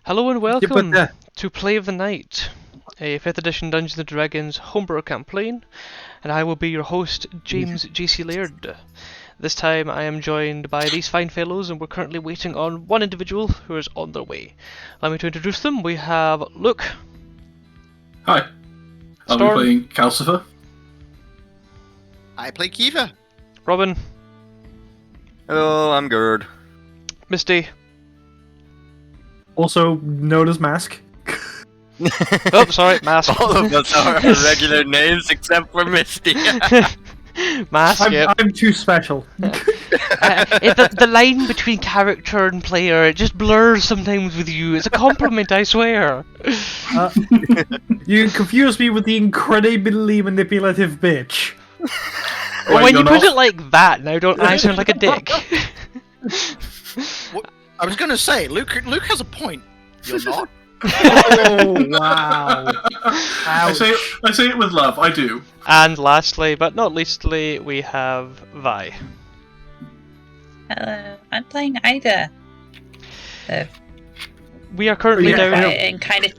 Hello and Yeah, welcome but to Play of the Night, a 5th edition Dungeons & Dragons homebrew campaign, and I will be your host, James J.C. Laird. This time I am joined by these fine fellows, and we're currently waiting on one individual who is on their way. Allow me to introduce them. We have Luke. Hi. I'll Storm. be playing Calcifer. I play Kiva. Robin. Hello, I'm Gerd. Misty. also known as Mask. Oh, sorry, Mask. All of us are regular names except for Misty. Mask, yep. I'm too special. The line between character and player, it just blurs sometimes with you. It's a compliment, I swear. You confuse me with the incredibly manipulative bitch. Well, Wait, when you you're put not? it like that, now don't I sound like a dick? I was gonna say, Luke has a point. You're not. Oh wow! I say it with love. I do. And lastly, but not leastly, we have Vi. Hello, I'm playing Ida. We are currently Yeah, down. And kind of.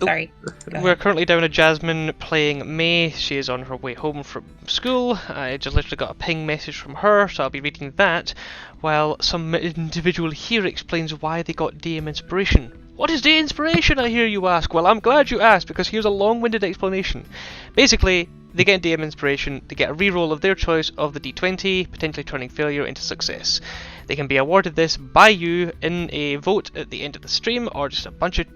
Sorry. Go We're ahead. currently down at Jasmine playing May. She is on her way home from school. I just literally got a ping message from her, so I'll be reading that, while some individual here explains why they got DM inspiration. What is DM inspiration, I hear you ask? Well, I'm glad you asked, because here's a long-winded explanation. Basically, they get DM inspiration, they get a reroll of their choice of the D20, potentially turning failure into success. They can be awarded this by you in a vote at the end of the stream, or just a bunch of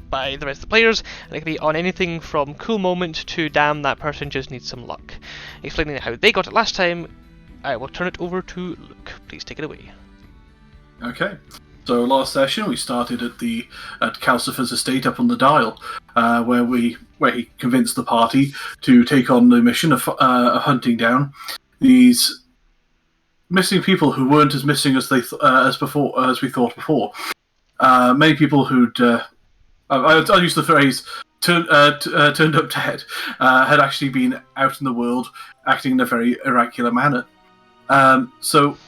by the rest of the players, and it can be on anything from cool moment to damn, that person just needs some luck. Explaining how they got it last time, I will turn it over to Luke. Please take it away. Okay. So last session we started at Calcifer's estate up on the Dial, where he convinced the party to take on the mission of hunting down these missing people who weren't as missing as we thought before. Many people who'd I'll use the phrase turned up dead, had actually been out in the world acting in a very irregular manner. So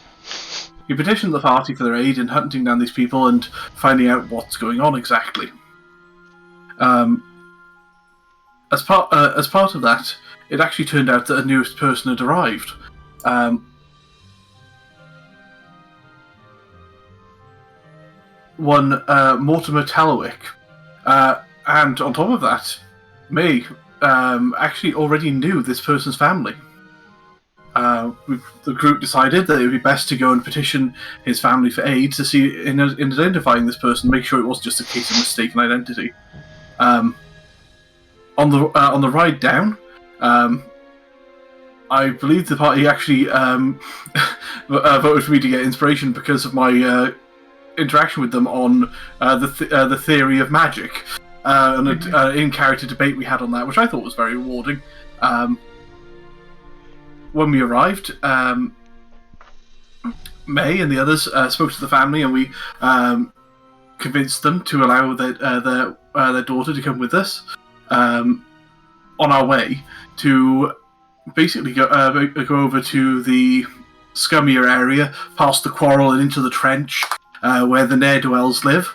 he petitioned the party for their aid in hunting down these people and finding out what's going on exactly. As part of that, it actually turned out that a newest person had arrived. One Mortimer Tallowick. And on top of that, May actually already knew this person's family. The group decided that it would be best to go and petition his family for aid to see in identifying this person, make sure it wasn't just a case of mistaken identity. On the ride down, I believe the party actually voted for me to get inspiration because of my interaction with them on the theory of magic, and an in-character debate we had on that, which I thought was very rewarding. When we arrived, May and the others spoke to the family, and we convinced them to allow their daughter to come with us on our way to basically go over to the scummier area, past the Quarrel and into the trench, where the ne'er-do-wells live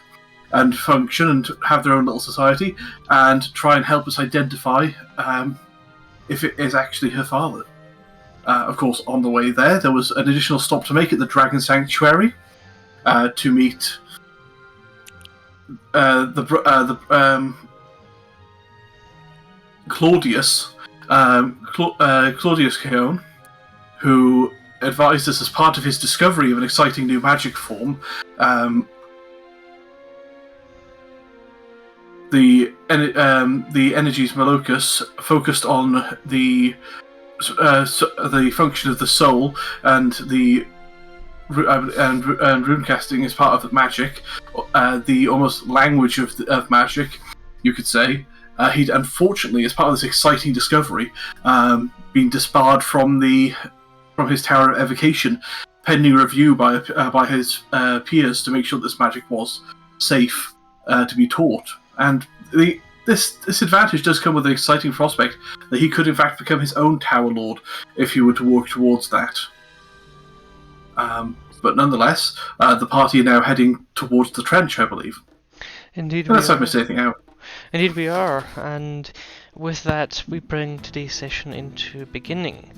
and function and have their own little society, and try and help us identify if it is actually her father. Of course, on the way there was an additional stop to make at the Dragon Sanctuary to meet Claudius Keown, who advised us as part of his discovery of an exciting new magic form. The energies Malocus focused on the function of the soul and the and rune casting is part of the magic, the almost language of magic, you could say. He'd unfortunately, as part of this exciting discovery, been disbarred from his Tower of Evocation, pending review by his peers to make sure this magic was safe to be taught. And this advantage does come with an exciting prospect that he could in fact become his own Tower Lord if he were to work towards that. but nonetheless, the party are now heading towards the trench, I believe. Indeed we Unless I've are. missed anything out. Indeed we are, and with that we bring today's session into beginning.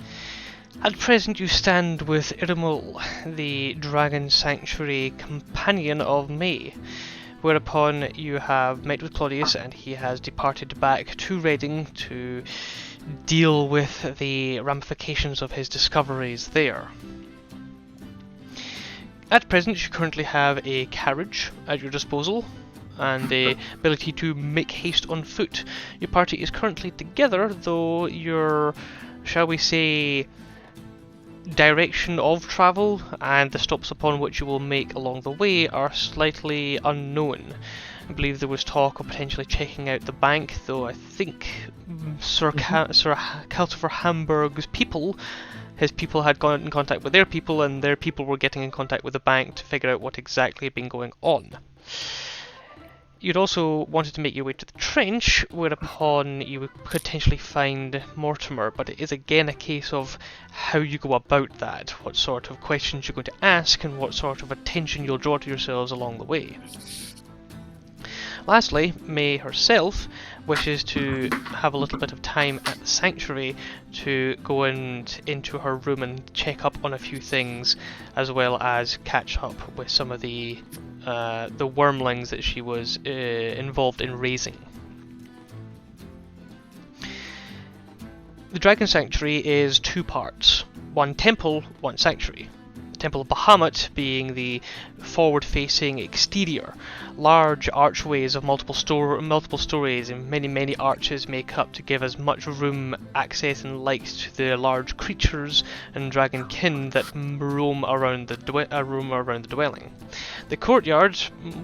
At present you stand with Irimul, the Dragon Sanctuary companion of May, whereupon you have met with Claudius and he has departed back to Reading to deal with the ramifications of his discoveries there. At present you currently have a carriage at your disposal and the ability to make haste on foot. Your party is currently together, though your, shall we say, direction of travel and the stops upon which you will make along the way are slightly unknown. I believe there was talk of potentially checking out the bank, though I think Sir Calcifer Hamburg's people, his people had gone in contact with their people and their people were getting in contact with the bank to figure out what exactly had been going on. You'd also wanted to make your way to the trench, whereupon you would potentially find Mortimer, but it is again a case of how you go about that, what sort of questions you're going to ask, and what sort of attention you'll draw to yourselves along the way. Lastly, May herself wishes to have a little bit of time at the sanctuary to go into her room and check up on a few things, as well as catch up with some of the wormlings that she was involved in raising. The Dragon Sanctuary is two parts, one temple, one sanctuary. The Temple of Bahamut being the forward-facing exterior. Large archways of multiple stories and many arches make up to give as much room, access and light to the large creatures and dragon kin that roam around the dwelling. The courtyard,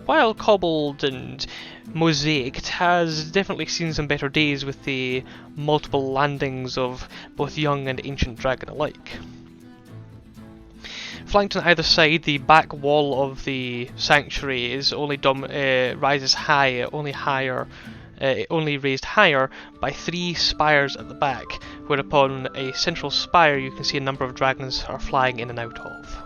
while cobbled and mosaicked, has definitely seen some better days with the multiple landings of both young and ancient dragon alike. Flanked on either side, the back wall of the sanctuary is only rises high, only raised higher by 3 spires at the back, whereupon a central spire you can see a number of dragons are flying in and out of.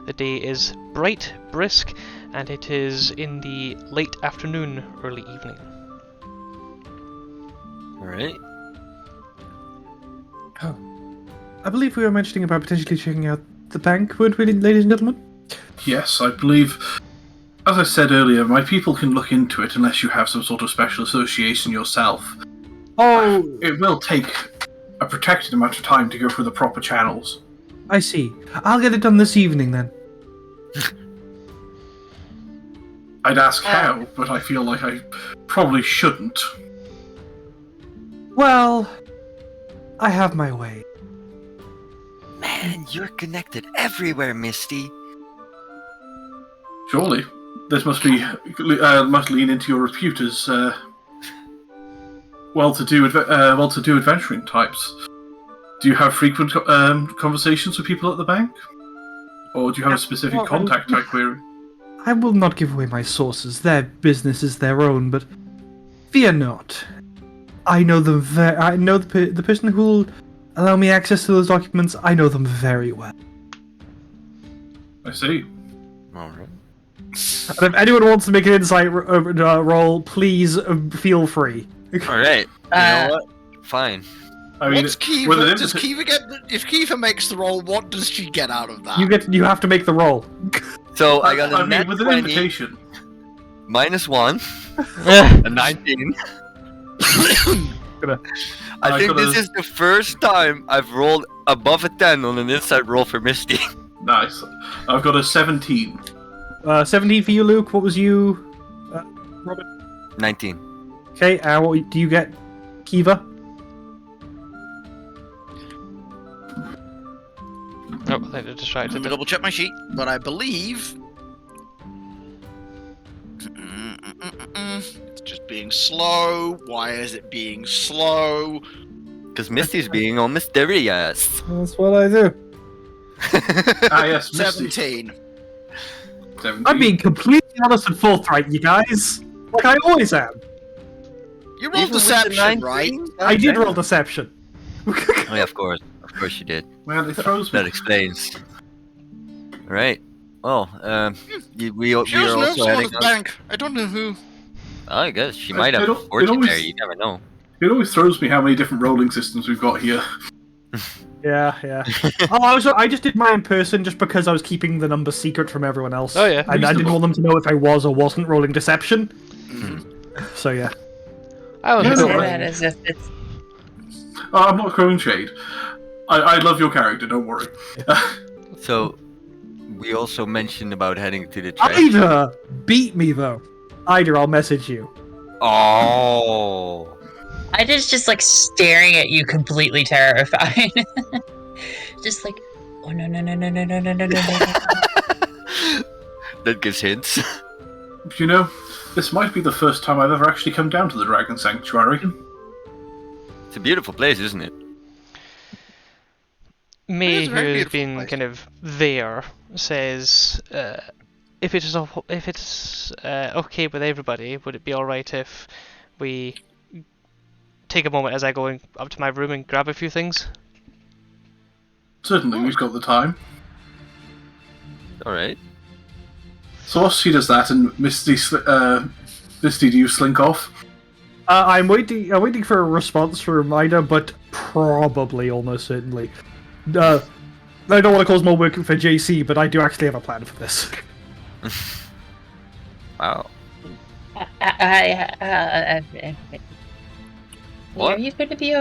The day is bright, brisk, and it is in the late afternoon, early evening. Alright. Oh. I believe we were mentioning about potentially checking out the bank, weren't we, ladies and gentlemen? Yes, I believe, as I said earlier, my people can look into it unless you have some sort of special association yourself. Oh, It will take a protected amount of time to go through the proper channels. I see. I'll get it done this evening then. I'd ask how, but I feel like I probably shouldn't. Well, I have my way. Man, you're connected everywhere, Misty. Surely, this must lean into your repute as well-to-do adventuring types. Do you have frequent conversations with people at the bank, or do you have a specific contact type query? I will not give away my sources. Their business is their own, but fear not. I know them I know the person who will allow me access to those documents. I know them very well. I see. Alright. And if anyone wants to make an insight roll, please feel free. Alright. You know what? Fine. I mean, What's Kiva? with an Does invita- Kiva get? If Kiva makes the roll, what does she get out of that? You have to make the roll. So I got a net with an 20, invitation. -1, a 19. I think this is the first time I've rolled above a 10 on an insight roll for Misty. Nice. I've got a 17. 17 for you, Luke. What was you, Robin? 19. Okay, what do you get, Kiva? Oh, I think they're distracted. Let me double check my sheet, but I believe it's just being slow. Why is it being slow? Because Misty's being all mysterious. That's what I do. Ah, yes, Misty. 17. 17. I'm being completely honest and forthright, you guys. Like I always am. You Even rolled with the deception, 19? right? I did roll deception. Oh, yeah, of course. Of course you did. Well, it throws me. That explains. Right. Well, we She are does know also someone heading at the out. bank. I don't know who. I guess she might have It a al- it fortune always- there. You never know. It always throws me how many different rolling systems we've got here. Yeah. I just did mine in person just because I was keeping the number secret from everyone else. Oh, yeah. And I didn't want them to know if I was or wasn't rolling deception. Mm-hmm. So yeah. I was Yeah, Say no, right. that as if it's. I'm not throwing shade. I love your character, don't worry. So, we also mentioned about heading to the trash. Ida beat me though. Ida, I'll message you. Oh. Ida's just like staring at you, completely terrified. Just like, oh no. That gives hints. You know, this might be the first time I've ever actually come down to the Dragon Sanctuary. It's a beautiful place, isn't it? May, It is a very who's beautiful been place. kind of there, says, if it's okay with everybody, would it be all right if we take a moment as I go up to my room and grab a few things? Certainly, we've got the time. All right. So whilst she does that, and Misty, do you slink off? I'm waiting for a response from Ida, but probably, almost certainly. I don't want to cause more work for JC, but I do actually have a plan for this. Wow. What? Are you going to be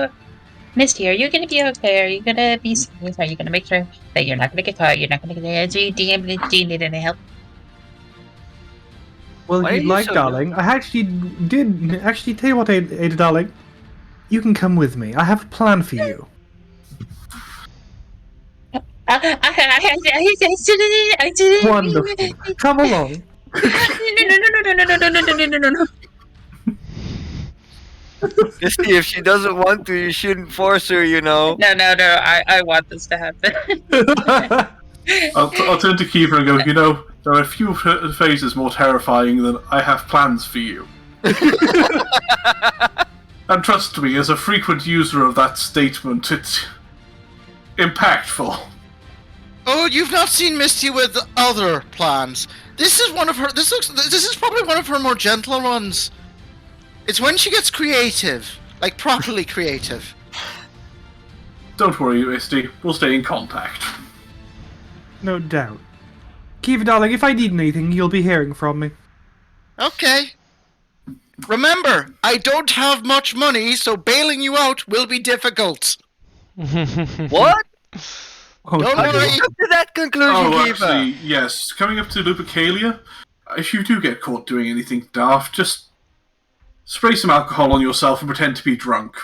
Misty, are you going to be okay? Are you going to be safe? Are you going to make sure that you're not going to get caught? You're not going to get do you need any help? Well, Why if are you'd you like, so darling, I actually tell you what, Ada, darling. You can come with me. I have a plan for you. I didn't. Wonderful. Come along. No. Misty, if she doesn't want to, you shouldn't force her, you know. No. I want this to happen. I'll turn to Kiva and go, you know, there are a few phases more terrifying than I have plans for you. And trust me, as a frequent user of that statement, it's impactful. Oh, you've not seen Misty with other plans. This is one of her. This is probably one of her more gentler ones. It's when she gets creative, like properly creative. Don't worry, Misty. We'll stay in contact. No doubt. Kiva, darling, if I need anything, you'll be hearing from me. Okay. Remember, I don't have much money, so bailing you out will be difficult. What? Oh, Don't How did worry. you come to that conclusion, Oh, Kiva? actually, yes. Coming up to Lupercalia, if you do get caught doing anything daft, just spray some alcohol on yourself and pretend to be drunk.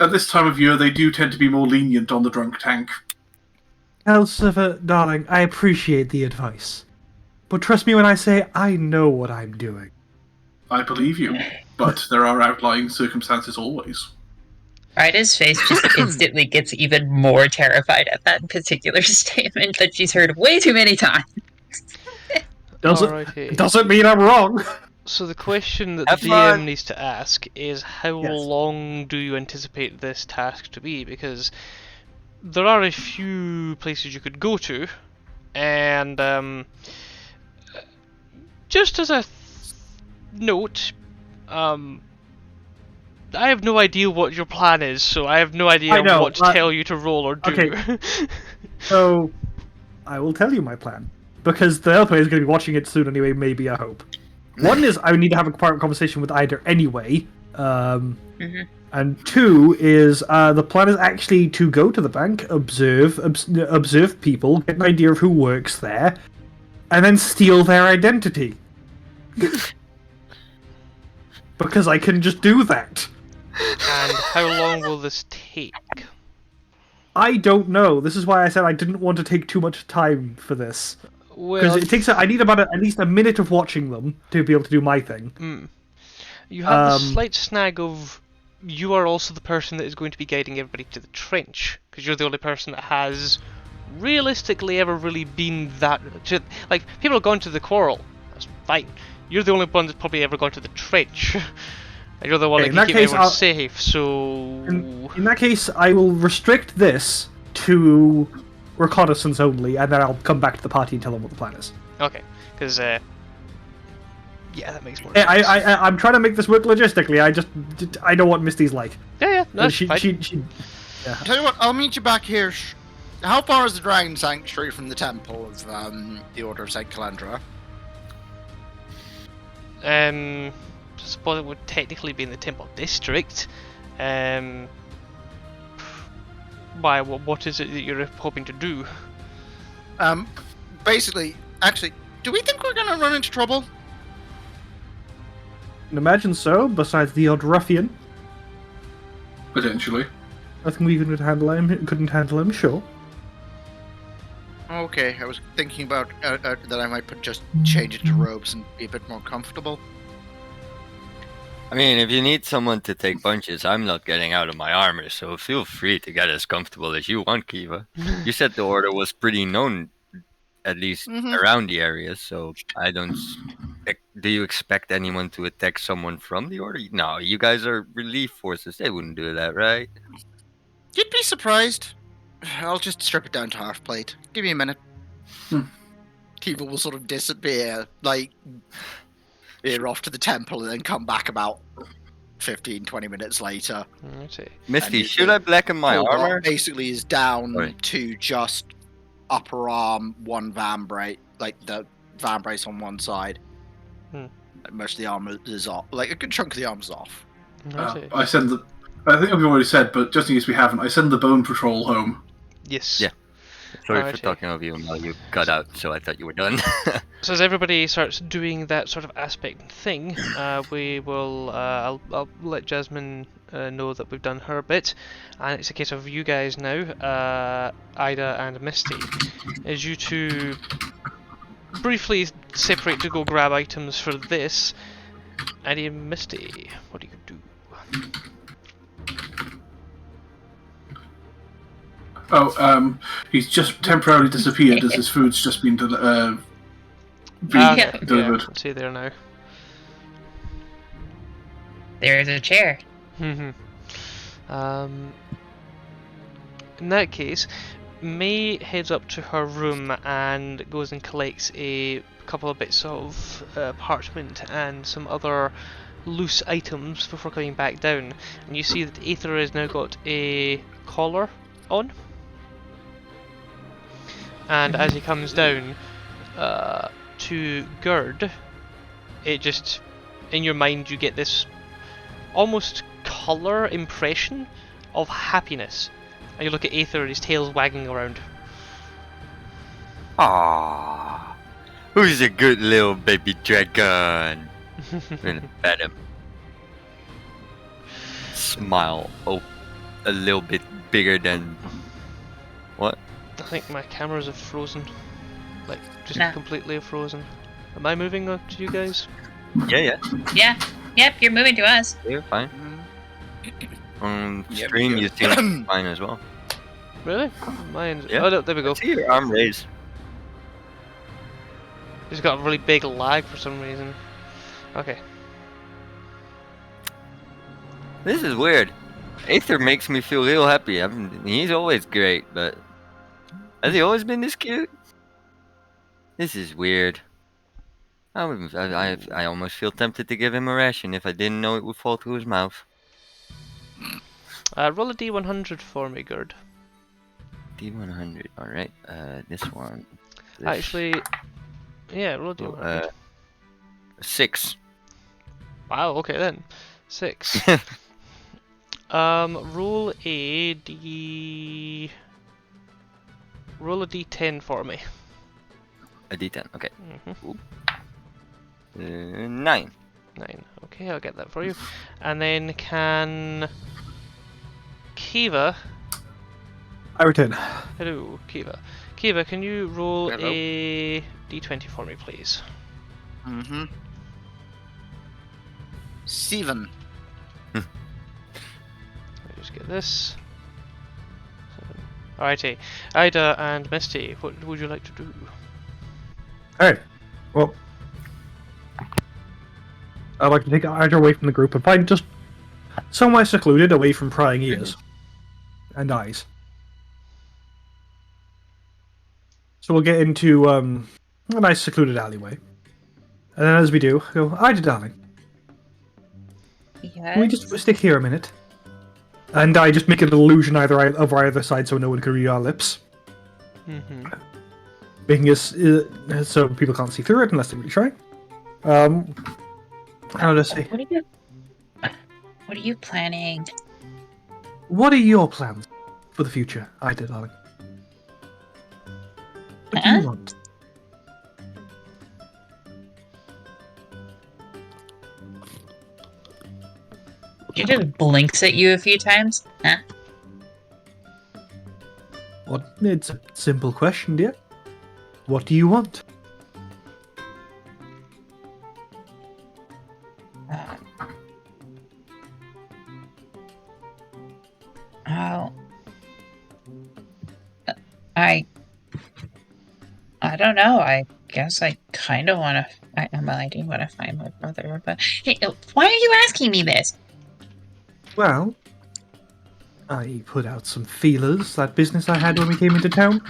At this time of year, they do tend to be more lenient on the drunk tank. Elsifer, darling, I appreciate the advice. But trust me when I say I know what I'm doing. I believe you, but there are outlying circumstances always. Ida's face just instantly gets even more terrified at that particular statement that she's heard way too many times. Alrighty. Doesn't mean I'm wrong. So the question that the Have DM fun. needs to ask is how Yes. long do you anticipate this task to be? Because there are a few places you could go to, and just as a note, I have no idea what your plan is, so I have no idea I know, what to tell you to roll or do. Okay. So, I will tell you my plan. Because the other player is going to be watching it soon anyway, maybe, I hope. One is I need to have a private conversation with Ida anyway. And two is the plan is actually to go to the bank, observe people, get an idea of who works there, and then steal their identity. Because I can just do that. And how long will this take? I don't know. This is why I said I didn't want to take too much time for this. Because Well, it takes. I need about at least a minute of watching them to be able to do my thing. you have the slight snag of you are also the person that is going to be guiding everybody to the trench, because you're the only person that has realistically ever really been that. Like, people have gone to the Quarrel, that's fine. You're the only one that's probably ever gone to the trench. And you're the one Okay, that in can that keep case, everyone I'll- safe, so... In that case, I will restrict this to reconnaissance only, and then I'll come back to the party and tell them what the plan is. Okay, because yeah, that makes more sense. I'm trying to make this work logistically. I know what Misty's like. Yeah, no, that's she, fine. she, Tell you what, I'll meet you back here. How far is the Dragon Sanctuary from the Temple of the Order of Saint Calandra? I suppose it would technically be in the Temple District. Why? What is it that you're hoping to do? Basically, actually, do we think we're gonna run into trouble? imagine so. Besides the odd ruffian, Potentially. I think we couldn't handle him. Sure. Okay, I was thinking about that I might just change it to robes and be a bit more comfortable. I mean, if you need someone to take punches, I'm not getting out of my armor, so feel free to get as comfortable as you want, Kiva. You said the order was pretty known, at least around the area, so I don't... Do you expect anyone to attack someone from the order? No, you guys are relief forces. They wouldn't do that, right? You'd be surprised. I'll just strip it down to half plate. Give me a minute. Kiva will sort of disappear, like... We're off to the temple and then come back about 15-20 minutes later. Okay. Misty, should I blacken my armor? Basically is down Right. to just upper arm, one van brace, like the van brace on one side. Most of the armor is off. Like a good chunk of the armor's off. Okay. I send the. I think we've already said, but just in case we haven't, I send the bone patrol home. Yes. Yeah. Sorry for Alrighty. talking over you while you got out, so I thought you were done. So as everybody starts doing that sort of aspect and thing, we will. I'll let Jasmine know that we've done her bit, and it's a case of you guys now, Ida and Misty, as you two briefly separate to go grab items for this. Ida and Misty, what do you do? Oh, he's just temporarily disappeared as his food's just been delivered. Yeah, see there now. There's a chair. In that case, May heads up to her room and goes and collects a couple of bits of parchment and some other loose items before coming back down. And you see that Aether has now got a collar on. And as he comes down to Gerd, it just, in your mind, you get this almost colour impression of happiness. And you look at Aether and his tail's wagging around. Aww. Who's a good little baby dragon? I'm gonna pet him. Smile. Oh, a little bit bigger than... What? I think my cameras have frozen. Like, just Nah. completely frozen. Am I moving on to you guys? Yeah. Yeah. Yep, you're moving to us. You're fine. On Yep, stream, yeah. you seem fine as well. Really? Mine's... Yeah. Oh, no, there we go. See your arm raised. He's got a really big lag for some reason. Okay. This is weird. Aether makes me feel real happy. He's always great, but has he always been this cute? This is weird. I almost feel tempted to give him a ration if I didn't know it would fall through his mouth. Roll a d100 for me, Gerd. D100. All right. This one. This, Actually, yeah, roll a d100. 6. Wow, okay then. 6. Roll a d... Roll a d10 for me. A D10. Okay. Mhm. 9. 9. Okay, I'll get that for you. And then can... Kiva... I return. Hello, Kiva. Kiva, can you roll Hello. a d20 for me, please? 7. Let me just get this. Alrighty. Ida and Misty, what would you like to do? Alright. Well, I'd like to take Ida away from the group and find just somewhere secluded away from prying ears and eyes. So we'll get into a nice secluded alleyway. And then as we do, I go, Ida, darling, can we just Yes. stick here a minute? And I just make an illusion of either side so no one can read our lips. Mm-hmm. Making us so people can't see through it unless they really try. I'll just say, What are you planning? what are your plans for the future, Ida, darling? What do you want? She just blinks at you a few times. Huh? What? It's a simple question, dear. What do you want? Uh, oh. I don't know. I guess I kind of want to. I do want to find my brother, but hey, why are you asking me this? Well, I put out some feelers, that business I had when we came into town.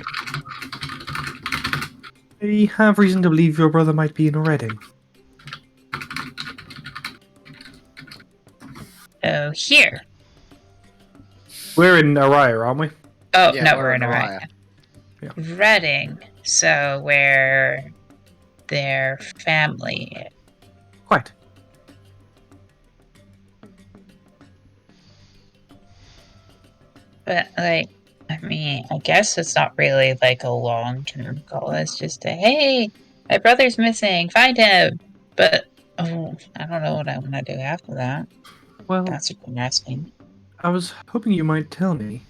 I have reason to believe your brother might be in Reading. Oh, here. We're in Araya, aren't we? Oh, Yeah, no, we're we're in in Araya. Araya. Yeah. Reading. So where their family is. Quite. But, like, I mean, I guess it's not really like a long-term goal. It's just a, hey, my brother's missing, find him. But, oh, I don't know what I want to do after that. Well, That's what I'm asking. I was hoping you might tell me.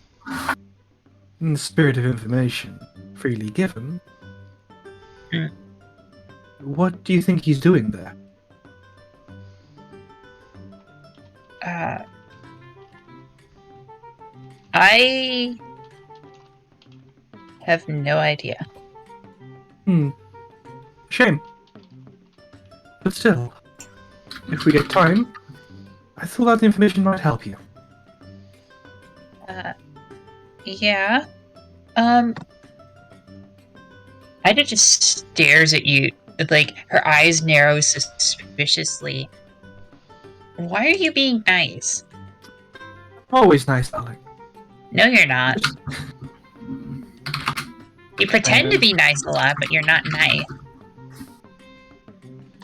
In the spirit of information, freely given. Hmm. What do you think he's doing there? I have no idea. Shame. But still, if we get time, I thought that information might help you. Yeah. Ida just stares at you, like her eyes narrow suspiciously. Why are you being nice? Always nice, darling. No, you're not. You pretend to be nice a lot, but you're not nice.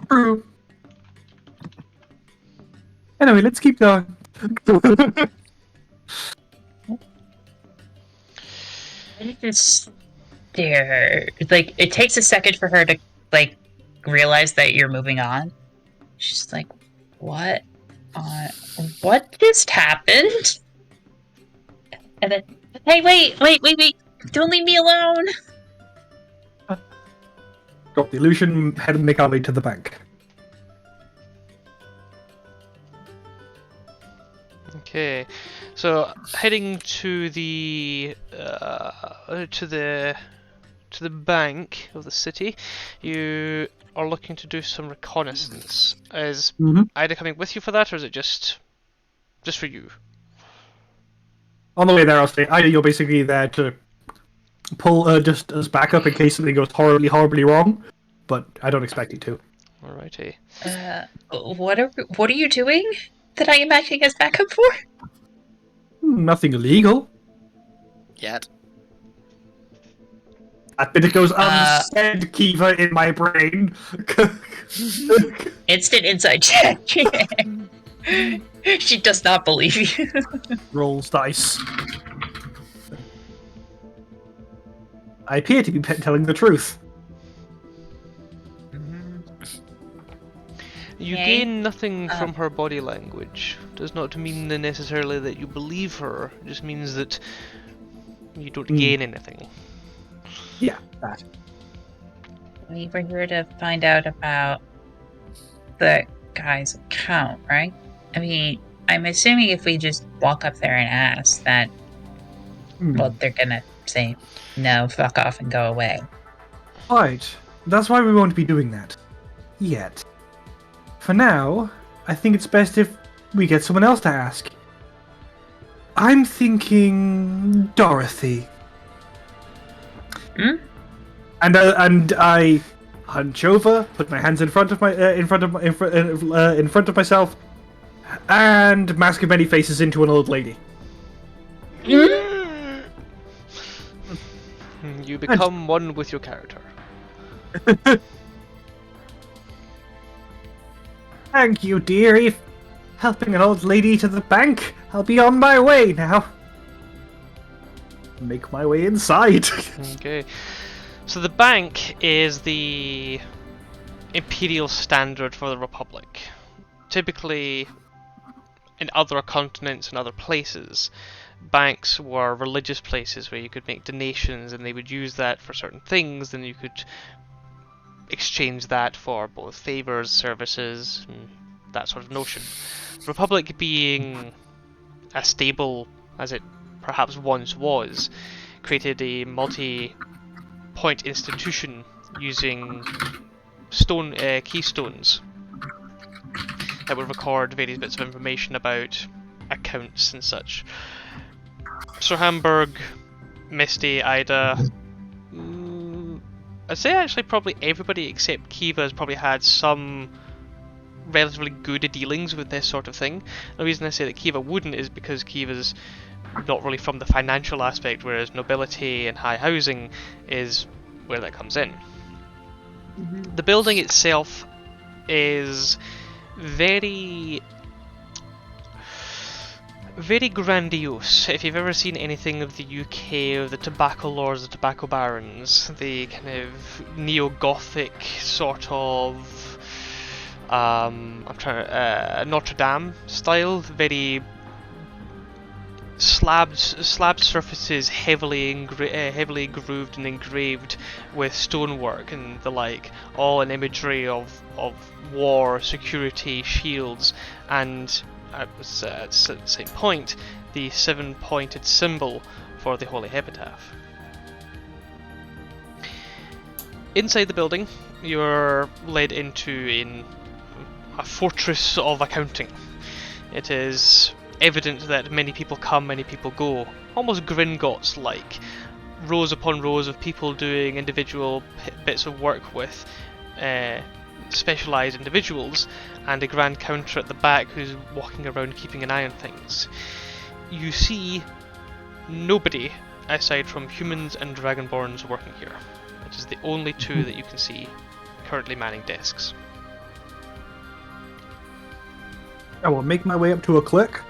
True. Anyway, let's keep going. I just stare. Like, it takes a second for her to, like, realize that you're moving on. She's like, what? What just happened? And then, hey, wait! Don't leave me alone! Drop the illusion, head and make our way to the bank. Okay, so heading to the bank of the city, you are looking to do some reconnaissance. Is Ida coming with you for that, or is it just for you? On the way there, I'll say, Ida, you're basically there to pull just as backup in case something goes horribly, horribly wrong. But I don't expect you to. Alrighty. What are you doing that I am acting as backup for? Nothing illegal. Yet. That bit goes unsaid, Kiva, in my brain. Instant inside check. She does not believe you. Rolls dice. I appear to be telling the truth. You Okay. gain nothing from her body language. Does not mean necessarily that you believe her. It just means that you don't gain anything. Yeah, that. We were here to find out about the guy's account, right? I mean, I'm assuming if we just walk up there and ask that, well, they're gonna say, no, fuck off and go away. Right. That's why we won't be doing that. Yet. For now, I think it's best if we get someone else to ask. I'm thinking Dorothy. And I hunch over, put my hands in front of myself, and mask of many faces into an old lady. You become one with your character. Thank you, dearie. Helping an old lady to the bank. I'll be on my way now. Make my way inside. Okay. So the bank is the imperial standard for the Republic. Typically, in other continents and other places, banks were religious places where you could make donations and they would use that for certain things, and you could exchange that for both favors, services, and that sort of notion. Republic being as stable as it perhaps once was, created a multi-point institution using keystones that would record various bits of information about accounts and such. Sir Hamburg, Misty, Ida, I'd say actually probably everybody except Kiva has probably had some relatively good dealings with this sort of thing. The reason I say that Kiva wouldn't is because Kiva's not really from the financial aspect, whereas nobility and high housing is where that comes in. The building itself is very grandiose. If you've ever seen anything of the UK or the tobacco lords, the tobacco barons, the kind of neo-Gothic sort of Notre Dame style, very slabbed surfaces, heavily grooved and engraved with stonework and the like, all an imagery of war, security, shields, and at the same point, the 7-pointed symbol for the Holy Epitaph. Inside the building, you're led into a fortress of accounting. It is evident that many people come, many people go, almost Gringotts-like. Rows upon rows of people doing individual bits of work with specialised individuals, and a grand counter at the back who's walking around keeping an eye on things. You see nobody aside from humans and dragonborns working here, which is the only two that you can see currently manning desks. I will make my way up to a click.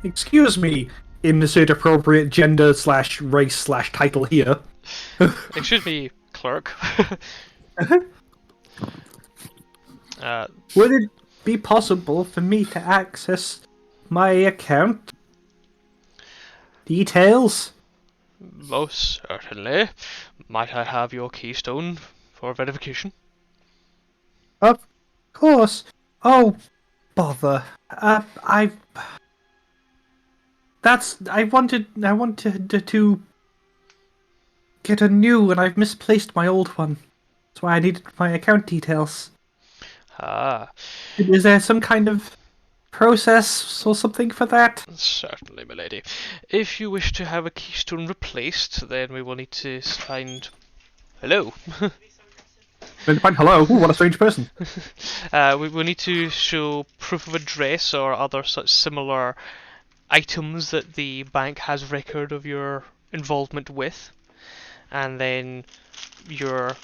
Excuse me, insert appropriate gender / race / title here. Excuse me, clerk. Would it be possible for me to access my account details? Most certainly. Might I have your keystone for verification? Of course. Oh, bother. I wanted to get a new, and I've misplaced my old one. That's why I needed my account details. Ah. Is there some kind of process or something for that? Certainly, my lady. If you wish to have a keystone replaced, then we will need to find... Hello. Hello. Ooh, what a strange person. We will need to show proof of address or other such similar items that the bank has record of your involvement with, and then your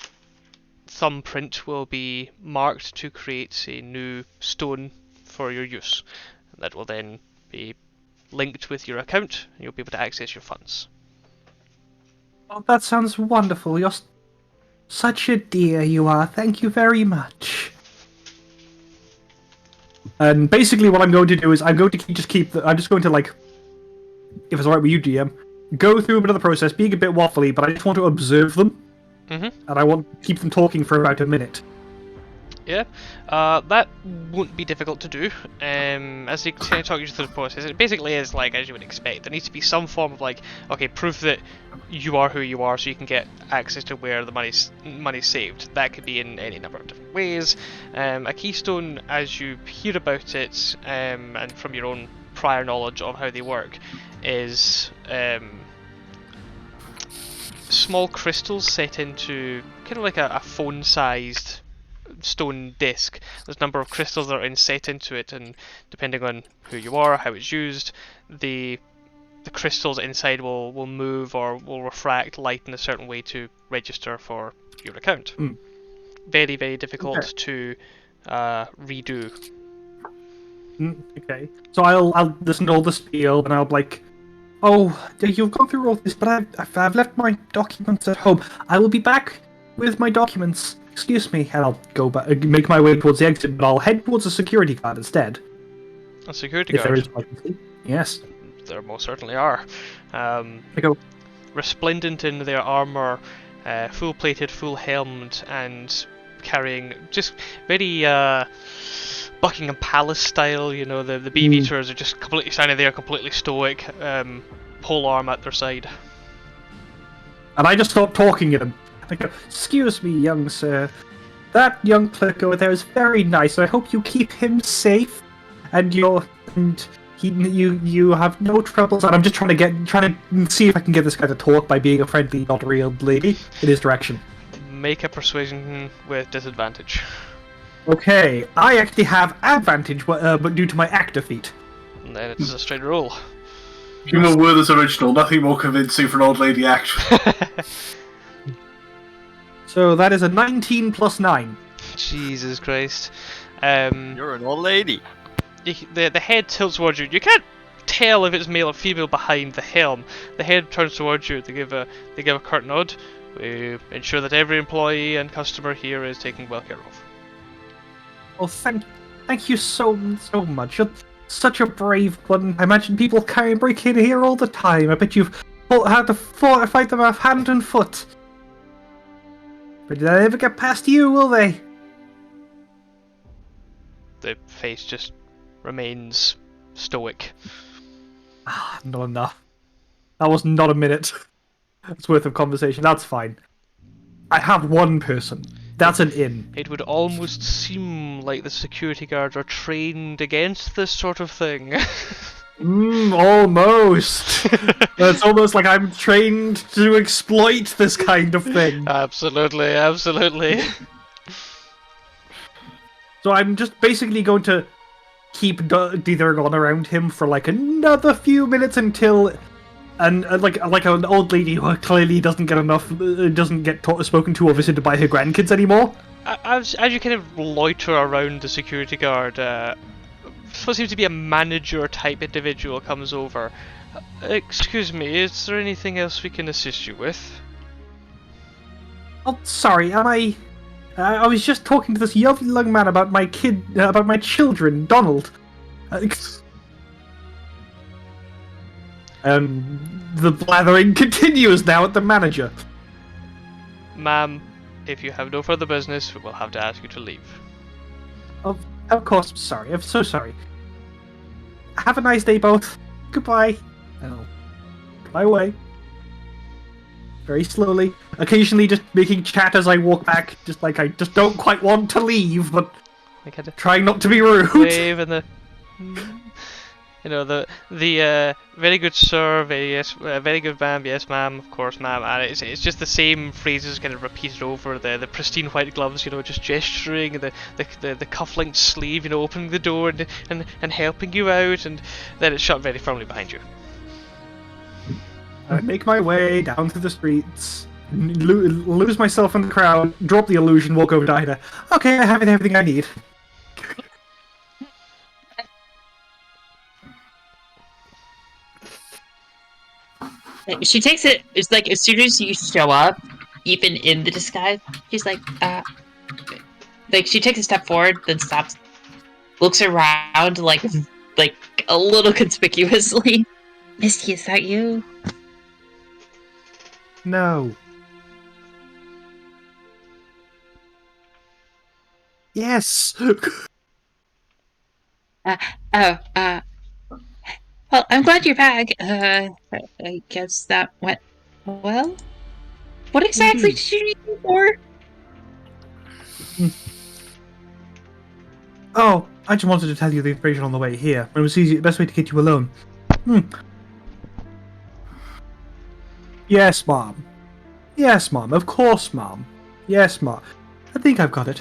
thumbprint will be marked to create a new stone for your use. That will then be linked with your account, and you'll be able to access your funds. Oh, that sounds wonderful. You're such a dear, you are. Thank you very much. And basically what I'm going to do is I'm going to I'm just going to, like, if it's alright with you, DM, go through a bit of the process, being a bit waffly, but I just want to observe them. And I want to keep them talking for about a minute. Yeah, that won't be difficult to do. As they talk you through the process, it basically is like as you would expect. There needs to be some form of like, okay, proof that you are who you are, so you can get access to where the money's saved. That could be in any number of different ways. A keystone, as you hear about it, and from your own prior knowledge of how they work, is small crystals set into kind of like a phone-sized stone disc. There's a number of crystals that are set into it, and depending on who you are, how it's used, the crystals inside will move or will refract light in a certain way to register for your account. Mm. Very, very difficult Okay. to redo. Okay. So I'll listen to all the spiel, and I'll be like, "Oh, you've gone through all this, but I've left my documents at home. I will be back with my documents. Excuse me." And I'll go back, make my way towards the exit, but I'll head towards a security guard instead. A security If there guard. is one, I can see. Yes. There most certainly are. I go. Resplendent in their armor, full-plated, full-helmed, and carrying just very Buckingham Palace style. You know, the beam eaters are just completely standing there, completely stoic, pole arm at their side. And I just start talking at him. I go, "Excuse me, young sir. That young clerk over there is very nice. I hope you keep him safe, and you have no troubles." And I'm just trying to see if I can get this guy to talk by being a friendly, not real lady in his direction. Make a persuasion with disadvantage. Okay, I actually have advantage, but due to my actor feat. And then it's a straight roll. Human Werther's original, nothing more convincing for an old lady actress. So that is a 19 plus 9. Jesus Christ. You're an old lady. The head tilts towards you. You can't tell if it's male or female behind the helm. The head turns towards you. They give a curt nod. We ensure that every employee and customer here is taken well care of. Well, thank you so much. You're such a brave one. I imagine people break in here all the time. I bet you've had to fight them off hand and foot. But did they ever get past you, will they? The face just remains stoic. Not enough. That was not a minute. It's worth of conversation. That's fine. I have one person. That's an in. It would almost seem like the security guards are trained against this sort of thing. Almost. It's almost like I'm trained to exploit this kind of thing. Absolutely, absolutely. So I'm just basically going to keep dithering on around him for like another few minutes until, and like an old lady who clearly doesn't get spoken to or visited by her grandkids anymore. As you kind of loiter around the security guard, what seems to be a manager type individual comes over. Excuse me, is there anything else we can assist you with? Oh, sorry, am I? I was just talking to this young man about my children, Donald. The blathering continues now at the manager. Ma'am, if you have no further business, we will have to ask you to leave. Of course, I'm sorry. I'm so sorry. Have a nice day, both. Goodbye. And I'll go my way. Very slowly. Occasionally just making chat as I walk back, just like I just don't quite want to leave, but I kind of trying not to be rude. wave and the, the very good sir, very good ma'am, yes ma'am, of course ma'am, and it's just the same phrases kind of repeated over, the pristine white gloves, just gesturing, the cuff-linked sleeve, opening the door and helping you out, and then it's shut very firmly behind you. I make my way down through the streets, lose myself in the crowd, drop the illusion, walk over to Ida. Okay, I have everything I need. She takes it. It's like as soon as you show up, even in the disguise, she's like she takes a step forward, then stops, looks around like a little conspicuously. Misty, is that you? No. Yes. Well, I'm glad you're back. I guess that went well. What exactly did you need me for? Oh, I just wanted to tell you the information on the way here. It was the best way to get you alone. Yes, Mom. Yes, Mom. Of course, Mom. Yes, Mom. I think I've got it.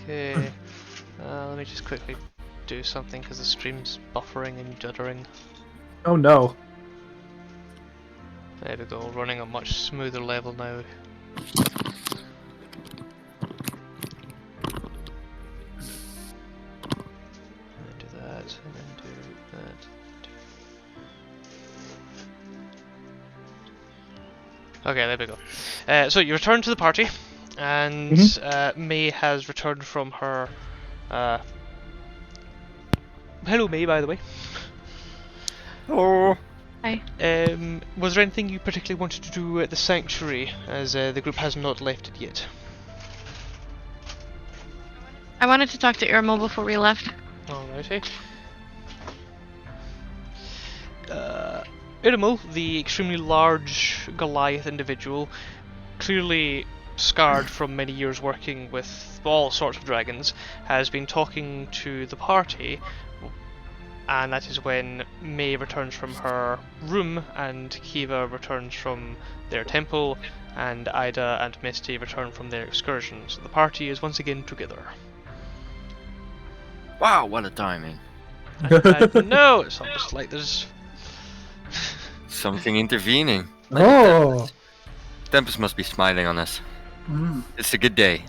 Okay. Let me just quickly do something because the stream's buffering and juddering. Oh no. There we go, running a much smoother level now. And then do that, and then do that. Okay, there we go. So you return to the party, and May has returned from her. Hello, May, by the way. Oh. Hi. Was there anything you particularly wanted to do at the sanctuary, as the group has not left it yet? I wanted to talk to Irmo before we left. Alrighty. Irmel, the extremely large Goliath individual, clearly scarred from many years working with all sorts of dragons, has been talking to the party, and that is when May returns from her room and Kiva returns from their temple and Ida and Misty return from their excursion. So the party is once again together. Wow, what a timing. No, it's almost like there's... Something intervening. Oh. Tempest must be smiling on us. Mm. It's a good day.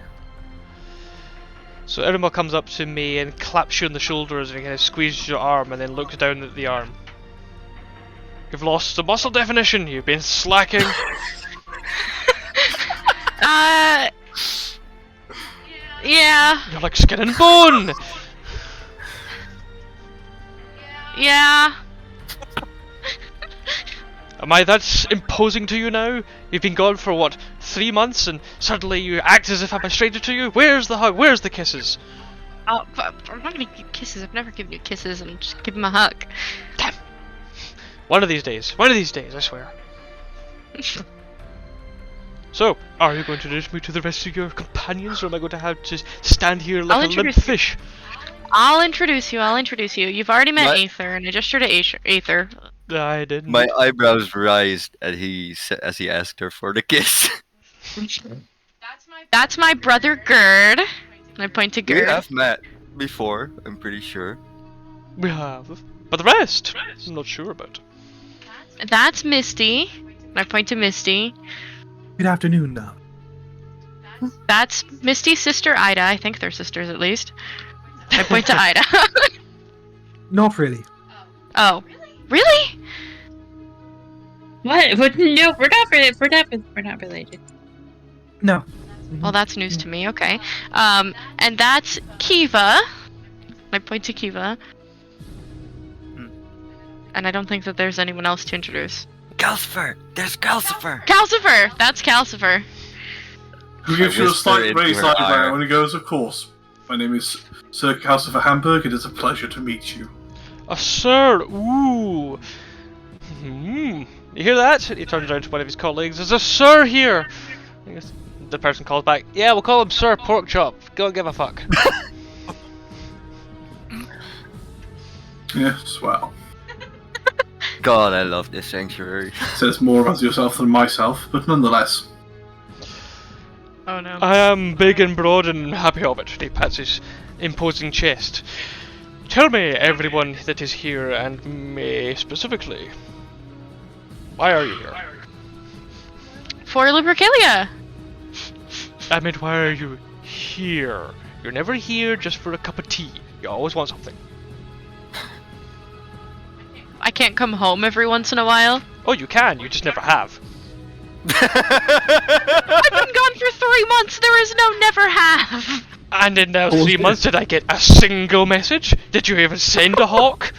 So Irma comes up to me and claps you on the shoulders and kind of squeezes your arm and then looks down at the arm. You've lost the muscle definition, you've been slacking. Yeah. You're like skin and bone! Yeah. Am I that imposing to you now? You've been gone for what, 3 months and suddenly you act as if I'm a stranger to you? Where's the hug? Where's the kisses? Oh, but I'm not gonna give you kisses. I've never given you kisses. I'm just giving him a hug. Damn! One of these days, I swear. So, are you going to introduce me to the rest of your companions, or am I going to have to stand here like a limp introduce you. fish? I'll introduce you. You've already met What? Aether, and I just showed Aether. I didn't. My eyebrows raised as he asked her for the kiss. That's my brother Gerd. And I point to We Gerd. have met before, I'm pretty sure. We have. But the rest, I'm not sure about. That's Misty. And I point to Misty. Good afternoon, now. That's Misty's sister Ida. I think they're sisters at least. I point to Ida. Not really. Oh, really? What? No, we're not related. No. Well, that's news to me. Okay. And that's Kiva. I point to Kiva. And I don't think that there's anyone else to introduce. Calcifer! There's Calcifer! Calcifer! That's Calcifer. Who gives you a whisper slight into raised her eyebrow eye. when he goes, of course. My name is Sir Calcifer Hamburg. It is a pleasure to meet you. A sir! Ooh! You hear that? He turns around to one of his colleagues. There's a sir here! I guess the person calls back, yeah, we'll call him Sir Porkchop. Go give a fuck. Yes, well. God, I love this sanctuary. Says more about yourself than myself, but nonetheless. Oh no. I am big and broad and happy of it. He pats his imposing chest. Tell me, everyone that is here, and me specifically, why are you here? For Lupercalia. I meant, why are you here? You're never here just for a cup of tea. You always want something. I can't come home every once in a while. Oh, you can, you just never have. I've been gone for 3 months. There is no never have. And in those 3 months, did I get a single message? Did you even send a hawk?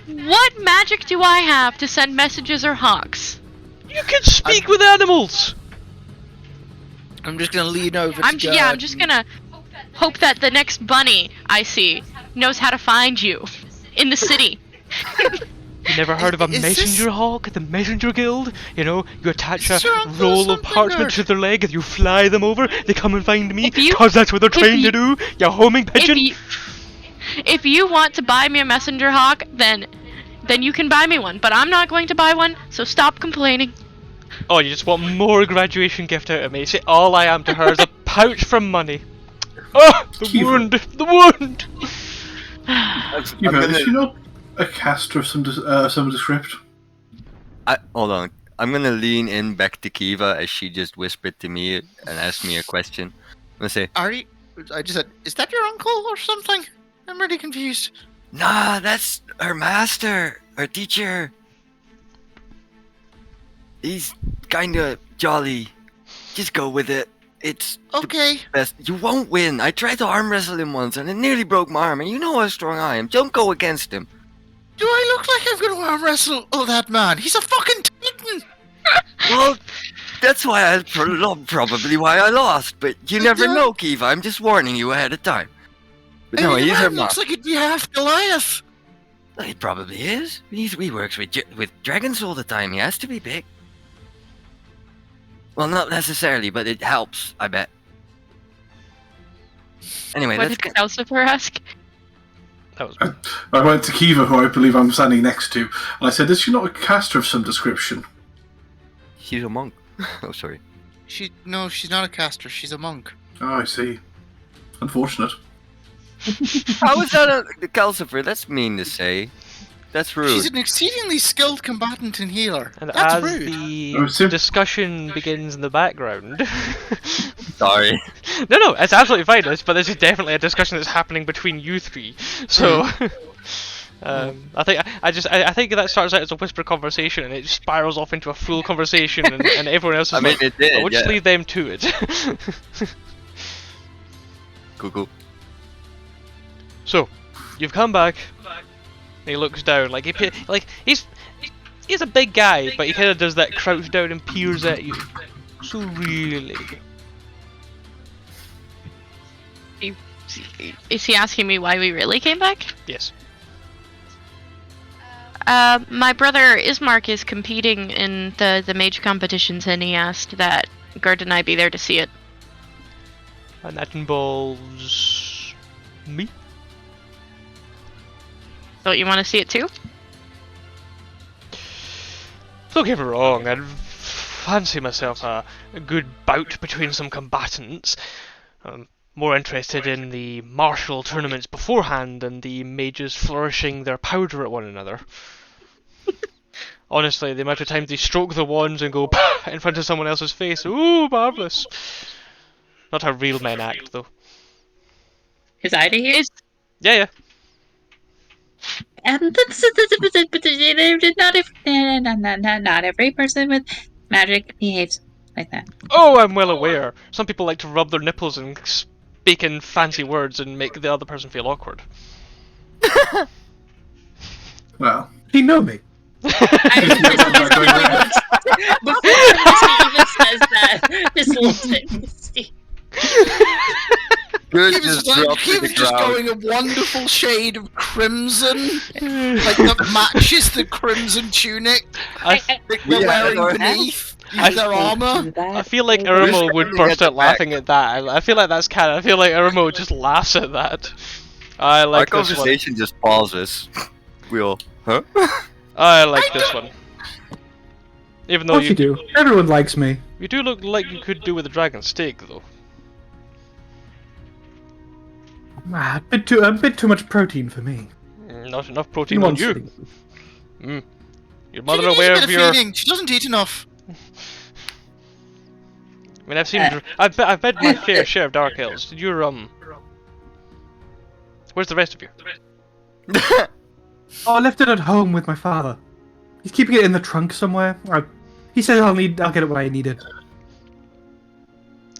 What magic do I have to send messages or hawks? You can speak with animals! I'm just gonna lean over. I'm just gonna hope that the next bunny I see knows how to find you in the city. You never heard of a Is this- messenger hawk, the messenger guild? You know, you attach a Is there roll of something parchment or- to their leg and you fly them over, they come and find me, If you- cause that's what they're trained you- to do, you homing pigeon! If you want to buy me a messenger hawk, then then you can buy me one. But I'm not going to buy one, so stop complaining. Oh, you just want more graduation gift out of me. See, all I am to her is a pouch from money. Oh, the Kiva. wound! The wound! Kiva, is she not a caster of some description? Hold on. I'm gonna lean in back to Kiva as she just whispered to me and asked me a question. I'm gonna say, Are you? I just said, is that your uncle or something? I'm really confused. nah, that's her master, her teacher. He's kinda jolly. Just go with it. It's Okay. best. You won't win. I tried to arm wrestle him once and it nearly broke my arm, and you know how strong I am. Don't go against him. Do I look like I'm going to arm wrestle that man? He's a fucking titan. Well, that's why probably why I lost. But you never know, Kiva. I'm just warning you ahead of time. But no, I mean, he's the her man mom. looks like he'd be half Goliath. He probably is. He works with dragons all the time. He has to be big. Well, not necessarily, but it helps, I bet. Anyway, What let's did get... Calcifer ask? That was I went to Kiva, who I believe I'm standing next to, and I said, is she not a caster of some description? She's a monk. Oh, sorry. No, she's not a caster. She's a monk. Oh, I see. Unfortunate. How is that a Calcifer? That's mean to say. That's rude. She's an exceedingly skilled combatant and healer. And That's as rude. the discussion begins in the background... Sorry. No, it's absolutely fine, but this is definitely a discussion that's happening between you three. So... I think that starts out as a whisper conversation and it spirals off into a full conversation and everyone else is I mean, like, it did, we'll just yeah. leave them to it. Cool. So, you've come back. And he looks down like he's a big guy, but he kind of does that crouch down and peers at you. So really, Is he asking me why we really came back? yes. My brother Ismark is competing in the mage competitions, and he asked that Gerd and I be there to see it. And that involves me. Don't you want to see it too? Don't get me wrong, I'd fancy myself a good bout between some combatants. I'm more interested in the martial tournaments beforehand than the mages flourishing their powder at one another. Honestly, the amount of times they stroke the wands and go in front of someone else's face, ooh, marvellous. Not how real men act, though. Is Ida here? Yeah. Not every person with magic behaves like that. Oh, I'm well aware. Some people like to rub their nipples and speak in fancy words and make the other person feel awkward. Well, You know me. Before Misty even says that, just looks at Misty. Good, He was, just going a wonderful shade of crimson, like that matches the crimson tunic I they're wearing beneath their armor. feel like Irmo would burst out laughing at that. I feel like that's canon. I feel like Irmo just laughs at that. I Our like this one. conversation just pauses. We'll... Huh? I like this one. Even though What you do? Everyone likes me. you do look like you could do with a dragon steak, though. A bit too much protein for me. Not enough protein on you. Your She mother needs aware a bit of of your... feeding. She doesn't eat enough. I mean, I've been my fair share of Dark Elves. Did you, Where's the rest of you? Oh, I left it at home with my father. He's keeping it in the trunk somewhere. He said I'll get it when I need it.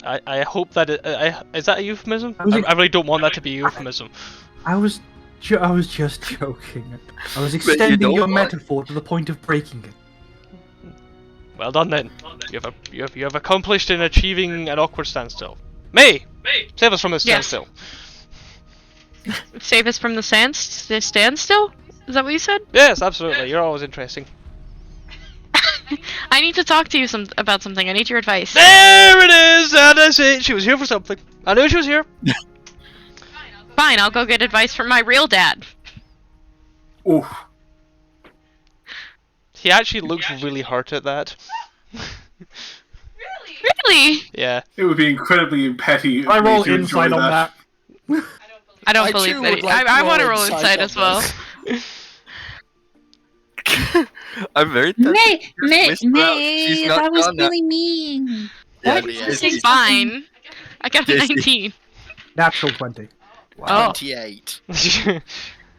I hope that is that a euphemism? I was I really don't want that to be a euphemism. I was just joking. I was extending don't your want- metaphor to the point of breaking it. Well done then. You have accomplished in achieving an awkward standstill. May, save us from this Yes. standstill. Save us from the standstill? Is that what you said? Yes, absolutely. You're always interesting. I need to talk to you about something. I need your advice. There it is. That is it. She was here for something. I knew she was here. Fine, I'll go get advice from my real dad. oof. He actually looks really hurt at that. Really? Yeah. It would be incredibly petty. I of me roll to enjoy insight on that. I don't I believe too that. would like I to want to roll roll insight inside on as well. this. I'm very tempted. May, May, Whisper out. She's May, not that was gonna. really mean. Yeah, Why did you say It's something? fine. I got a Jesse. 19. Natural 20. Oh. 28.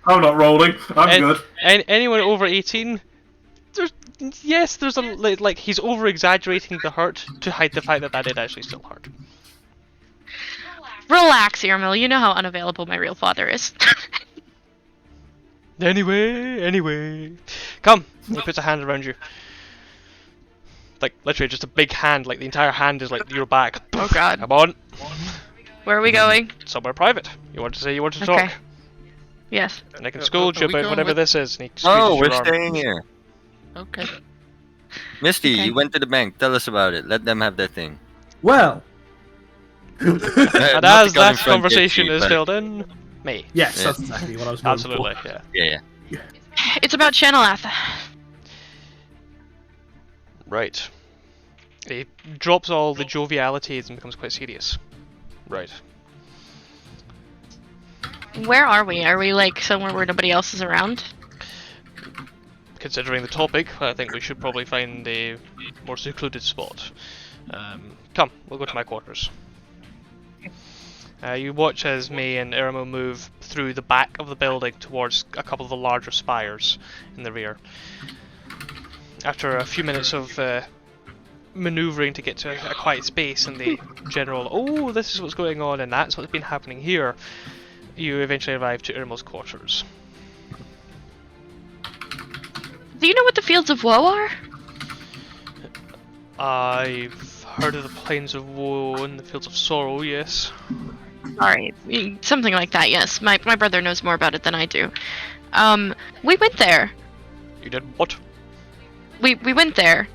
I'm not rolling. I'm And- good. Anyone over 18? There's a like he's over exaggerating the hurt to hide the fact that that did actually still hurt. Relax, Irmil. You know how unavailable my real father is. Anyway. Come! He puts a hand around you. Like, literally just a big hand, like the entire hand is like your back. Oh god. Come on! Where are we going? Somewhere private. You want to say you want to Okay. talk? Yes. And I can scold are you we about going whatever with- this is. And he Oh, squeezes we're your arm. staying here. Okay. Misty, Okay. you went to the bank. Tell us about it. Let them have their thing. Well, And Not to as cut in that front, conversation Jesse, is but- filled in, me. yes, Yeah. that's exactly what I was going Absolutely, for. yeah. Yeah. It's about Chanelath. Right. He drops all the jovialities and becomes quite serious. Right. Where are we? Are we like somewhere where nobody else is around? Considering the topic, I think we should probably find a more secluded spot. Come, we'll go to my quarters. You watch as May and Irma move through the back of the building towards a couple of the larger spires in the rear. After a few minutes of manoeuvring to get to a quiet space and the general, oh, this is what's going on and that's what's been happening here, you eventually arrive to Irma's quarters. Do you know what the Fields of Woe are? I've heard of the Plains of Woe and the Fields of Sorrow, yes. Sorry, something like that. Yes, my brother knows more about it than I do. We went there. You did what? We went there.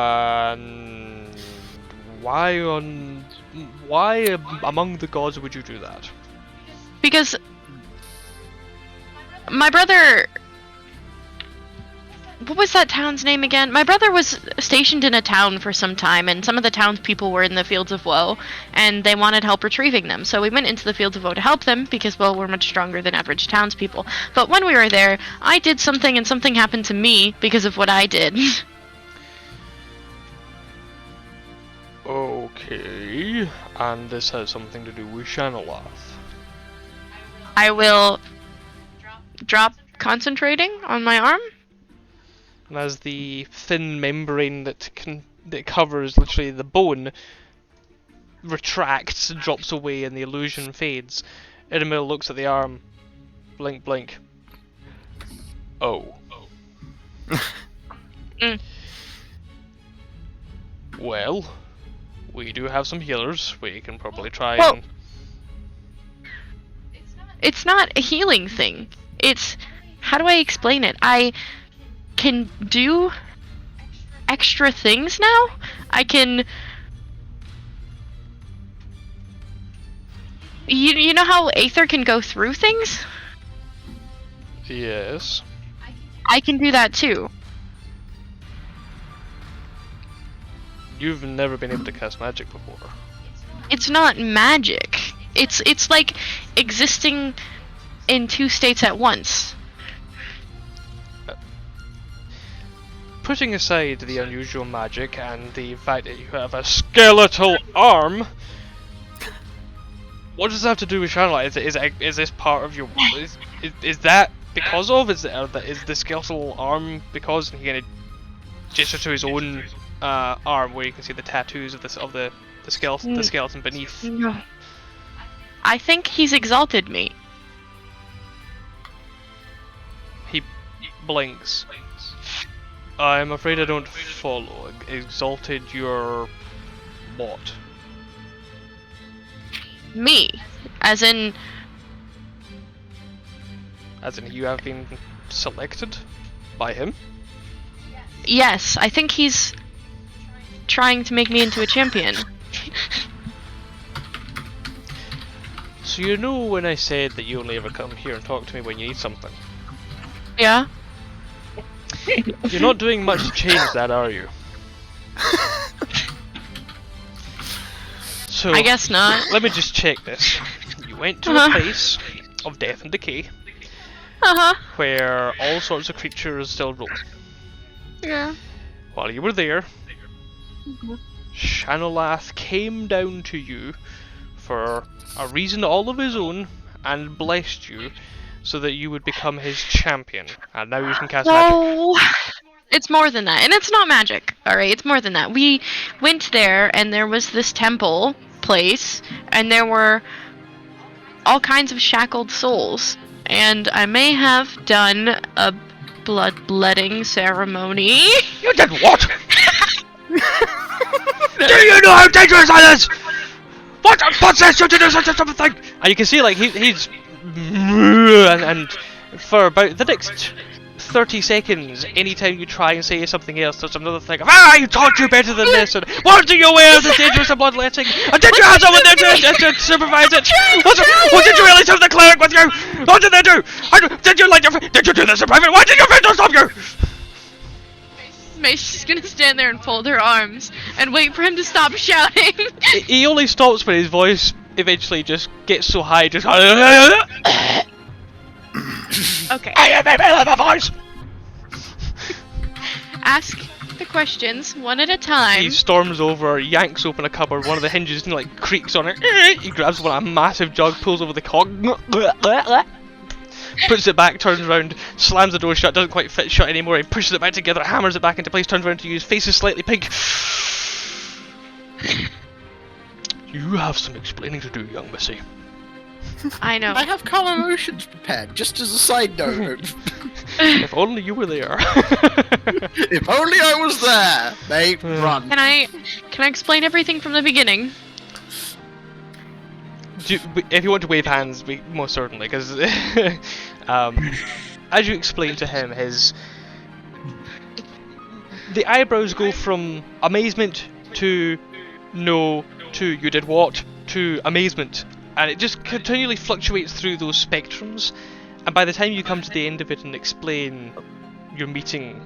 And why among the gods would you do that? Because my brother. What was that town's name again? My brother was stationed in a town for some time, and some of the townspeople were in the Fields of Woe, and they wanted help retrieving them. So we went into the Fields of Woe to help them, because, well, we're much stronger than average townspeople. But when we were there, I did something, and something happened to me because of what I did. Okay, and this has something to do with Shanalath. I will drop concentrating on my arm. And as the thin membrane that covers literally the bone retracts and drops away and the illusion fades, Idamil looks at the arm. Blink, blink. Oh. Mm. Well, we do have some healers. We can probably try Well- and... It's not a healing thing. It's... How do I explain it? I can do extra things now? I can... You know how Aether can go through things? Yes. I can do that too. You've never been able to cast magic before. It's not magic. It's like existing in two states at once. Putting aside the unusual magic and the fact that you have a skeletal arm, what does that have to do with Shanlight? Is this part of your... Is that because of? Is the skeletal arm because? And he kind of gestures to his own arm where you can see the tattoos of the skeleton beneath. No. I think he's exalted me. He blinks. I'm afraid I don't follow. Exalted your what? Me. As in... As in you have been selected by him? Yes, I think he's trying to make me into a champion. So you know when I said that you only ever come here and talk to me when you need something? Yeah. You're not doing much to change that, are you? So, I guess not. let me just check this. You went to a Uh-huh. place of death and decay, Uh-huh. where all sorts of creatures still roam. Yeah. While you were there, Shanolath came down to you for a reason all of his own and blessed you so that you would become his champion. And now you can cast magic. No. It's more than that. And it's not magic. Alright, it's more than that. We went there and there was this temple place and there were all kinds of shackled souls. And I may have done a bloodletting ceremony. You did what? Do you know how dangerous that is? What possessed you to do such a stupid thing? And you can see, like, he's... And for about the next 30 seconds, anytime you try and say something else, there's another thing of, I taught you better than this, and what are you aware of the dangers of bloodletting? And did you have someone there to supervise it? What did you really have the cleric with you? What did they do? Did you do this in private? Why did your friend not stop you? Mace's just gonna stand there and fold her arms and wait for him to stop shouting. He only stops when his voice eventually just gets so high, just... Okay. I am a voice! Ask the questions one at a time. He storms over, yanks open a cupboard, one of the hinges and like creaks on it. He grabs one, a massive jug, pulls over the cock, puts it back, turns around, slams the door shut, doesn't quite fit shut anymore, he pushes it back together, hammers it back into place, turns around to you, his face is slightly pink. You have some explaining to do, young missy. I know. I have calm emotions prepared, just as a side note. If only you were there. If only I was there! Mate, run. Can I explain everything from the beginning? If you want to wave hands, most certainly, because as you explain to him, the eyebrows go from amazement to no to you did what to amazement, and it just continually fluctuates through those spectrums. And by the time you come to the end of it and explain your meeting,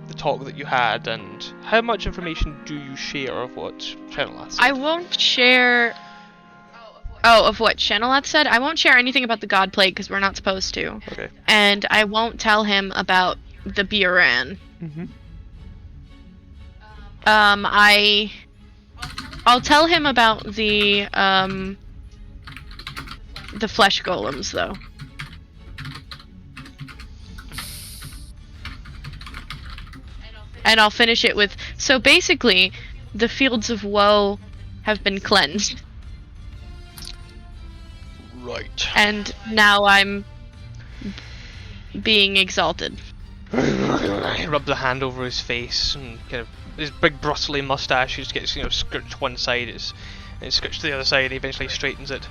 the talk that you had, and how much information do you share of what Chanelath said? I won't share. Oh, of what Chanelath said? I won't share anything about the God Plague because we're not supposed to. Okay. And I won't tell him about the Buran. Mm-hmm. I'll tell him about the flesh golems though. And I'll finish it with, so basically, the fields of woe have been cleansed. Right. And now I'm being exalted. He rubs a hand over his face and kind of his big bristly mustache just gets scratched one side, it's scratched to the other side, and he eventually straightens it.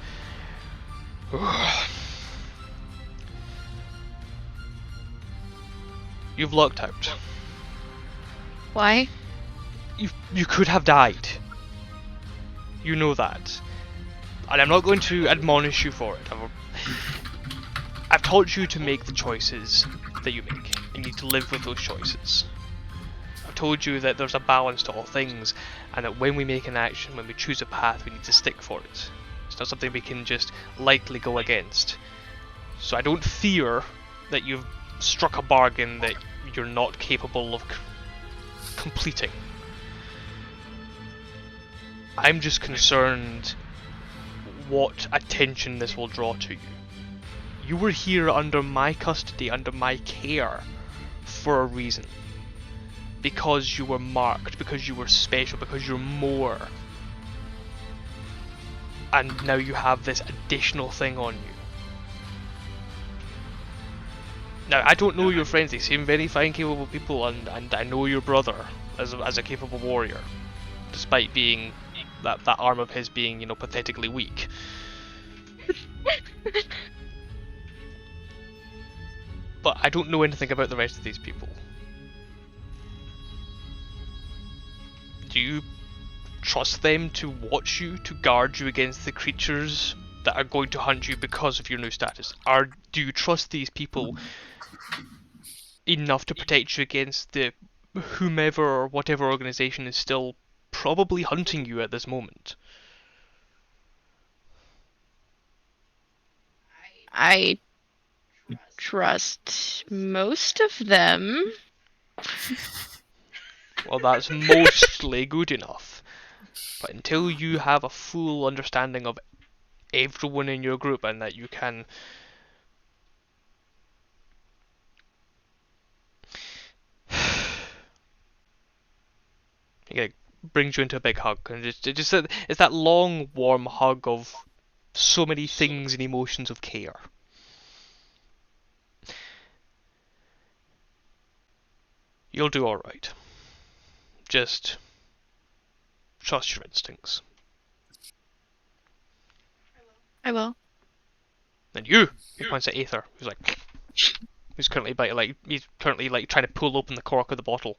You've lucked out. Why? You could have died. You know that. And I'm not going to admonish you for it. I've taught you to make the choices that you make. You need to live with those choices. I've told you that there's a balance to all things, and that when we make an action, when we choose a path, we need to stick for it. It's not something we can just lightly go against. So I don't fear that you've struck a bargain that you're not capable of completing. I'm just concerned what attention this will draw to you. You were here under my custody, under my care, for a reason. Because you were marked, because you were special, because you're more. And now you have this additional thing on you. Now, I don't know your friends, they seem very fine, capable people, and I know your brother as a capable warrior, despite being that arm of his being, pathetically weak. But I don't know anything about the rest of these people. Do you trust them to watch you, to guard you against the creatures that are going to hunt you because of your new status? Or do you trust these people enough to protect you against the whomever or whatever organization is still probably hunting you at this moment. I trust most of them. Well, that's mostly good enough. But until you have a full understanding of everyone in your group and that you can it brings you into a big hug, and it's that long warm hug of so many things and emotions of care. You'll do alright. Just trust your instincts. I will. And you, he points at Aether, who's like, he's currently trying to pull open the cork of the bottle.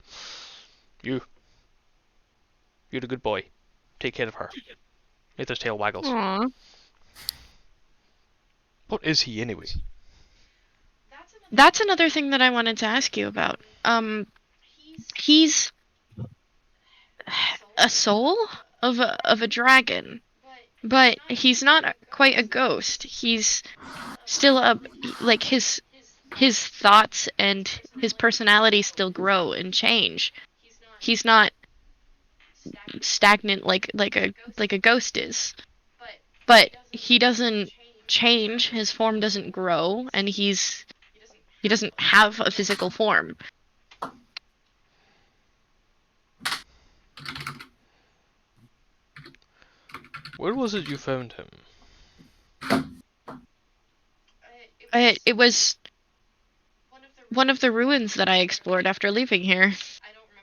You're a good boy. Take care of her. Aether's tail waggles. Aww. What is he anyway? That's another thing that I wanted to ask you about. He's a soul of a dragon, but he's not quite a ghost. He's still like his thoughts and his personality still grow and change. He's not stagnant like a ghost is. But he doesn't change, his form doesn't grow, and he doesn't have a physical form. Where was it you found him? It was one of the ruins that I explored after leaving here.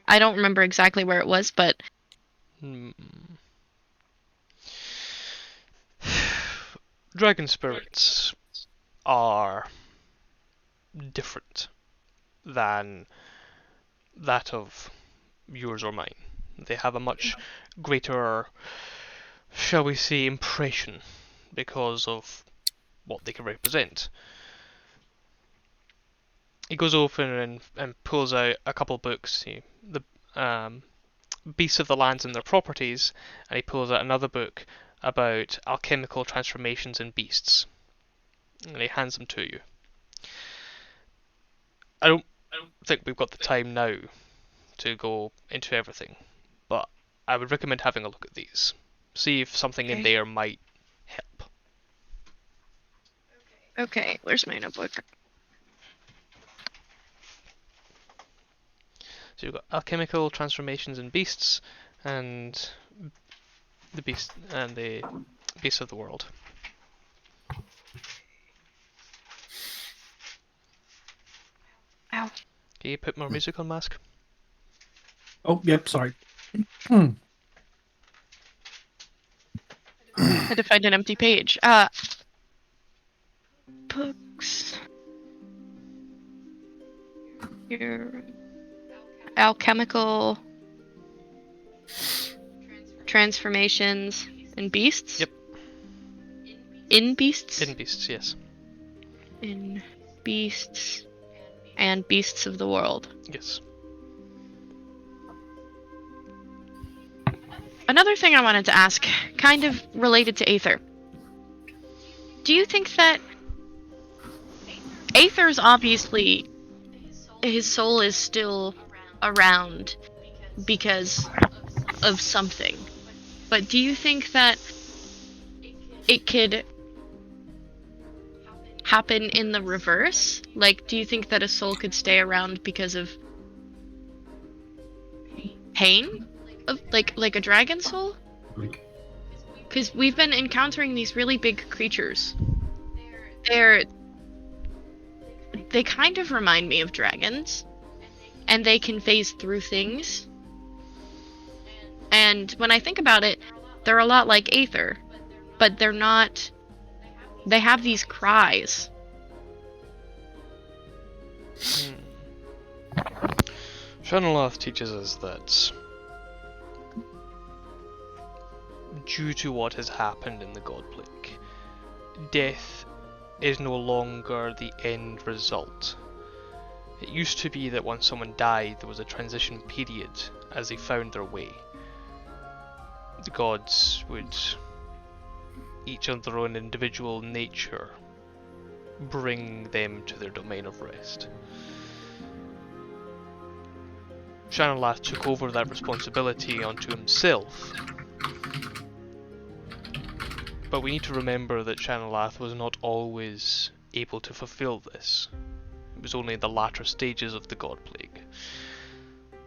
I don't remember exactly where it was, but Dragon spirits are different than that of yours or mine. They have a much greater, shall we say, impression because of what they can represent. He goes open and pulls out a couple books, the Beasts of the Lands and Their Properties, and he pulls out another book about alchemical transformations in beasts, and he hands them to you. I don't think we've got the time now to go into everything, but I would recommend having a look at these. See if something in there might help. okay, where's my notebook? So you've got alchemical transformations in beasts, and the beasts of the world. Ow. Can you put more music on, Mask? Oh, yep, sorry. Had to find an empty page. Books. Your alchemical transformations in beasts? Yep. In beasts? In beasts, yes. In beasts and beasts of the world. Yes. Another thing I wanted to ask, kind of related to Aether. Do you think that Aether's obviously his soul is still around because of something. But do you think that it could happen in the reverse? Like, do you think that a soul could stay around because of pain? Of like a dragon soul? Because we've been encountering these really big creatures. They kind of remind me of dragons, and they can phase through things. And when I think about it, they're a lot like Aether, but they're not. They have these cries. Shanaloth teaches us that due to what has happened in the Godblick, death is no longer the end result. It used to be that once someone died, there was a transition period as they found their way. The gods would, each of their own individual nature, bring them to their domain of rest. Shanalath took over that responsibility onto himself. But we need to remember that Shanalath was not always able to fulfill this. It was only in the latter stages of the God Plague.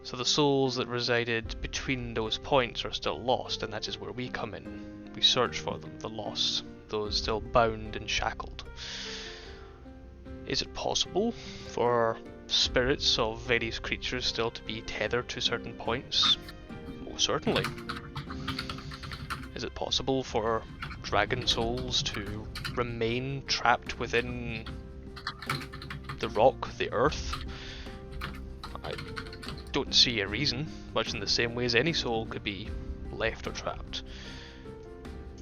So the souls that resided between those points are still lost, and that is where we come in. We search for them, the lost, those still bound and shackled. Is it possible for spirits of various creatures still to be tethered to certain points? Most certainly. Is it possible for dragon souls to remain trapped within the rock, the earth? I don't see a reason, much in the same way as any soul could be left or trapped.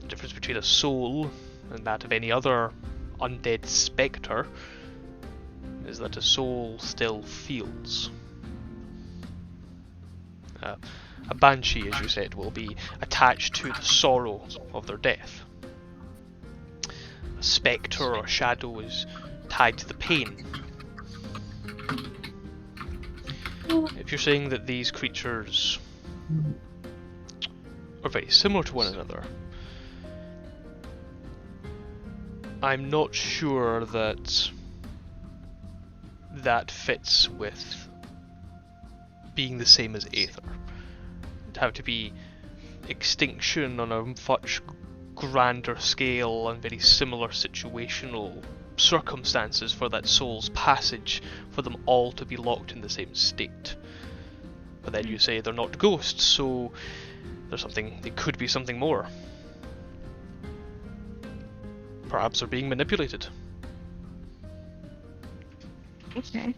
The difference between a soul and that of any other undead spectre is that a soul still feels. A banshee, as you said, will be attached to the sorrow of their death. A spectre or shadow is tied to the pain. If you're saying that these creatures are very similar to one another, I'm not sure that that fits with being the same as Aether. It'd have to be extinction on a much grander scale and very similar situational circumstances for that soul's passage, for them all to be locked in the same state. But then you say they're not ghosts, so there's something, they could be something more. Perhaps they're being manipulated. Okay.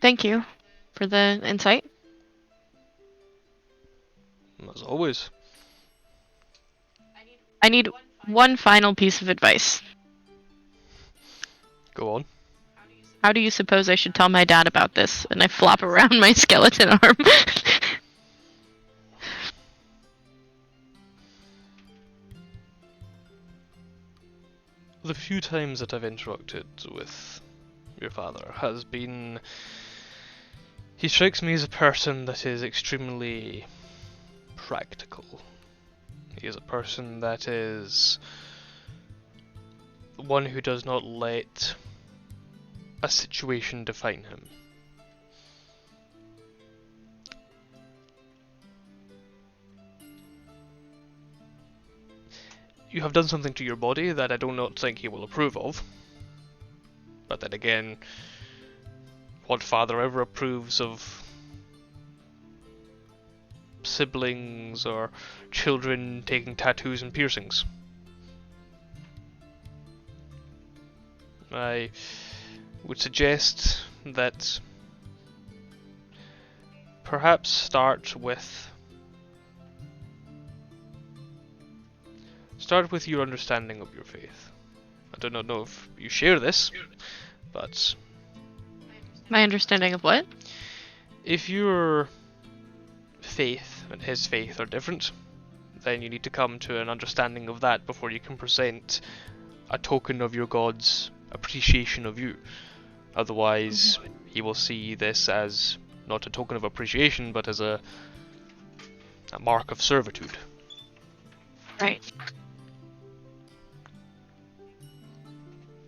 Thank you for the insight. As always. I need one final piece of advice. Go on. How do you suppose I should tell my dad about this? And I flop around my skeleton arm. The few times that I've interacted with your father has been... He strikes me as a person that is extremely practical. He is a person that is one who does not let a situation define him. You have done something to your body that I do not think he will approve of. But then again, what father ever approves of siblings or children taking tattoos and piercings? I would suggest that perhaps start with your understanding of your faith. I do not know if you share this, but My understanding of what? if your faith and his faith are different, then you need to come to an understanding of that before you can present a token of your god's appreciation of you. Otherwise, he will see this as not a token of appreciation, but as a mark of servitude. Right.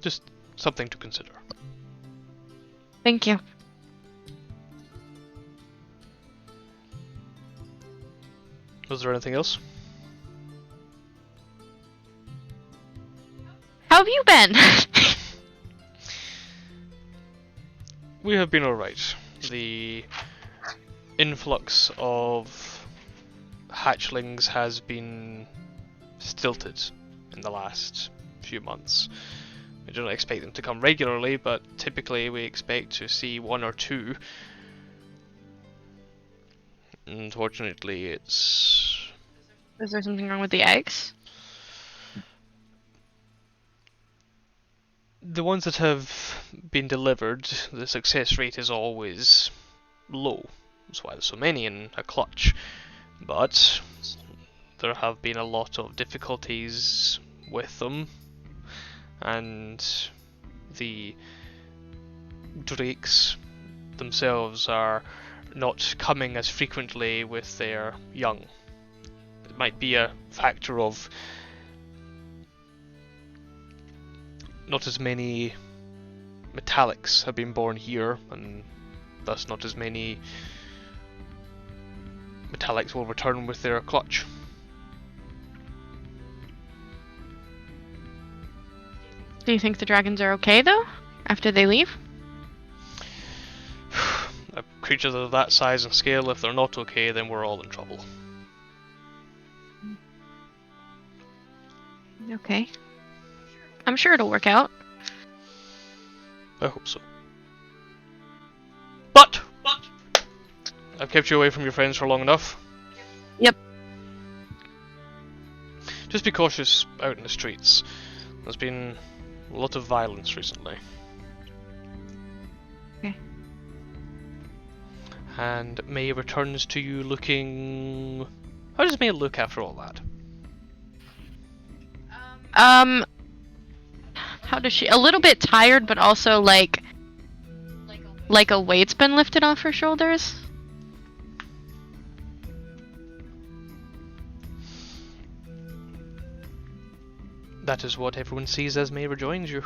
Just something to consider. Thank you. Was there anything else? How have you been? We have been alright. The influx of hatchlings has been stilted in the last few months. I don't expect them to come regularly, but typically we expect to see 1 or 2. Unfortunately, it's... Is there something wrong with the eggs? The ones that have been delivered, the success rate is always low. That's why there's so many in a clutch. But there have been a lot of difficulties with them, and the drakes themselves are not coming as frequently with their young. It might be a factor of not as many metallics have been born here, and thus not as many metallics will return with their clutch. Do you think the dragons are okay though, after they leave? Creatures of that size and scale, if they're not okay, then we're all in trouble. Okay. I'm sure it'll work out. I hope so. But I've kept you away from your friends for long enough. Yep. Just be cautious out in the streets. There's been a lot of violence recently. Okay. And May returns to you looking... How does May look after all that? How does she? A little bit tired, but also like a weight's been lifted off her shoulders. That is what everyone sees as May rejoins you.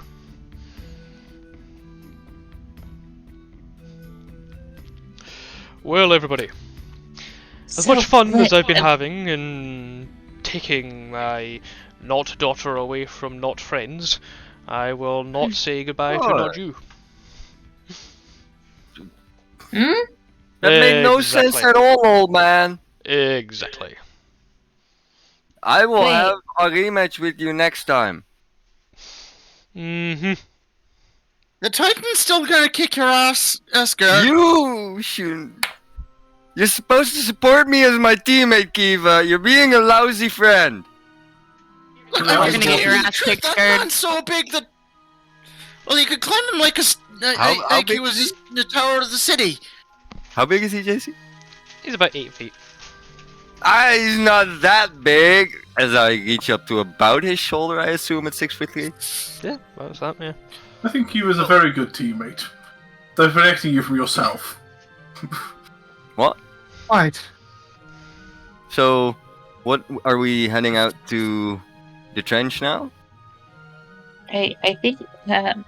Well, everybody, as much fun as I've been having in taking my not daughter away from not friends, I will not say goodbye to not you. That made no Exactly. sense at all, old man. Exactly. I will Wait. have a rematch with you next time. Mm-hmm. The Titan's still gonna kick your ass, Esker. You shouldn't. You're supposed to support me as my teammate, Kiva. You're being a lousy friend. Look, You're I gonna was get your telling you ass the truth, kicked, that Gerd. man's so big that... Well, you could climb him like How like he big was is in the tower of the city. How big is he, JC? He's about 8 feet. He's not that big. As I reach up to about his shoulder, I assume at 6'3". Yeah, that's that, yeah. I think he was a very good teammate. They're protecting you from yourself. What? Right. So, what are we heading out to the trench now? I think that.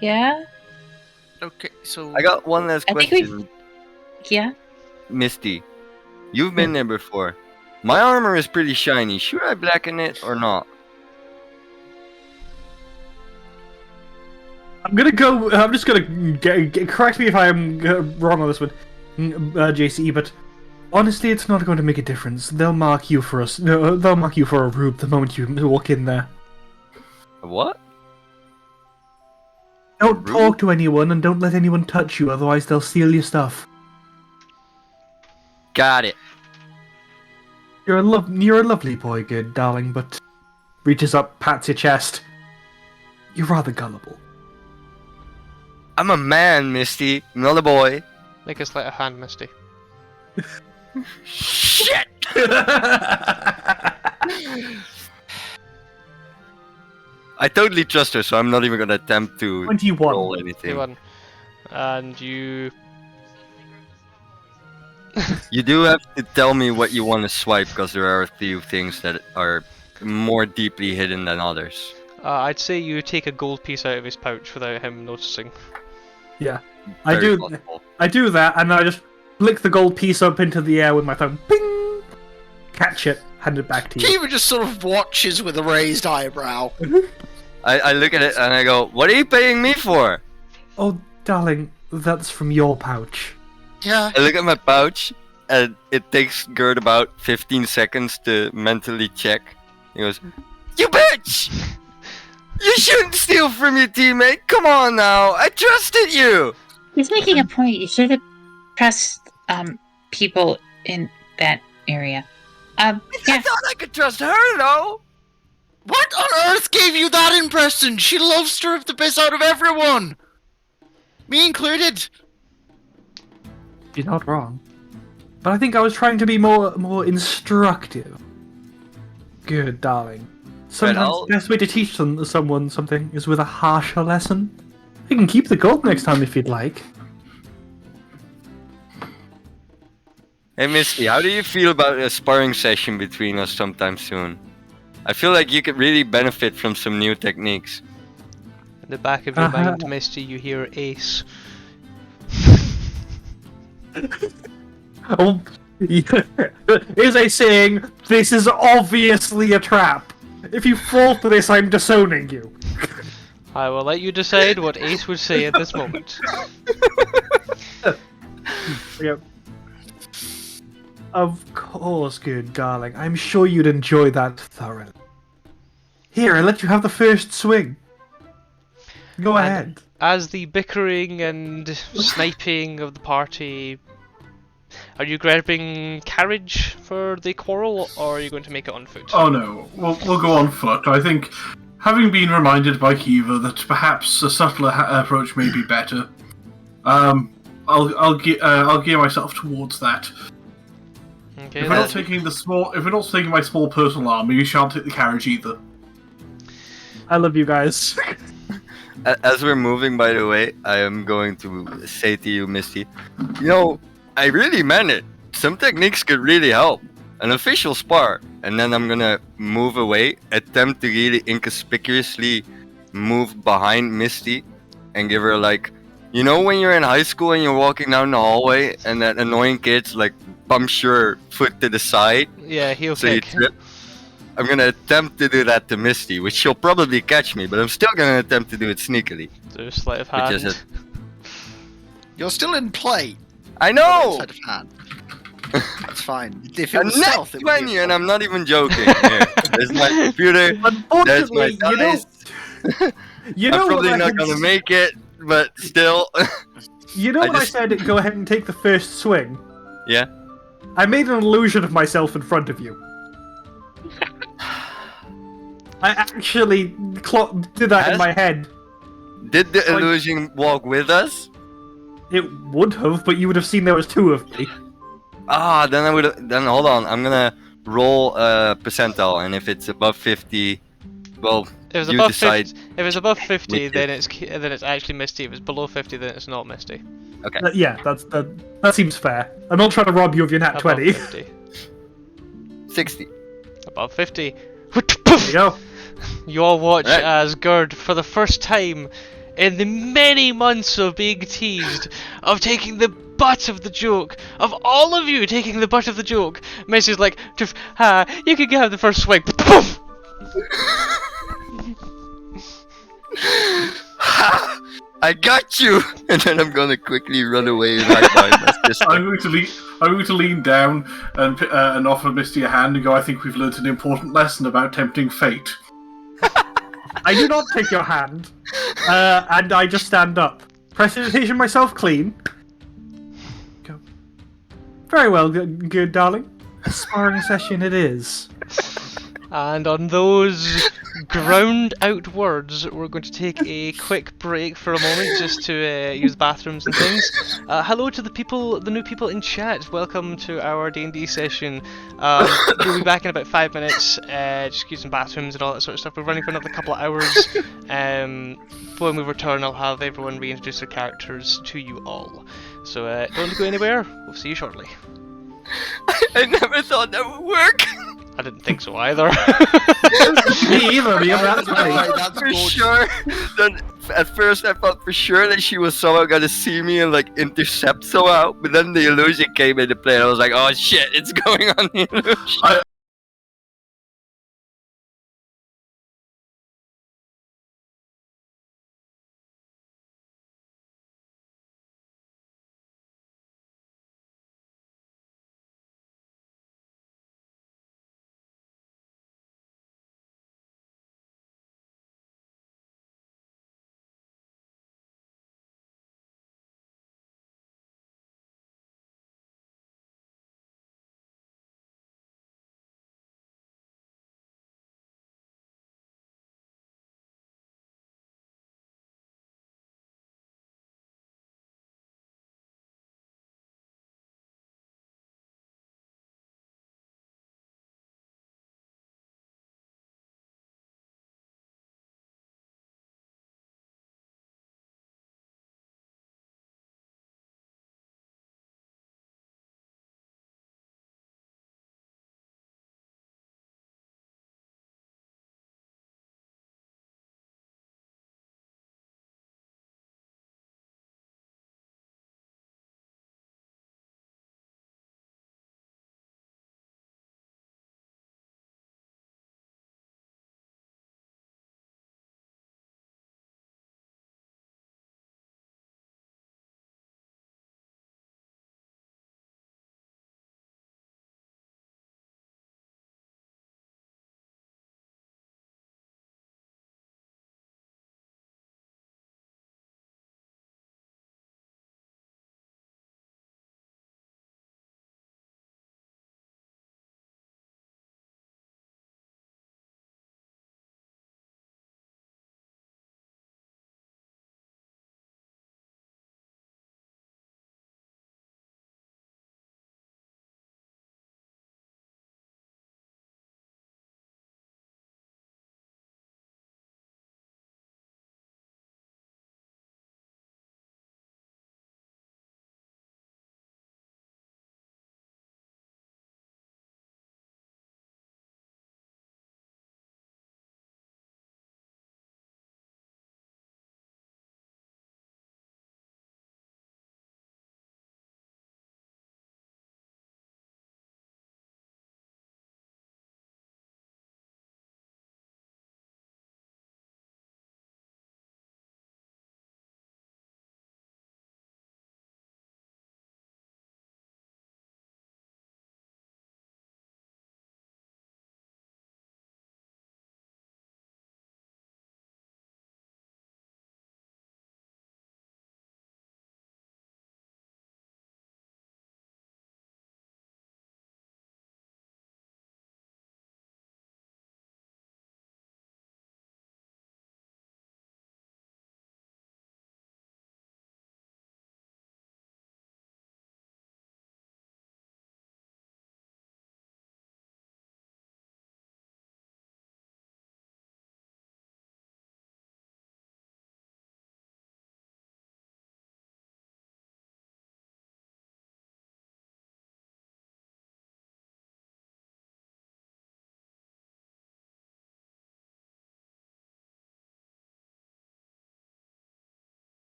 Yeah. Okay, so... I got one last I think question, Yeah. Misty. You've been there before. My armor is pretty shiny. Should I blacken it or not? I'm just gonna correct me if I am wrong on this one, JC. But honestly, it's not going to make a difference. They'll mark you for us. No, they'll mark you for a rube the moment you walk in there. What? Don't Rube? talk to anyone and don't let anyone touch you. Otherwise, they'll steal your stuff. Got it. You're a lovely boy, good darling. But reaches up, pats your chest. You're rather gullible. I'm a man, Misty, not a boy. Make us let a hand, Misty. Shit! I totally trust her, so I'm not even gonna attempt to 21. roll anything. 21. And you... You do have to tell me what you want to swipe, because there are a few things that are more deeply hidden than others. I'd say you take a gold piece out of his pouch without him noticing. Yeah, I Very do. possible. I do that, and I just flick the gold piece up into the air with my thumb. Ping! Catch it, hand it back to you. Kiva just sort of watches with a raised eyebrow. I look at it and I go, what are you paying me for? Oh, darling, that's from your pouch. Yeah. I look at my pouch, and it takes Gerd about 15 seconds to mentally check. He goes, you bitch! You shouldn't steal from your teammate. Come on now. I trusted you. He's making a point. You should have trust people in that area. I Yeah. thought I could trust her though. What on earth gave you that impression? She loves to rip the piss out of everyone, me included. You're not wrong. But I think I was trying to be more instructive. Good, darling. Sometimes I'll- the best way to teach someone something is with a harsher lesson. You can keep the gold next time if you'd like. Hey Misty, how do you feel about a sparring session between us sometime soon? I feel like you could really benefit from some new techniques. In the back of your mind, Misty, you hear Ace. Oh, is a saying, this is obviously a trap. If you fall for this, I'm disowning you. I will let you decide what Ace would say at this moment. Yep. Of course, good darling. I'm sure you'd enjoy that thoroughly. Here, I let you have the first swing. Go And ahead. as the bickering and sniping of the party, are you grabbing carriage for the quarrel, or are you going to make it on foot? Oh no, we'll go on foot. I think, having been reminded by Kiva that perhaps a subtler approach may be better, I'll gear myself towards that. Okay, If we're not taking my small personal army, we shan't take the carriage either. I love you guys. As we're moving, by the way, I am going to say to you, Misty, you know, I really meant it. Some techniques could really help. An official spar, and then I'm gonna move away, attempt to really inconspicuously move behind Misty, and give her like, you know, when you're in high school and you're walking down the hallway, and that annoying kid's like bumps your foot to the side, yeah, heel so you kick. trip. I'm gonna attempt to do that to Misty, which she'll probably catch me, but I'm still gonna attempt to do it sneakily. So sleight of Which hand. is it? You're still in play. I know! Sleight of hand. That's fine. If it A was net stealth, it would be 20, a and I'm not even joking. Here, there's my computer, there's my Unfortunately, you know, dice. you know I'm what probably I not had gonna make it, but still. You know I when just- I said go ahead and take the first swing? Yeah? I made an illusion of myself in front of you. I actually did that in Has- my head. Did the Like- illusion walk with us? It would have, but you would have seen there was two of me. Ah, then I would. Then hold on, I'm gonna roll a percentile, and if it's above 50, well, If it's you above decide. 50, if it's above 50, Which then it's actually Misty. If it's below 50, then it's not Misty. Okay. Yeah, that seems fair. I'm not trying to rob you of your nat Above 20. 50. 60. Above 50. There you go. You all watch Right. as Gerd, for the first time in the many months of being teased, of taking the butt of the joke, of all of you taking the butt of the joke, Misty's like, you can have the first swing. Poof! I got you! And then I'm gonna quickly run away and hide behind my sister. I'm going to lean down and offer Misty a hand and go. I think we've learnt an important lesson about tempting fate. I do not take your hand, and I just stand up. Prestidigitation myself clean. Go. Very well, good darling. A sparring session it is. And on those ground out words, we're going to take a quick break for a moment just to use bathrooms and things. Hello to the new people in chat. Welcome to our D&D session. We'll be back in about 5 minutes. Just using bathrooms and all that sort of stuff. We're running for another couple of hours. When we return, I'll have everyone reintroduce their characters to you all. So don't go anywhere. We'll see you shortly. I never thought that would work! I didn't think so either. Me either, me, that's Right, right. that's For good. sure. Then at first I thought for sure that she was somehow gonna see me and like intercept somehow, but then the illusion came into play and I was like, oh shit, it's going on the illusion.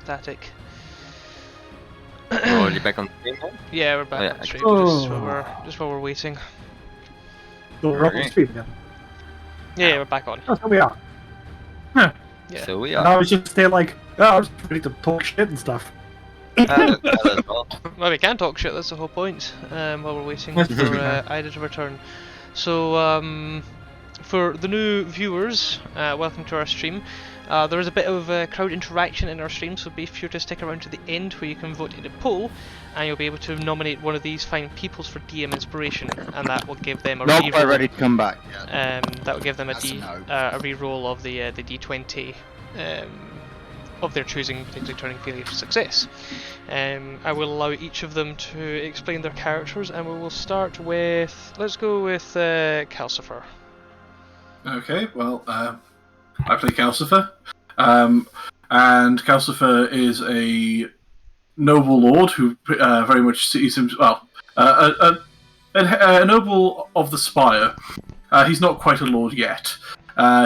static. We're already back on the stream now? Yeah, we're back Oh, yeah, on the I- stream Oh. just while we're waiting. So we're up on Alright. stream now. Yeah, we're back on. Oh, so we are. Yeah. So we And I are. was just there like, oh, I was ready to talk shit and stuff. That as well. Well, we can talk shit. That's the whole point. While we're waiting That's for true. Ida to return. So, for the new viewers, welcome to our stream. There is a bit of crowd interaction in our stream, so be sure to stick around to the end where you can vote in a poll, and you'll be able to nominate one of these fine peoples for DM inspiration, and that will give them a Not reroll. quite ready to come back yet. That will give them That's a no. a reroll of the D20 of their choosing, potentially turning failure to success. I will allow each of them to explain their characters, and we will start with. Let's go with Calcifer. Okay, well, I play Calcifer. And Calcifer is a noble lord who very much sees himself. A noble of the Spire. He's not quite a lord yet.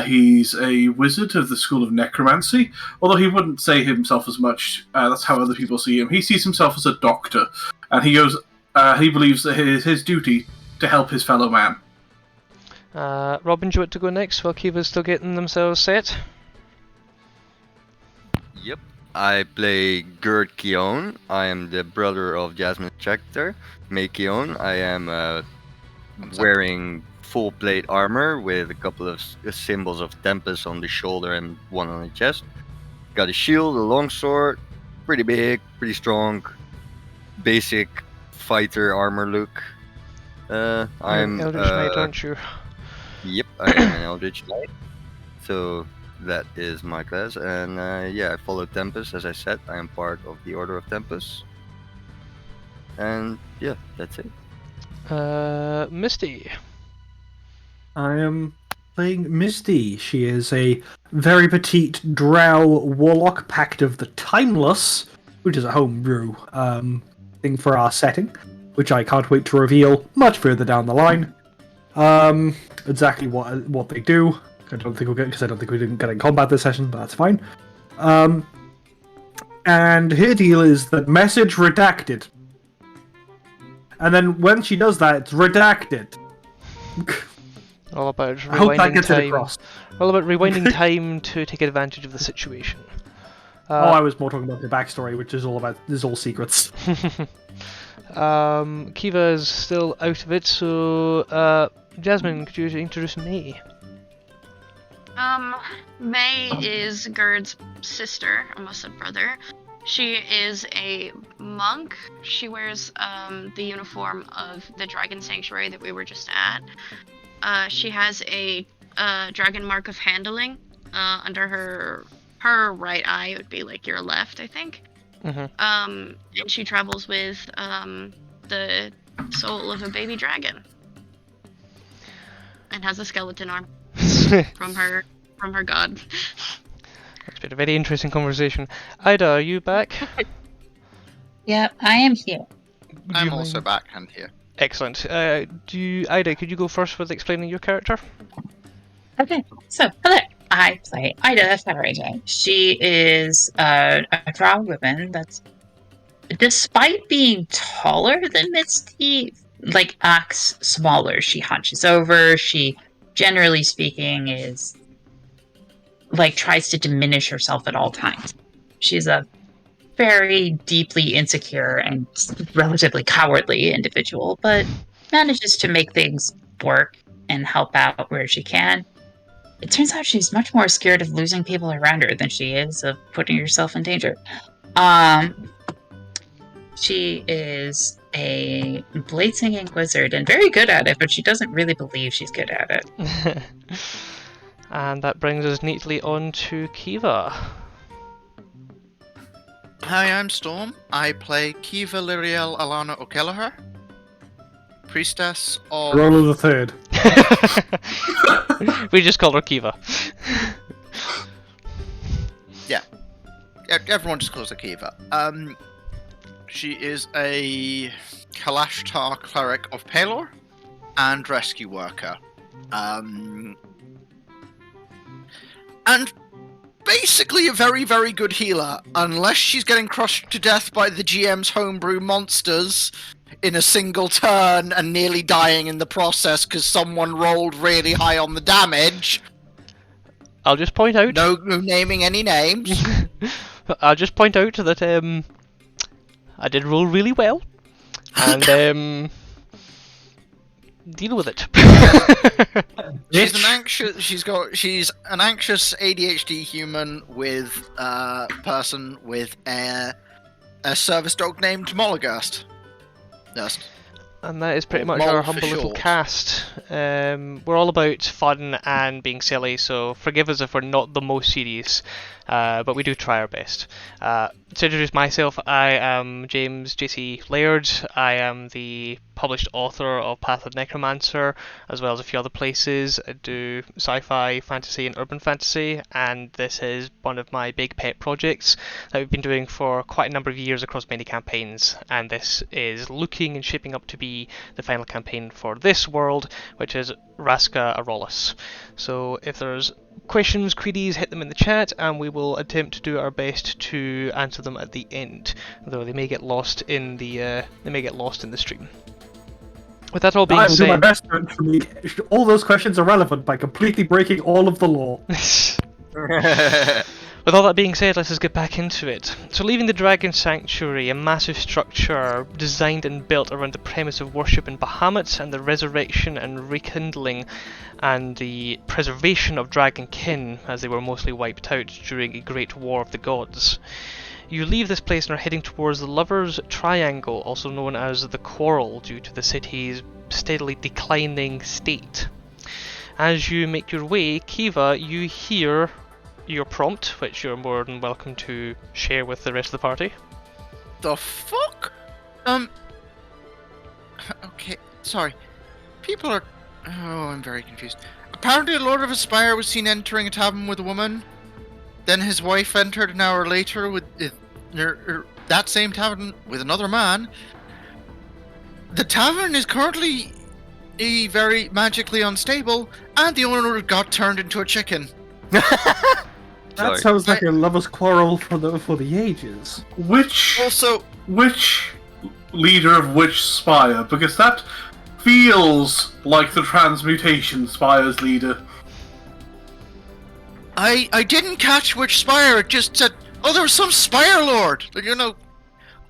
He's a wizard of the School of Necromancy, although he wouldn't say himself as much. That's how other people see him. He sees himself as a doctor, and he goes. He believes that it is his duty to help his fellow man. Robin, do you want to go next while Kiva's still getting themselves set? Yep. I play Gerd Keown. I am the brother of Jasmine Schechter. May Keown. I am wearing full plate armor with a couple of symbols of Tempest on the shoulder and one on the chest. Got a shield, a longsword, pretty big, pretty strong, basic fighter armor look. I'm Eldritch Knight, aren't you? Yep, I am an Eldritch Knight. So that is my class, and yeah, I follow Tempest. As I said, I am part of the Order of Tempest. And yeah, that's it. Misty. I am playing Misty. She is a very petite drow warlock pact of the Timeless, which is a homebrew thing for our setting, which I can't wait to reveal much further down the line. Exactly what they do. I don't think we'll get, because I don't think we didn't get in combat this session, but that's fine. And her deal is that message redacted. And then when she does that, it's redacted. All about I hope that rewinding gets it time. across. All about rewinding time to take advantage of the situation. I was more talking about the backstory, which is all secrets. Kiva is still out of it, so Jasmine, could you introduce me? May is Gerd's sister, almost said brother. She is a monk. She wears the uniform of the Dragon Sanctuary that we were just at. She has a dragon mark of handling under her right eye. It would be like your left, I think. Mm-hmm. And she travels with the soul of a baby dragon, and has a skeleton arm from her god. It's been a very interesting conversation. Ida, are you back? Yeah, I am here. Do I'm you also mind- back and here. Excellent. Ida, could you go first with explaining your character? Okay, so hello. I play Ida Faraday. She is a drow woman that's, despite being taller than Misty, like acts smaller. She hunches over. She, generally speaking, is like tries to diminish herself at all times. She's a very deeply insecure and relatively cowardly individual, but manages to make things work and help out where she can. It turns out she's much more scared of losing people around her than she is of putting herself in danger. She is a blade singing wizard and very good at it, but she doesn't really believe she's good at it. And that brings us neatly on to Kiva. Hi, I'm Storm. I play Kiva Lyriel Alana O'Kelleher, priestess of... Roll of the third. We just call her Kiva. Yeah, everyone just calls her Kiva. She is a Kalashtar cleric of Palor and rescue worker. And basically a very, very good healer, unless she's getting crushed to death by the GM's homebrew monsters in a single turn and nearly dying in the process because someone rolled really high on the damage. I'll just point out. No naming any names. I'll just point out that I did roll really well, and deal with it. She's an anxious. She's an anxious ADHD human with person with a service dog named Molligast. Dust. And that is pretty Or much Mol our for humble little short. cast. We're all about fun and being silly, so forgive us if we're not the most serious, but we do try our best. To introduce myself, I am James J.C. Laird. I am the published author of Path of Necromancer, as well as a few other places. I do sci-fi, fantasy, and urban fantasy, and this is one of my big pet projects that we've been doing for quite a number of years across many campaigns, and this is looking and shaping up to be the final campaign for this world, which is Raska Arolis. So if there's questions, queries, hit them in the chat, and we will attempt to do our best to answer them at the end, though they may get lost in the stream. With that all being I will do my said, best to make all those questions irrelevant by completely breaking all of the law. with all that being said, let's just get back into it. So leaving the Dragon Sanctuary, a massive structure designed and built around the premise of worship in Bahamut and the resurrection and rekindling and the preservation of dragonkin, as they were mostly wiped out during a great war of the gods. You leave this place and are heading towards the Lover's Triangle, also known as the Quarrel, due to the city's steadily declining state. As you make your way, Kiva, you hear your prompt, which you're more than welcome to share with the rest of the party. The fuck? Okay, sorry. People are. Oh, I'm very confused. Apparently, a Lord of Aspire was seen entering a tavern with a woman. Then his wife entered an hour later with that same tavern with another man. The tavern is currently very magically unstable, and the owner got turned into a chicken. That Sorry. sounds like a lover's quarrel for the ages. Which Also, leader of which spire? Because that feels like the transmutation spire's leader. I didn't catch which spire. It just said, oh, there was some spire lord. You know.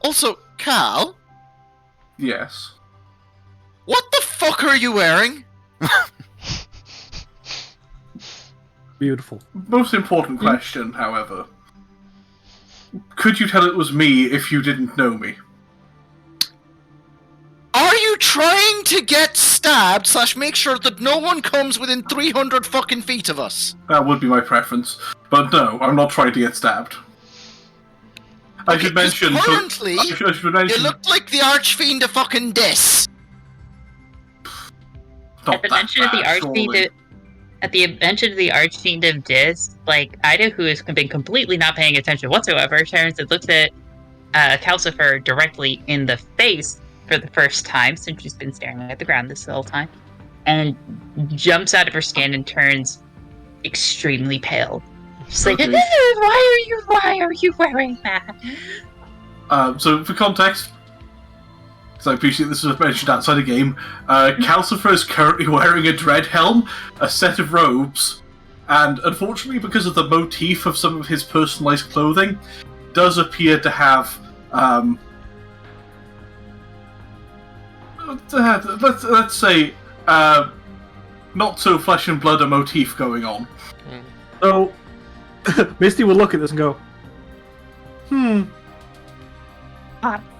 Also, Cal, Yes. what the fuck are you wearing? Beautiful. Most important question, however. Could you tell it was me if you didn't know me? Are you trying to get stabbed / make sure that no one comes within 300 fucking feet of us? That would be my preference. But no, I'm not trying to get stabbed. I Okay, should 'cause mention... currently, I should mention... you look like the Archfiend of fucking Dis. not At the that mention of the bad, surely. Archfiend, at the mention of the Archfiend of Diz, like Ida, who has been completely not paying attention whatsoever, turns and looks at Calcifer directly in the face for the first time since she's been staring at the ground this whole time, and jumps out of her skin and turns extremely pale. She's like, Okay. why are you wearing that? So, for context, because I appreciate this was mentioned outside the game, Calcifer is currently wearing a dread helm, a set of robes, and unfortunately, because of the motif of some of his personalized clothing, does appear to have let's say not so flesh and blood a motif going on. So, Misty will look at this and go, and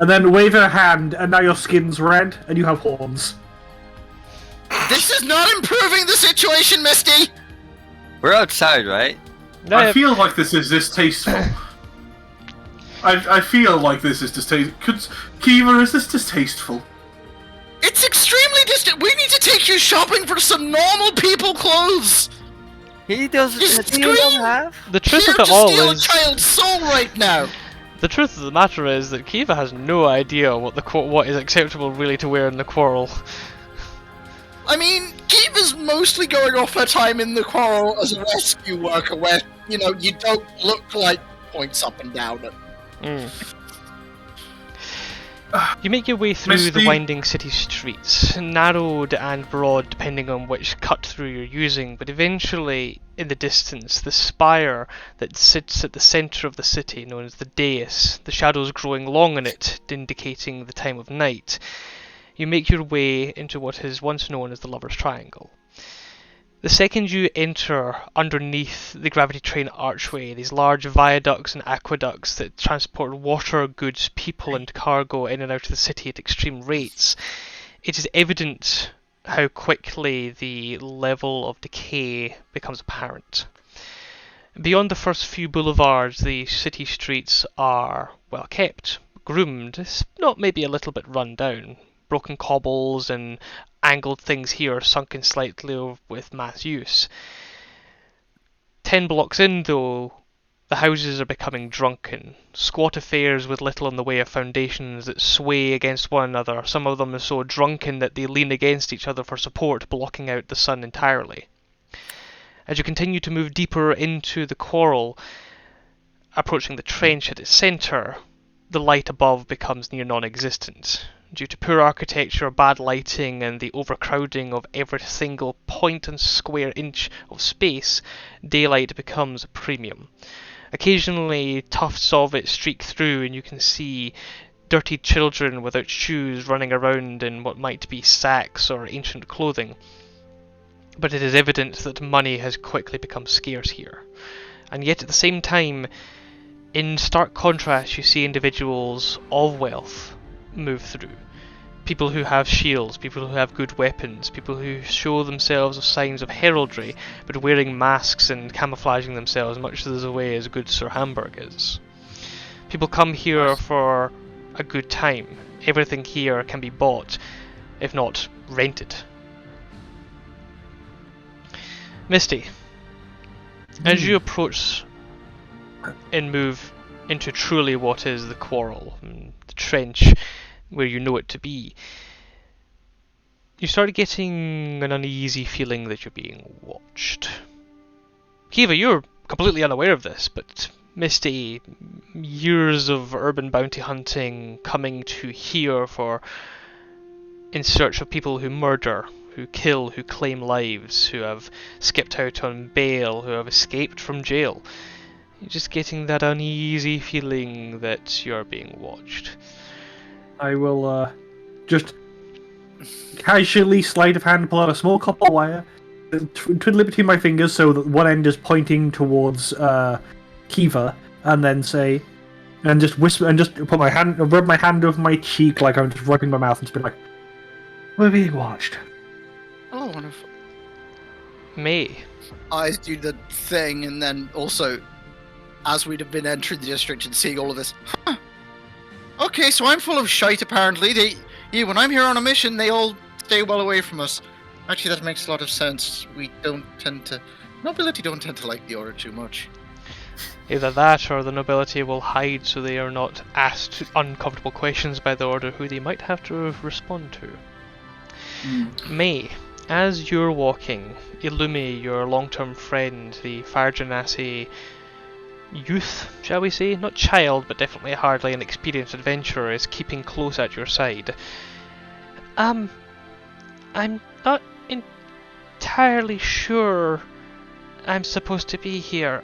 then wave her hand, and now your skin's red, and you have horns. This is not improving the situation, Misty! We're outside, right? I feel like this is distasteful. I feel like this is distasteful. Kiva, is this distasteful? It's extremely distant. We need to take you shopping for some normal people clothes. He doesn't. He's He don't screaming. have. The truth Here of it to all steal a is, child's soul right now. the truth of the matter is that Kiva has no idea what is acceptable really to wear in the quarrel. I mean, Kiva's mostly going off her time in the quarrel as a rescue worker, where you know, you don't look like points up and down. You make your way through the Misty. winding city streets, narrowed and broad depending on which cut through you're using, but eventually, in the distance, the spire that sits at the centre of the city, known as the dais, the shadows growing long on it, indicating the time of night, you make your way into what is once known as the Lover's Triangle. The second you enter underneath the gravity train archway, these large viaducts and aqueducts that transport water, goods, people and cargo in and out of the city at extreme rates, it is evident how quickly the level of decay becomes apparent. Beyond the first few boulevards, the city streets are well kept, groomed, not maybe a little bit run down. Broken cobbles and angled things here sunken slightly with mass use. 10 blocks in, though, the houses are becoming drunken. Squat affairs with little in the way of foundations that sway against one another, some of them are so drunken that they lean against each other for support, blocking out the sun entirely. As you continue to move deeper into the quarrel, approaching the trench at its centre, the light above becomes near non-existent. Due to poor architecture, bad lighting, and the overcrowding of every single point and square inch of space, daylight becomes a premium. Occasionally, tufts of it streak through, and you can see dirty children without shoes running around in what might be sacks or ancient clothing. But it is evident that money has quickly become scarce here. And yet at the same time, in stark contrast, you see individuals of wealth move through. People who have shields, people who have good weapons, people who show themselves as signs of heraldry, but wearing masks and camouflaging themselves much the way as good Sir Hamburg is. People come here for a good time. Everything here can be bought, if not rented. Misty, as you approach and move into truly what is the quarrel, the trench, where you know it to be, you start getting an uneasy feeling that you're being watched. Kiva, you're completely unaware of this, but Misty, years of urban bounty hunting, coming to here in search of people who murder, who kill, who claim lives, who have skipped out on bail, who have escaped from jail. You're just getting that uneasy feeling that you're being watched. I will just casually sleight of hand pull out a small copper wire, twiddle it between my fingers so that one end is pointing towards Kiva, and then say, and just whisper, and just put my hand, rub my hand over my cheek like I'm just rubbing my mouth, and just be like, "We're being watched." Oh, wonderful. May. Eyes do the thing, and then also, as we'd have been entering the district and seeing all of this, okay, so I'm full of shite apparently. When I'm here on a mission, they all stay well away from us. Actually, that makes a lot of sense. Nobility don't tend to like the order too much. Either that, or the nobility will hide so they are not asked uncomfortable questions by the order who they might have to respond to. May, as you're walking, Illumi, your long-term friend, the Fire Genasi youth, shall we say, not child, but definitely hardly an experienced adventurer, is keeping close at your side. I'm not entirely sure I'm supposed to be here.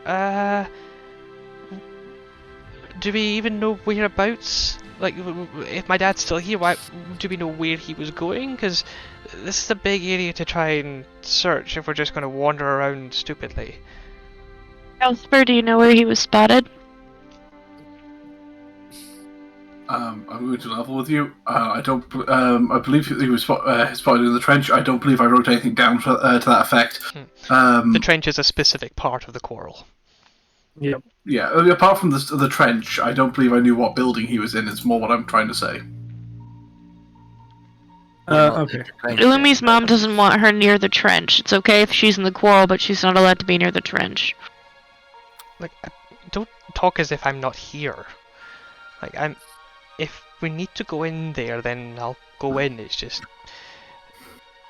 Do we even know whereabouts? Like, if my dad's still here, why do we know where he was going? Because this is a big area to try and search if we're just going to wander around stupidly. Elsper, do you know where he was spotted? I'm going to level with you. I don't. I believe he was spotted in the trench. I don't believe I wrote anything down to that effect. The trench is a specific part of the quarrel. Yep. Yeah. Apart from the trench, I don't believe I knew what building he was in. It's more what I'm trying to say. Okay. Illumi's mom doesn't want her near the trench. It's okay if she's in the quarrel, but she's not allowed to be near the trench. Like, don't talk as if I'm not here. Like, if we need to go in there, then I'll go in. It's just,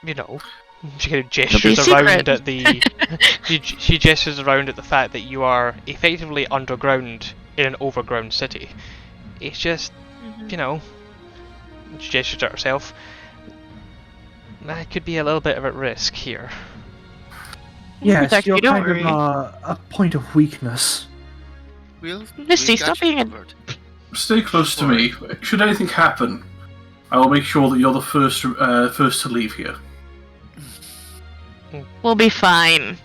you know. She kind of be a gestures secret. around at the. She gestures around at the fact that you are effectively underground in an overground city. It's just, you know, she gestures at herself. That could be a little bit of at risk here. Yes, protect you're you, don't kind of worry. a point of weakness. Misty, we've got stop you being covered. Stay close to me. Should anything happen, I will make sure that you're the first to leave here. We'll be fine.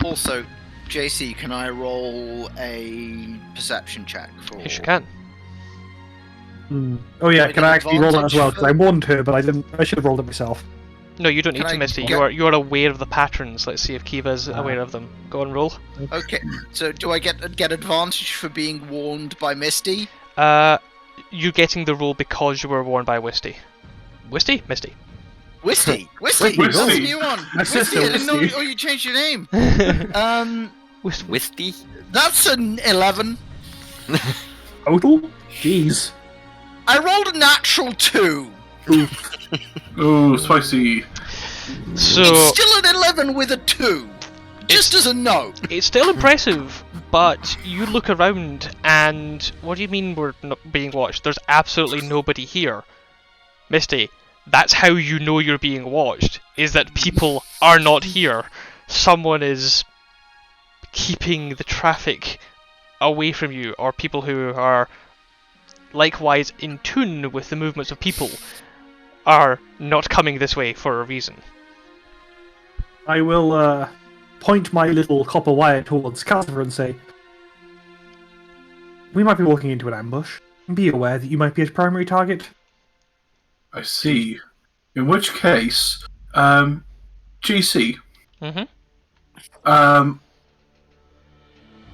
Also, JC, can I roll a perception check for? Yes, you can. Oh yeah, With can an I actually roll that as well? advantage Because I warned her, but I didn't. I should have rolled it myself. No, you don't need Can to, I Misty. get- You are aware of the patterns. Let's see if Kiva's aware of them. Go on, roll. Okay, so do I get advantage for being warned by Misty? You getting the roll because you were warned by Misty. Misty? Wisty, Wisty, that's Wisty. a new one. My sister, Wisty, I didn't know. Wisty. Oh, you changed your name. Wisty? That's an 11. Total? Jeez. I rolled a natural 2. Oh, spicy. So It's still an 11 with a 2. Just as a note. it's still impressive, but you look around and what do you mean we're not being watched? There's absolutely nobody here. Misty, that's how you know you're being watched, is that people are not here. Someone is keeping the traffic away from you, or people who are likewise in tune with the movements of people are not coming this way for a reason. I will point my little copper wire towards Calcifer and say, "We might be walking into an ambush. Be aware that you might be a primary target." I see. In which case, GC, Mm-hmm.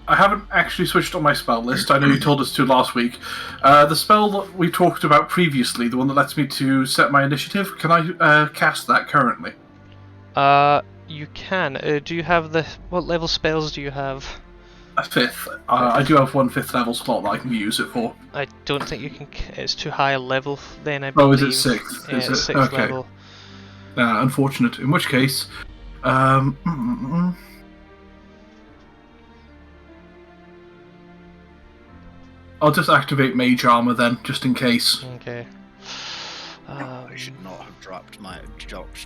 I haven't actually switched on my spell list. I know you told us to last week. The spell that we talked about previously, the one that lets me to set my initiative, can I cast that currently? You can. Do you have the... What level spells do you have? A 5th. I do have one 5th level slot that I can use it for. I don't think you can... It's too high a level then, I Oh, believe. is it 6th? Yeah, Is it's it? 6th Okay. level. Unfortunate. In which case, I'll just activate Mage Armor then, just in case. Okay. I should not have dropped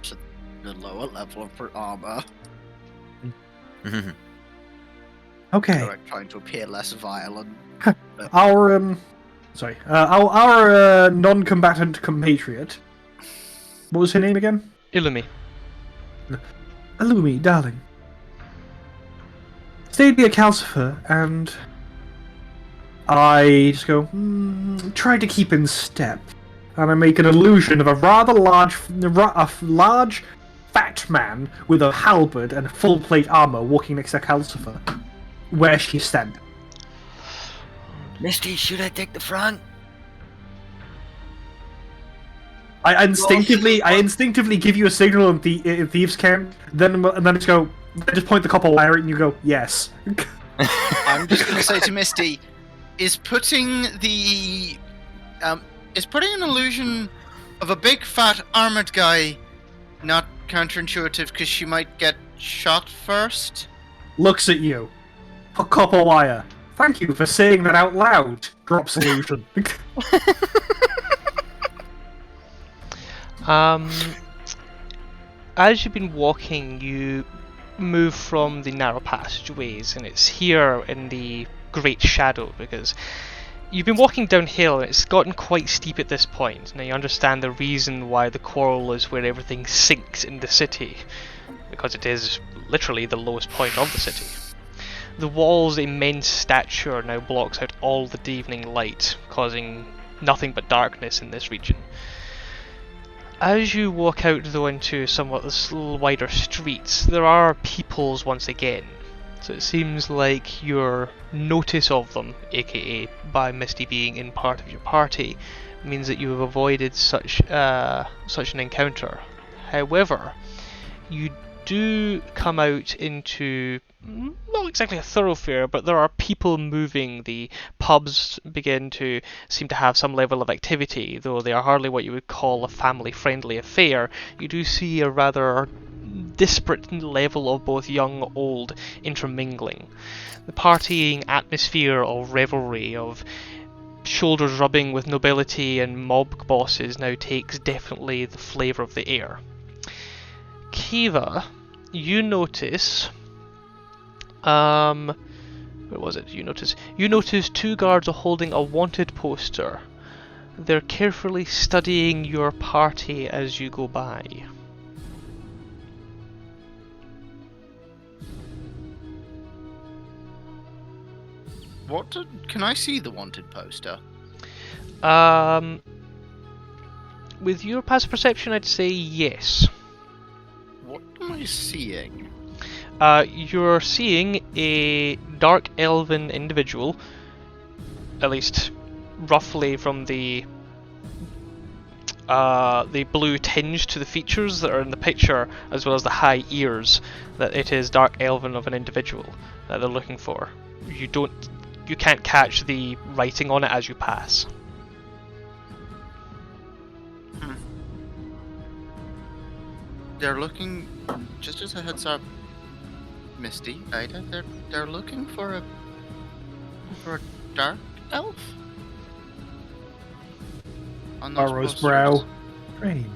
to the lower level of armor. Okay. Correct, trying to appear less violent. Our our non-combatant compatriot. What was her name again? Illumi. Illumi, darling. Stayed near Calcifer, and I just go, try to keep in step. And I make an illusion of a rather large, fat man with a halberd and full plate armor walking next to Calcifer, where she's standing. Misty, should I take the front? I instinctively give you a signal in thieves' camp, then just go, just point the copper wire at it and you go, yes. I'm just going to say to Misty, is putting an illusion of a big fat armored guy not counterintuitive because she might get shot first? Looks at you. Copper wire. Thank you for saying that out loud. Drop solution. As you've been walking, you move from the narrow passageways, and it's here in the Great Shadow, because you've been walking downhill and it's gotten quite steep at this point. Now you understand the reason why the Quarrel is where everything sinks in the city, because it is literally the lowest point of the city. The wall's immense stature now blocks out all the evening light, causing nothing but darkness in this region. As you walk out though into somewhat wider streets, there are peoples once again. So it seems like your notice of them, aka by Misty being in part of your party, means that you have avoided such an encounter. However, you do come out into not exactly a thoroughfare, but there are people moving. The pubs begin to seem to have some level of activity, though they are hardly what you would call a family-friendly affair. You do see a rather disparate level of both young old intermingling. The partying atmosphere of revelry, of shoulders rubbing with nobility and mob bosses now takes definitely the flavour of the air. Kiva, you notice where was it? You notice two guards are holding a wanted poster. They're carefully studying your party as you go by. Can I see the wanted poster? With your passive perception, I'd say yes. What am I seeing? You're seeing a dark elven individual, at least roughly from the blue tinge to the features that are in the picture, as well as the high ears, that it is dark elven of an individual that they're looking for. You can't catch the writing on it as you pass. They're looking, just as a heads up, Misty, Ida, they're looking for a dark elf? On those Burrow's posters. brow. Rain.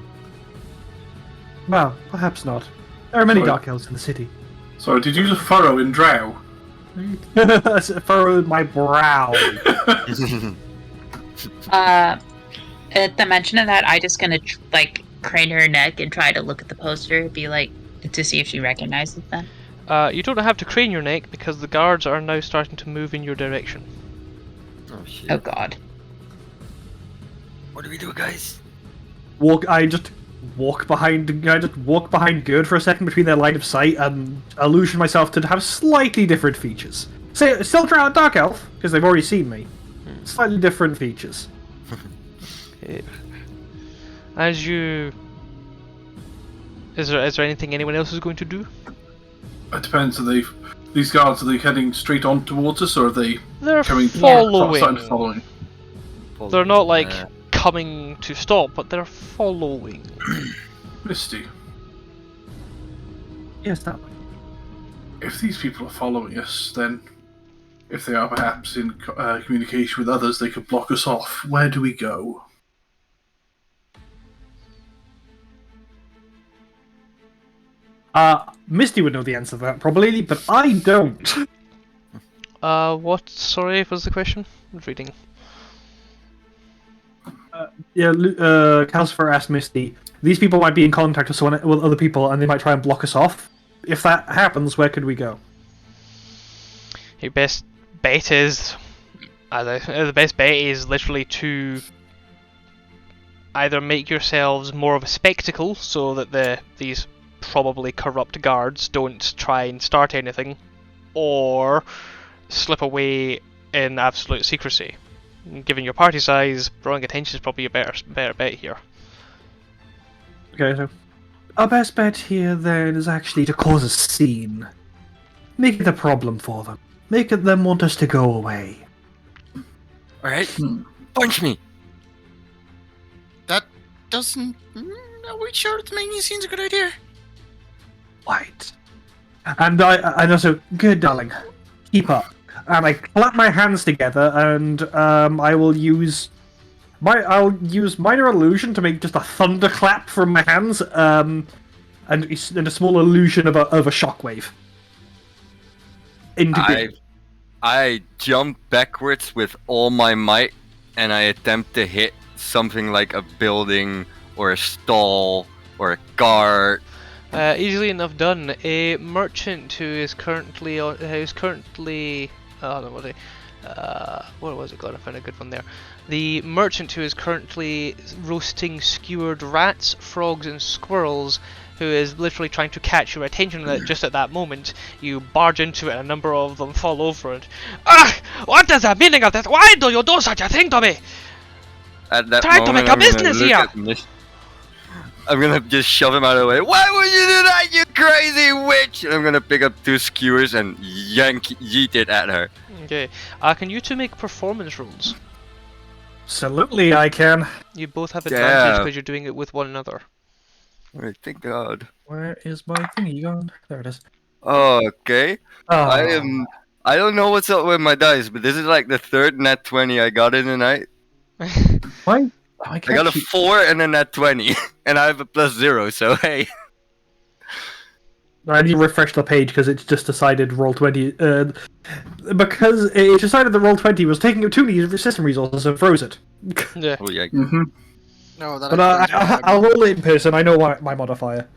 Well, perhaps not. There are many Sorry. dark elves in the city. Sorry, did you use a furrow in drow? Furrowed my brow. At the mention of that, I just gonna crane her neck and try to look at the poster, be like, to see if she recognizes them. You don't have to crane your neck because the guards are now starting to move in your direction. Oh shit. Oh god. What do we do, guys? I just walk behind Good for a second between their line of sight and illusion myself to have slightly different features. Still dark elf, because they've already seen me. Slightly different features. Okay. As you... Is there anything anyone else is going to do? It depends. These guards, are they heading straight on towards us, or are they They're coming following. following? They're not coming to stop, but they're following. Misty, Yes, that way. if these people are following us, then if they are perhaps in communication with others, they could block us off. Where do we go? Misty would know the answer to that probably, but I don't. What? Sorry, was the question? I was reading. Calcifer asked Misty, these people might be in contact with other people and they might try and block us off. If that happens, where could we go? Your best bet is... the best bet is literally to either make yourselves more of a spectacle so that these probably corrupt guards don't try and start anything, or slip away in absolute secrecy. Given your party size, drawing attention is probably a better bet here. Okay, so our best bet here then is actually to cause a scene. Make it a problem for them. Make them want us to go away. Alright, punch me! That doesn't... Are we sure that making a scene's a good idea? Right. And I also, good darling, keep up. And I clap my hands together, and I'll use minor illusion to make just a thunderclap from my hands, and a small illusion of a shockwave. I jump backwards with all my might, and I attempt to hit something like a building or a stall or a guard. Easily enough done. A merchant who is currently what was it? God, I found a good one there. The merchant who is currently roasting skewered rats, frogs, and squirrels, who is literally trying to catch your attention. That just at that moment, you barge into it, and a number of them fall over it. Ah! What is the meaning of this? Why do you do such a thing to me? At that Try to moment, make a I'm gonna business look here! at I'm gonna just shove him out of the way. Why would you do that, you crazy witch? And I'm gonna pick up 2 skewers and yeet it at her. Okay. Can you two make performance rolls? Absolutely, I can. You both have advantage Yeah. because you're doing it with one another. Alright, thank God. Where is my thingy gone? There it is. Okay. Oh, I don't know what's up with my dice, but this is like the 3rd nat 20 I got in the night. Why? I I can't got a keep- 4 and a nat 20, and I have a +0, so hey. I need to refresh the page because it's just decided roll 20. Because it decided that roll 20 was taking up too many system resources and froze it. Yeah. Oh yeah. Mm-hmm. No, that But explains why I'm- I'll roll it in person. I know my modifier.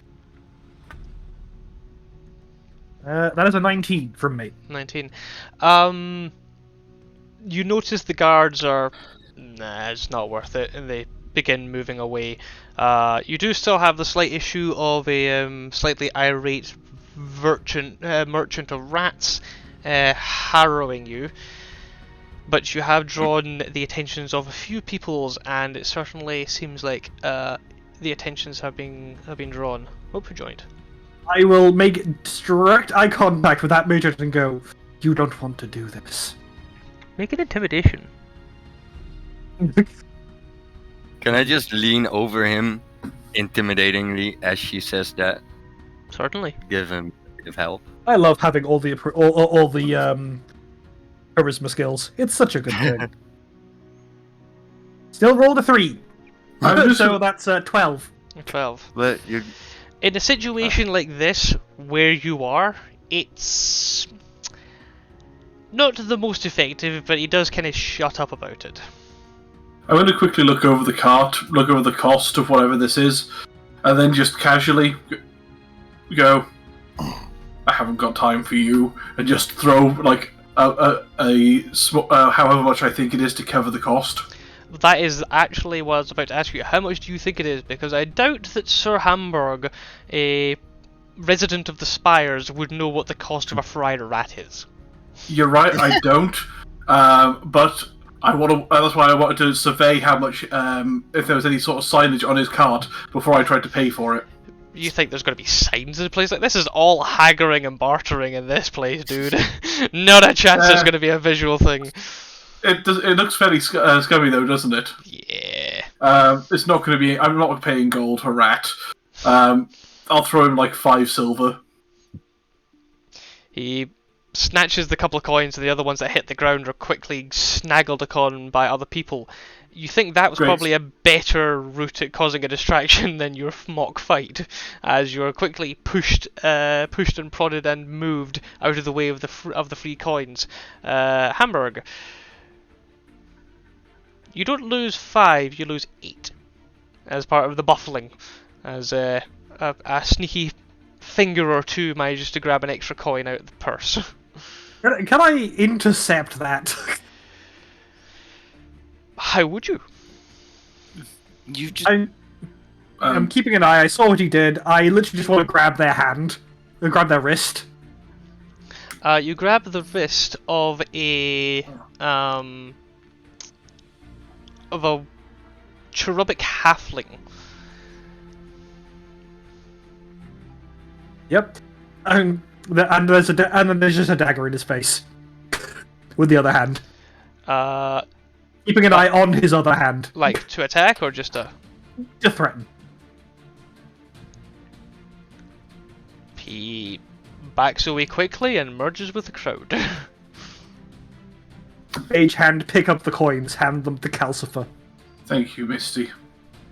That is a 19 from me. 19. You notice the guards are... Nah, it's not worth it, and they begin moving away. You do still have the slight issue of a slightly irate merchant of rats harrowing you, but you have drawn the attentions of a few peoples, and it certainly seems like the attentions have been drawn. Hope you joined. I will make direct eye contact with that merchant and go, "You don't want to do this." Make an intimidation. Can I just lean over him intimidatingly as she says that? Certainly. Give help. I love having all the charisma skills. It's such a good thing. Still rolled a 3. So that's 12. 12. But you In a situation like this, where you are, it's not the most effective, but he does kind of shut up about it. I'm going to quickly look over the cart, look over the cost of whatever this is, and then just casually go, "I haven't got time for you," and just throw like however much I think it is to cover the cost. That is actually what I was about to ask you. How much do you think it is? Because I doubt that Sir Hamburg, a resident of the Spires, would know what the cost of a fried rat is. You're right, I don't. But I want to. That's why I wanted to survey how much, if there was any sort of signage on his cart before I tried to pay for it. You think there's going to be signs in a place like this? Is all haggling and bartering in this place, dude. Not a chance there's going to be a visual thing. It does. It looks fairly scummy though, doesn't it? Yeah. It's not going to be. I'm not paying gold for rat. I'll throw him like 5 silver. He snatches the couple of coins, and the other ones that hit the ground are quickly snaggled upon by other people. You think that was Great. probably a better route at causing a distraction than your mock fight, as you're quickly pushed and prodded and moved out of the way of the free coins. Hamburg, you don't lose 5, you lose 8 as part of the buffling, as a sneaky finger or two manages to grab an extra coin out of the purse. Can I intercept that? How would you? You just I'm keeping an eye. I saw what he did. I literally just want to grab their hand, grab their wrist. You grab the wrist of a cherubic halfling. Yep. And then there's just a dagger in his face. With the other hand. Keeping an eye on his other hand. Like to attack or just to To threaten. He backs away quickly and merges with the crowd. Mage hand, pick up the coins, hand them to Calcifer. Thank you, Misty.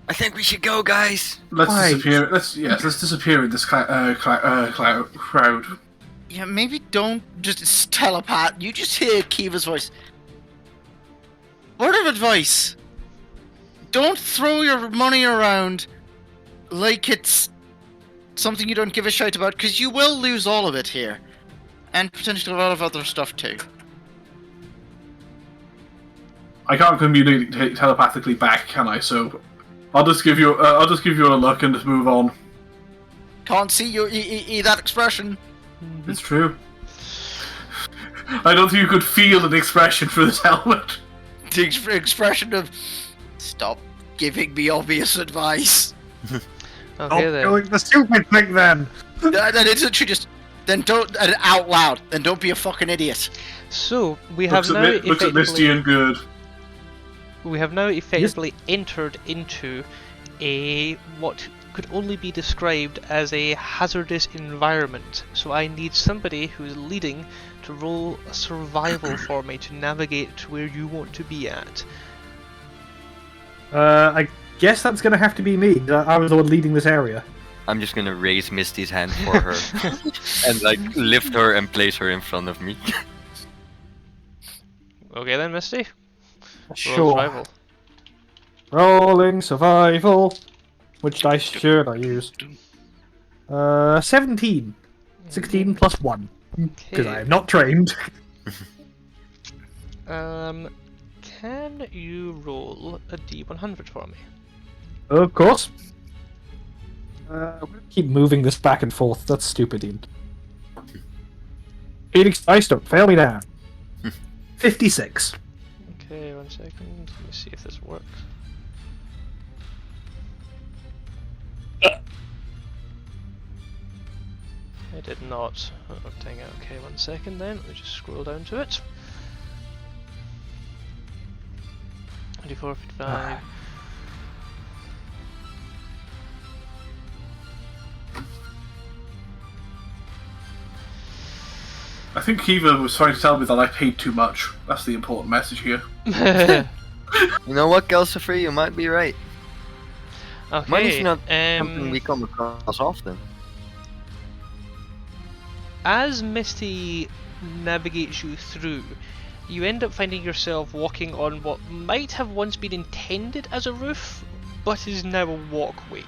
I think we should go, guys. Let's Right. disappear. Let's disappear in this crowd. yeah, maybe don't just telepath. You just hear Kiva's voice. Word of advice: don't throw your money around like it's something you don't give a shit about, because you will lose all of it here, and potentially a lot of other stuff too. I can't communicate telepathically back, can I? So I'll just give you a look and just move on. Can't see your that expression. It's true. I don't think you could feel an expression through this helmet. The expression of "stop giving me obvious advice." Okay Stop then. doing the stupid thing then. Then it's literally just. Then don't out loud. Then don't be a fucking idiot. So we have now Looks at Misty effectively and Good. entered into a what could only be described as a hazardous environment. So I need somebody who's leading to roll a survival for me to navigate to where you want to be at. I guess that's gonna have to be me. I was the one leading this area. I'm just gonna raise Misty's hand for her and like lift her and place her in front of me. Okay then, Misty. Roll Sure. survival. Rolling survival. Which dice should I use? 17. 16 plus 1. Because I am not trained. Can you roll a D100 for me? Of course. I'm gonna keep moving this back and forth. That's stupid, Ian. Phoenix dice, don't fail me now. 56. Okay, 1 second. Let me see if this works. I did not. Oh, dang it. Okay, 1 second then. Let me just scroll down to it. 24, 55. I think Kiva was trying to tell me that I paid too much. That's the important message here. You know what, Gelsifer? You might be right. Money's Okay, not something we come across often. as Misty navigates you through, you end up finding yourself walking on what might have once been intended as a roof, but is now a walkway.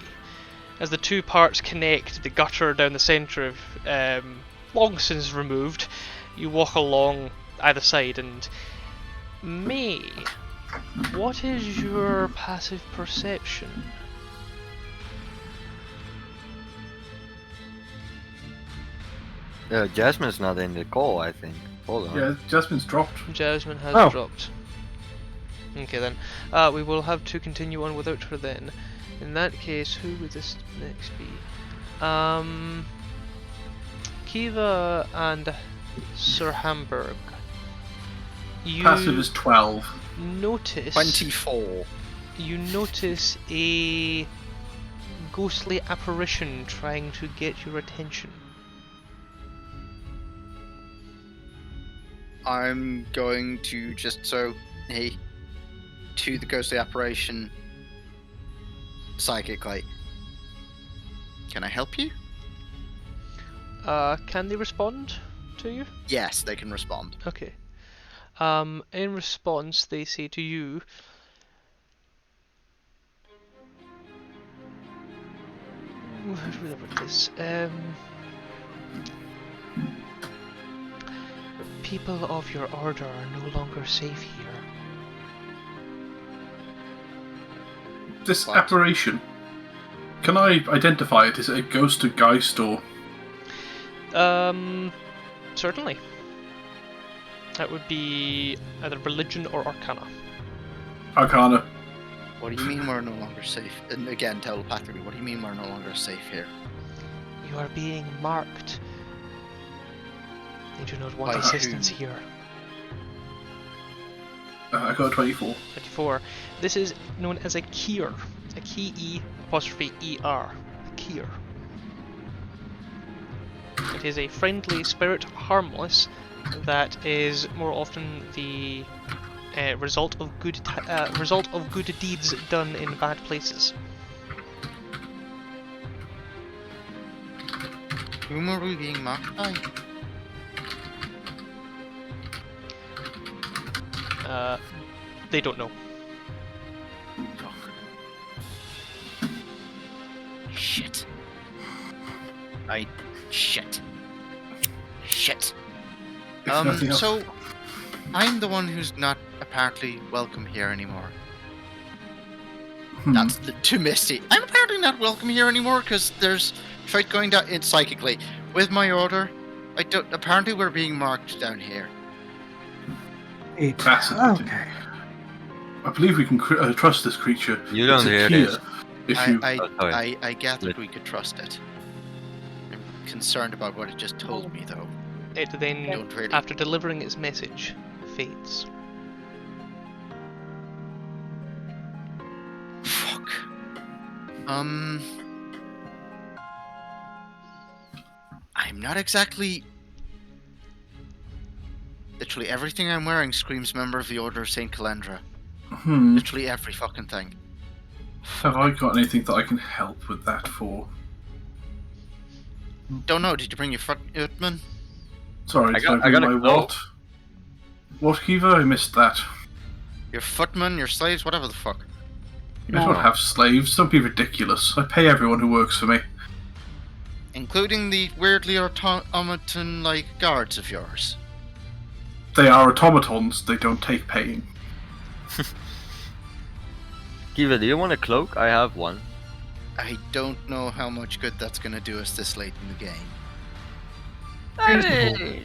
As the two parts connect, the gutter down the centre of long since removed, you walk along either side, and May, what is your passive perception? Jasmine's not in the call, I think. Hold on. Yeah, Jasmine's dropped. Jasmine has Oh. dropped. Okay then, we will have to continue on without her then. In that case, who would this next be? Kiva and Sir Hamburg. You Passive is 12. notice 24. you notice a ghostly apparition trying to get your attention. I'm going to just to the ghostly apparition psychically. Can I help you? Can they respond to you? Yes, they can respond. Okay. In response, they say to you, where do we put this? People of your order are no longer safe here. This What? apparition, can I identify it? Is it a ghost, a geist, or... Certainly. That would be either religion or arcana. Arcana? What do you mean we're no longer safe? And again, telepathically, what do you mean we're no longer safe here? You are being marked. They do not want By assistance whom? here. I got a 24. 24. This is known as a Kier. A K-E-E-R. Kier. It is a friendly spirit, harmless, that is more often the result of good deeds done in bad places. Whom are we being mocked by? They don't know. Shit. Shit. If nothing else- So I'm the one who's not apparently welcome here anymore. Hmm. That's to Misty. I'm apparently not welcome here anymore because there's fight going down in psychically. With my order, I don't. Apparently, we're being marked down here. Fascinating. Okay. I believe we can trust this creature. You don't It's a hear Kia. this. If you, I gathered we could trust it. I'm concerned about what it just told me, though. It then, Don't really. after delivering its message, fades. Fuck. I'm not exactly. Literally everything I'm wearing screams member of the Order of Saint Calendra. Literally every fucking thing. Have I got anything that I can help with that for? Don't know. Did you bring your footman? Sorry, I did I got bring a my cloak. what? What, Kiva? I missed that. Your footman? Your slaves? Whatever the fuck. I don't have slaves. Don't be ridiculous. I pay everyone who works for me. Including the weirdly automaton-like guards of yours. They are automatons. They don't take paying. Kiva, do you want a cloak? I have one. I don't know how much good that's gonna do us this late in the game. Reasonable.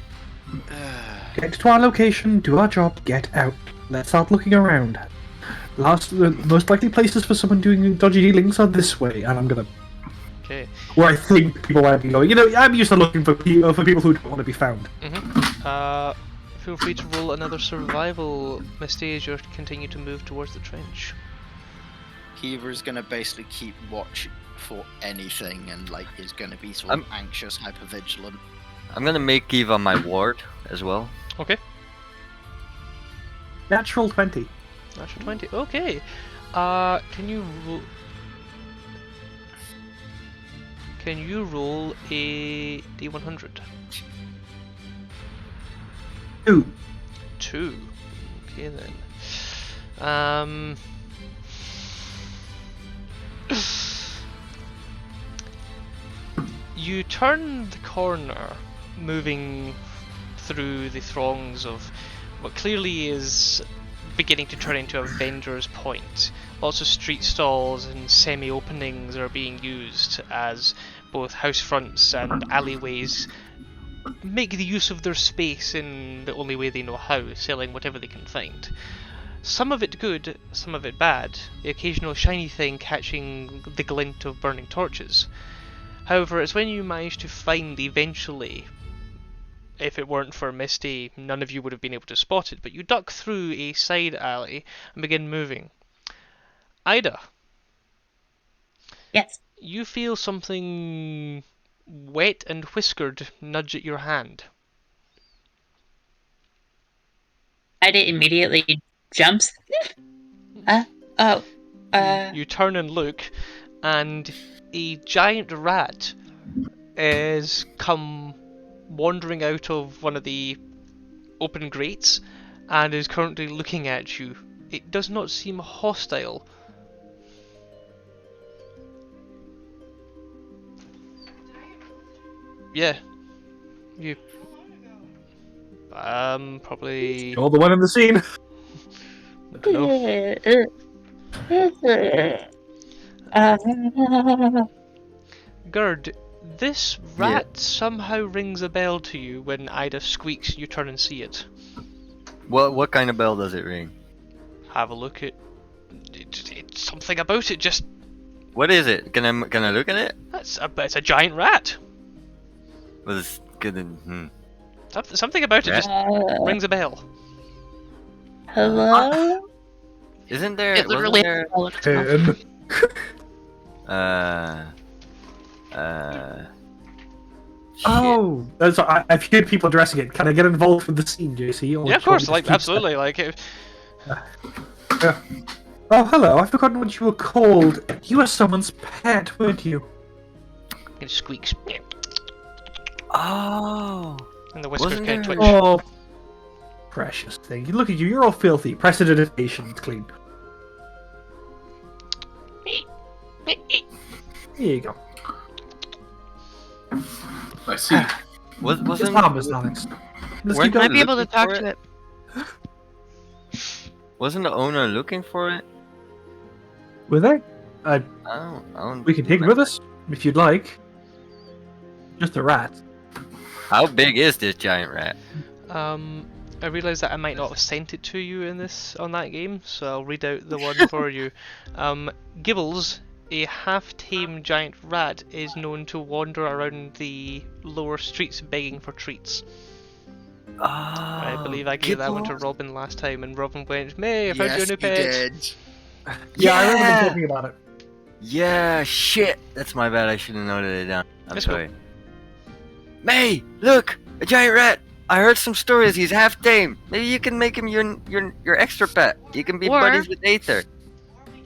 Get to our location, do our job, get out. Let's start looking around. The most likely places for someone doing dodgy dealings are this way, and I'm gonna. Okay. Where I think people might be going. You know, I'm used to looking for people who don't want to be found. Feel free to roll another survival, Misty, as you continue to move towards the trench. Heaver's gonna basically keep watch for anything and like is gonna be sort of anxious, hyper-vigilant. I'm gonna make Kiva my ward as well. Okay. Natural 20. Natural 20. Okay. Can you roll a D100? 2. 2. Okay then. You turn the corner, moving through the throngs of what clearly is beginning to turn into a vendor's point. Lots of street stalls and semi-openings are being used as both house fronts and alleyways make the use of their space in the only way they know how, selling whatever they can find. Some of it good, some of it bad, the occasional shiny thing catching the glint of burning torches. However, it's when you manage to find eventually, if it weren't for Misty, none of you would have been able to spot it, but you duck through a side alley and begin moving. Ida. Yes. You feel something wet and whiskered nudge at your hand. Ida immediately jumps. You turn and look, and a giant rat is come wandering out of one of the open grates and is currently looking at you. It does not seem hostile. Yeah. You. Probably. You're the one in the scene. I don't know. Gerd, this rat somehow rings a bell to you when Ida squeaks. You turn and see it. What kind of bell does it ring? Have a look at. It's something about it. Just. What is it? Can I look at it? It's a giant rat. Well, it's good. Something about it just rings a bell. Hello? Isn't there? It literally. Oh, I've heard people addressing it. Can I get involved with the scene, JC? Yeah, of course. Like, absolutely. Like. Oh, hello. I've forgotten what you were called. You were someone's pet, weren't you? It squeaks. Oh. And the whiskers kind of twitch. Oh, precious thing. Look at you. You're all filthy. Prestidigitation. It's clean. Here you go. I see. It's harmless, Alex. Let's keep Might going. be able to talk to it. Wasn't the owner looking for it? Were they? I don't We can take it with us if you'd like. Just a rat. How big is this giant rat? I realise that I might not have sent it to you on that game, so I'll read out the one for you. Gibbles a half-tame giant rat is known to wander around the lower streets begging for treats. I believe I gave that one to Robin last time, and Robin went, "May, I found your Yes, new you pet." did. Yeah, I remember them talking about it. Yeah, shit. That's my bad. I should have noted it down. I'm Let's go. sorry. May, look, a giant rat. I heard some stories. He's half tame. Maybe you can make him your extra pet. You can be Or- buddies with Aether.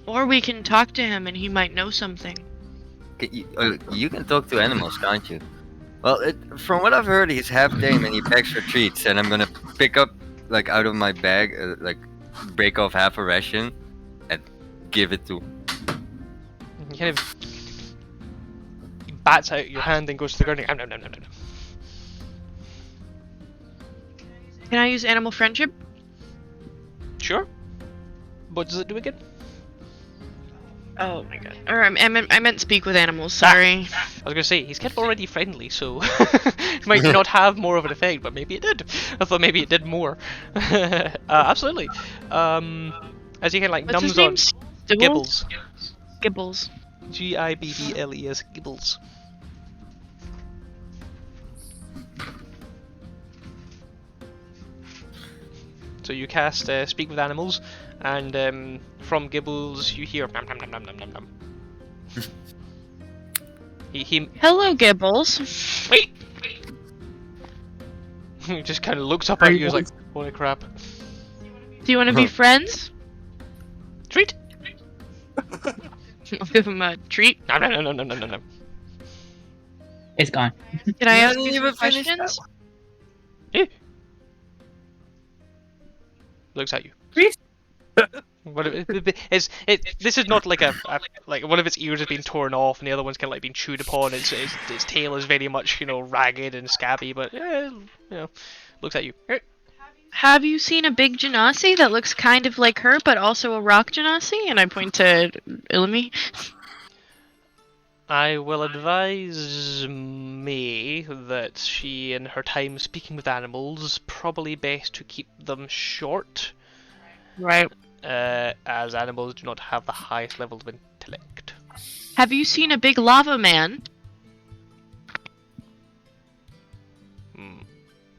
Or we can talk to him and he might know something. You can talk to animals, can't you? Well, from what I've heard, he's half tame and he begs for treats. And I'm gonna pick up, like, out of my bag, like, break off half a ration and give it to him. He kind of he bats out your hand and goes to the ground. And, nom, nom, nom, nom, nom. Can I use animal friendship? Sure. What does it do again? Oh my god. Or I meant speak with animals, sorry. I was gonna say, he's kind of already friendly, so it might not have more of an effect, but maybe it did. I thought maybe it did more. Absolutely. As he kind of like What's his numbs name? on Gibbles. Gibbles. Gibbles. Gibbles. So you cast Speak with Animals, and from Gibbles you hear nom nom nom nom nom nom nom. he Hello, Gibbles. wait. He just kind of looks up at you, he's like, holy crap. Do you want to be friends? Treat. I'll give him a treat. No no no no no no no no. It's gone. Can I ask didn't you even some finish that questions? Looks at you. Treat? What this is not like a like one of its ears has been torn off and the other one's kind of like been chewed upon. Its tail is very much, you know, ragged and scabby, but you know, looks at you. Have you seen a big genasi that looks kind of like her, but also a rock genasi? And I point to Ilimi. I will advise May that she, in her time speaking with animals, probably best to keep them short, Right. as animals do not have the highest level of intellect. Have you seen a big lava man?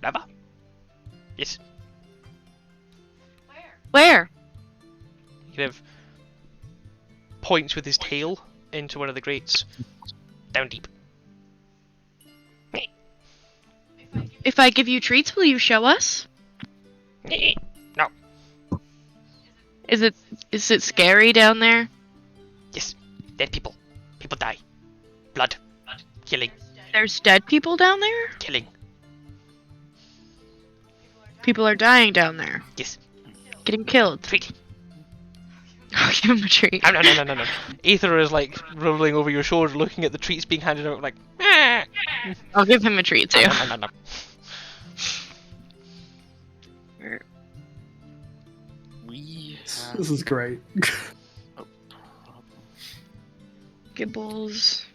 Lava? Yes. Where? He kind of points with his tail into one of the grates. Down deep. If I give you treats, will you show us? No. Is it scary down there? Yes. Dead people. People die. Blood. Killing. There's dead people down there? Killing. People are dying down there. Yes. Getting killed. Treat. I'll give him a treat. No. Aether is like rolling over your shoulder, looking at the treats being handed out, like, "Ah." I'll give him a treat too. No. We This is great. Gibbles.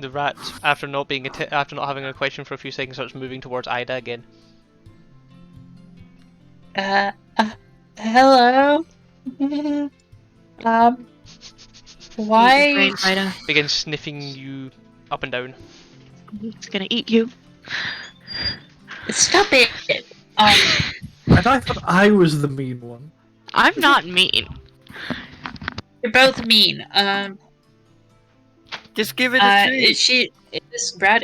The rat, after not having a question for a few seconds, starts moving towards Ida again. Hello? Why? Brain Ida. Begins sniffing you up and down. It's gonna eat you. Stop it! And I thought I was the mean one. I'm not mean. You're both mean. Just give it a treat. Is this Brad?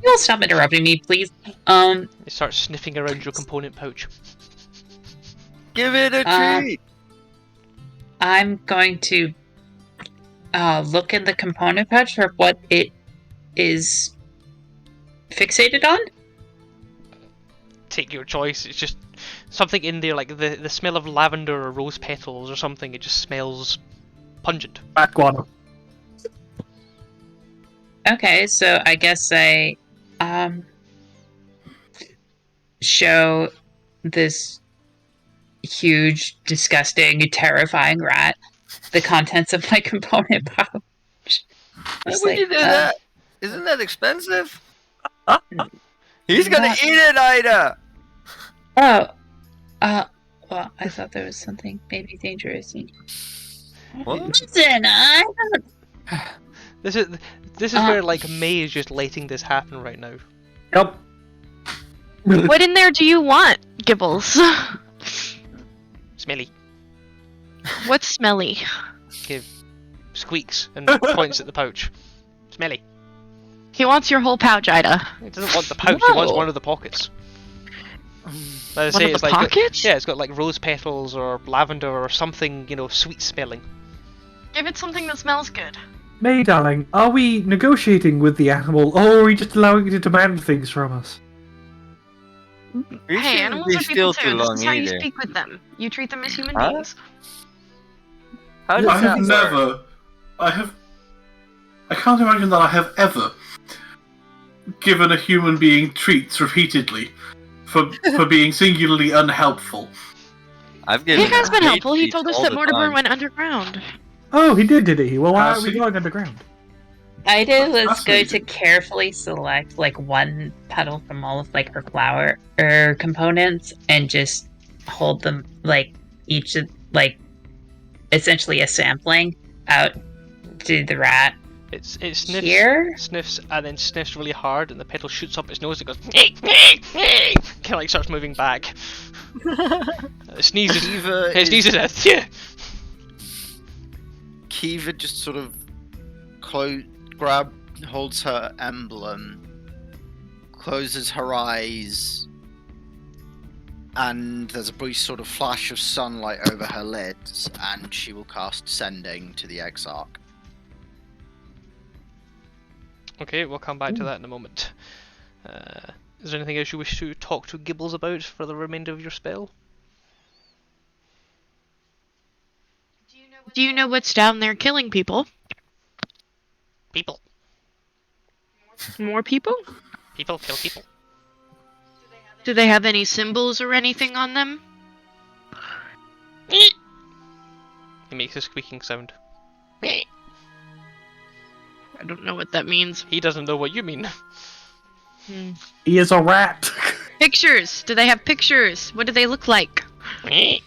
You'll stop interrupting me, please. It starts sniffing around your component pouch. Give it a treat. I'm going to look in the component pouch for what it is fixated on. Take your choice. It's just something in there, like the smell of lavender or rose petals or something. It just smells pungent. Bat guano. Okay, so I guess I show this huge, disgusting, terrifying rat the contents of my component pouch. Why would you do that? Isn't that expensive? He's gonna Not- eat it, Ida! Oh, well, I thought there was something maybe dangerous. What? Listen, I This is where like May is just letting this happen right now. Yep. What in there do you want, Gibbles? Smelly. What's smelly? Give squeaks and points at the pouch. Smelly. He wants your whole pouch, Ida. He doesn't want the pouch. He wants Whoa. one of the pockets. But I One say of it's the like pockets? yeah, it's got like rose petals or lavender or something, sweet smelling. Give it something that smells good. May, darling, are we negotiating with the animal, or are we just allowing it to demand things from us? You Hey, shouldn't animals be are still people too too. This long is how you either. speak with them. You treat them as human Huh? beings. How does I have that work? never. I can't imagine that I have ever given a human being treats repeatedly for being singularly unhelpful. I've He given has him been hate helpful. He tweets told us all that the Mortimer time. went underground. Oh, he did he? Well, why aren't we See? going underground? Ida That's was going to fascinating. carefully select like one petal from all of like her flower components and just hold them like each of like essentially a sampling out to the rat It sniffs, here. sniffs, and then sniffs really hard, and the petal shoots up its nose. It goes, kind of like starts moving back. It sneezes. Kiva It sneezes. Yeah. Kiva just sort of holds her emblem, closes her eyes, and there's a brief sort of flash of sunlight over her lids, and she will cast Sending to the Exarch. Okay, we'll come back to that in a moment. Is there anything else you wish to talk to Gibbles about for the remainder of your spell? Do you know what's down there killing people? People. More people? People kill people. Do they have any symbols or anything on them? He makes a squeaking sound. I don't know what that means. He doesn't know what you mean. He is a rat. Pictures! Do they have pictures? What do they look like? I'm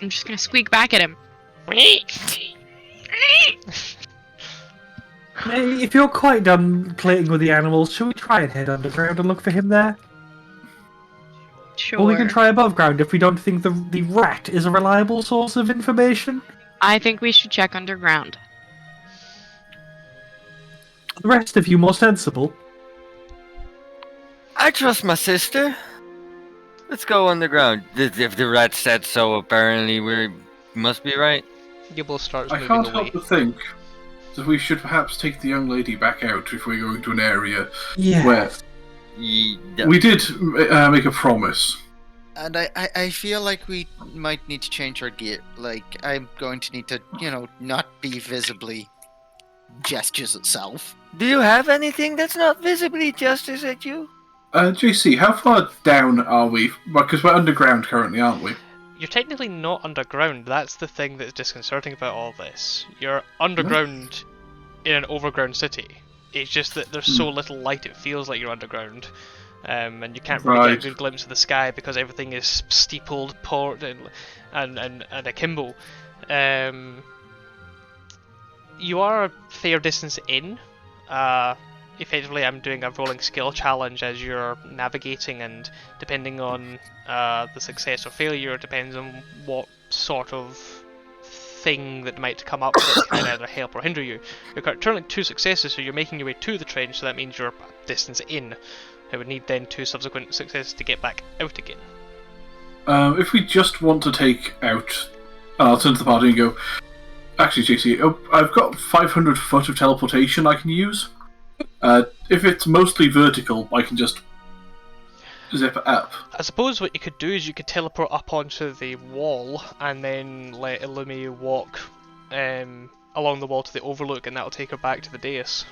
just gonna squeak back at him. May, if you're quite done playing with the animals, should we try and head underground and look for him there? Sure. Or we can try above ground if we don't think the rat is a reliable source of information. I think we should check underground. The rest of you more sensible. I trust my sister. Let's go underground. If the rat said so, apparently we must be right. Gibbles starts I moving can't away. help but think that we should perhaps take the young lady back out if we're going to an area Yeah. where we did make a promise. And I feel like we might need to change our gear. Like, I'm going to need to, not be visibly gestures itself. Do you have anything that's not visibly gestures at you? JC, how far down are we? Because we're underground currently, aren't we? You're technically not underground. That's the thing that's disconcerting about all this. You're underground in an overground city. It's just that there's so little light it feels like you're underground. And you can't really get a good glimpse of the sky because everything is steepled, port, and akimbo. You are a fair distance in. Effectively, I'm doing a rolling skill challenge as you're navigating, and depending on the success or failure, depends on what sort of thing that might come up that can either help or hinder you. You're currently 2 successes, so you're making your way to the trench, so that means you're a distance in. I would need then 2 subsequent successes to get back out again. If we just want to take out... I'll turn to the party and go... Actually, JC, I've got 500 foot of teleportation I can use. If it's mostly vertical, I can just zip it up. I suppose what you could do is you could teleport up onto the wall and then let Illumi walk along the wall to the overlook, and that'll take her back to the dais.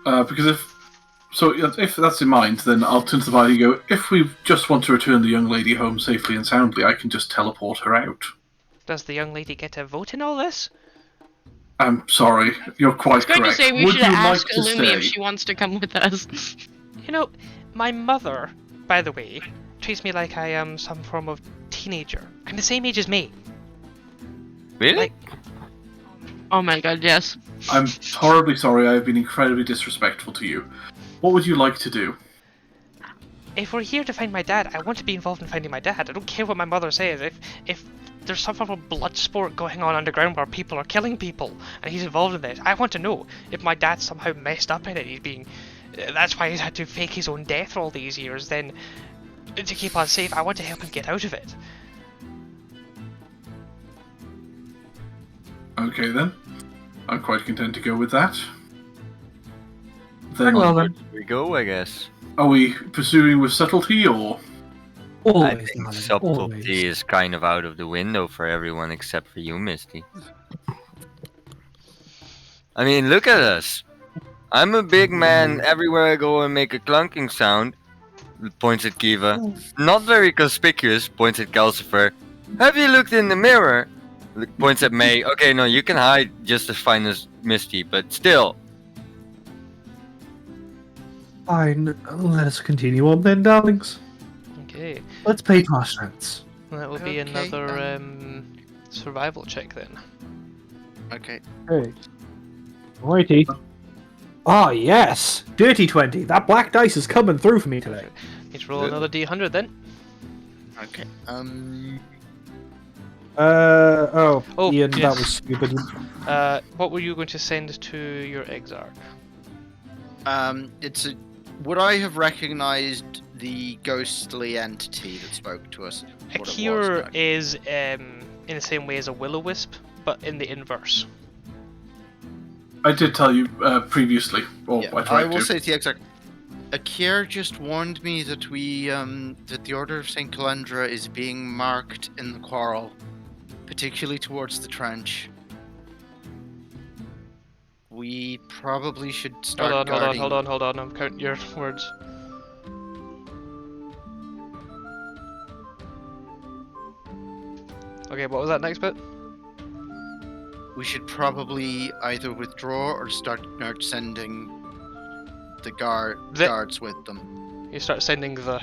Because if that's in mind, then I'll turn to the party and go, if we just want to return the young lady home safely and soundly, I can just teleport her out. Does the young lady get a vote in all this? I'm sorry, you're quite I was going correct. to say we Would should you ask like to Illumi stay? if she wants to come with us. You know, my mother, by the way, treats me like I am some form of teenager, and the same age as me. Really? Like- Oh my god, yes. I'm horribly sorry. I have been incredibly disrespectful to you. What would you like to do? If we're here to find my dad, I want to be involved in finding my dad. I don't care what my mother says. If there's some sort of blood sport going on underground where people are killing people, and he's involved in this, I want to know if my dad's somehow messed up in it. He's being, that's why he's had to fake his own death for all these years. Then, to keep us safe, I want to help him get out of it. Okay then. I'm quite content to go with that. Very Then, well then. Here we go, I guess. are we pursuing with subtlety or? I Always, think darling, subtlety always. is kind of out of the window for everyone except for you, Misty. I mean, look at us. I'm a big man. Everywhere I go, I make a clunking sound. Points at Kiva. Not very conspicuous. Points at Calcifer. Have you looked in the mirror? Points at May. Okay, no, you can hide just as fine as Misty, but still. Fine, let us continue on then, darlings. Okay, Let's pay to our strengths. that will be Okay, another survival check then. Okay. Hey. Righty. Ah, yes! Dirty 20. That black dice is coming through for me today. Need to roll another D100 then. Okay. Oh, Oh, Ian, yes. that was stupid. What were you going to send to your exarch? It's a. Would I have recognized the ghostly entity that spoke to us? A What it cure was, is in the same way as a will-o-wisp, but in the inverse. I did tell you previously, or Yeah, I I tried will to. say to the exact. Akir just warned me that that the Order of Saint Calendra is being marked in the quarrel, particularly towards the trench. We probably should start guarding. Hold on. I'm counting your words. Okay, what was that next bit? We should probably either withdraw or start sending the guards with them. You start sending the...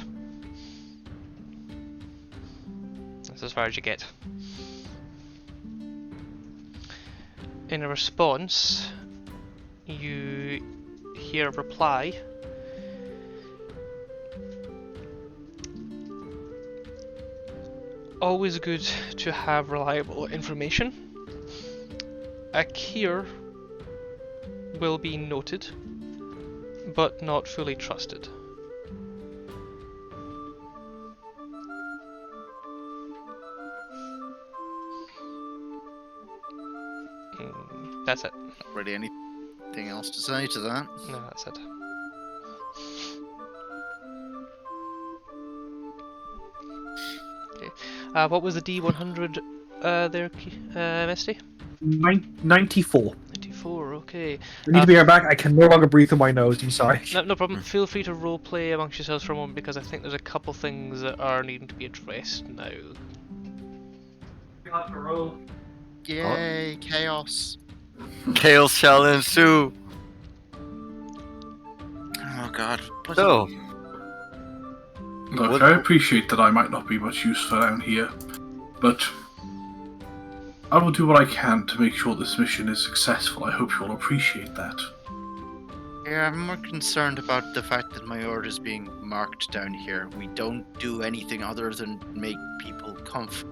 That's as far as you get. In a response, you hear a reply. Always good to have reliable information. A cure will be noted, but not fully trusted. That's it. Not really anything else to say to that. No, that's it. Okay. What was the D100 there, Misty? 94. 94, okay. I need to be right back. I can no longer breathe through my nose. I'm sorry. No problem. Feel free to roleplay amongst yourselves for a moment because I think there's a couple things that are needing to be addressed now. Yay, chaos. Chaos shall ensue. Oh god. So, Look, What- I appreciate that I might not be much use for down here, but I will do what I can to make sure this mission is successful. I hope you all appreciate that. Yeah, I'm more concerned about the fact that my order is being marked down here. We don't do anything other than make people comfortable.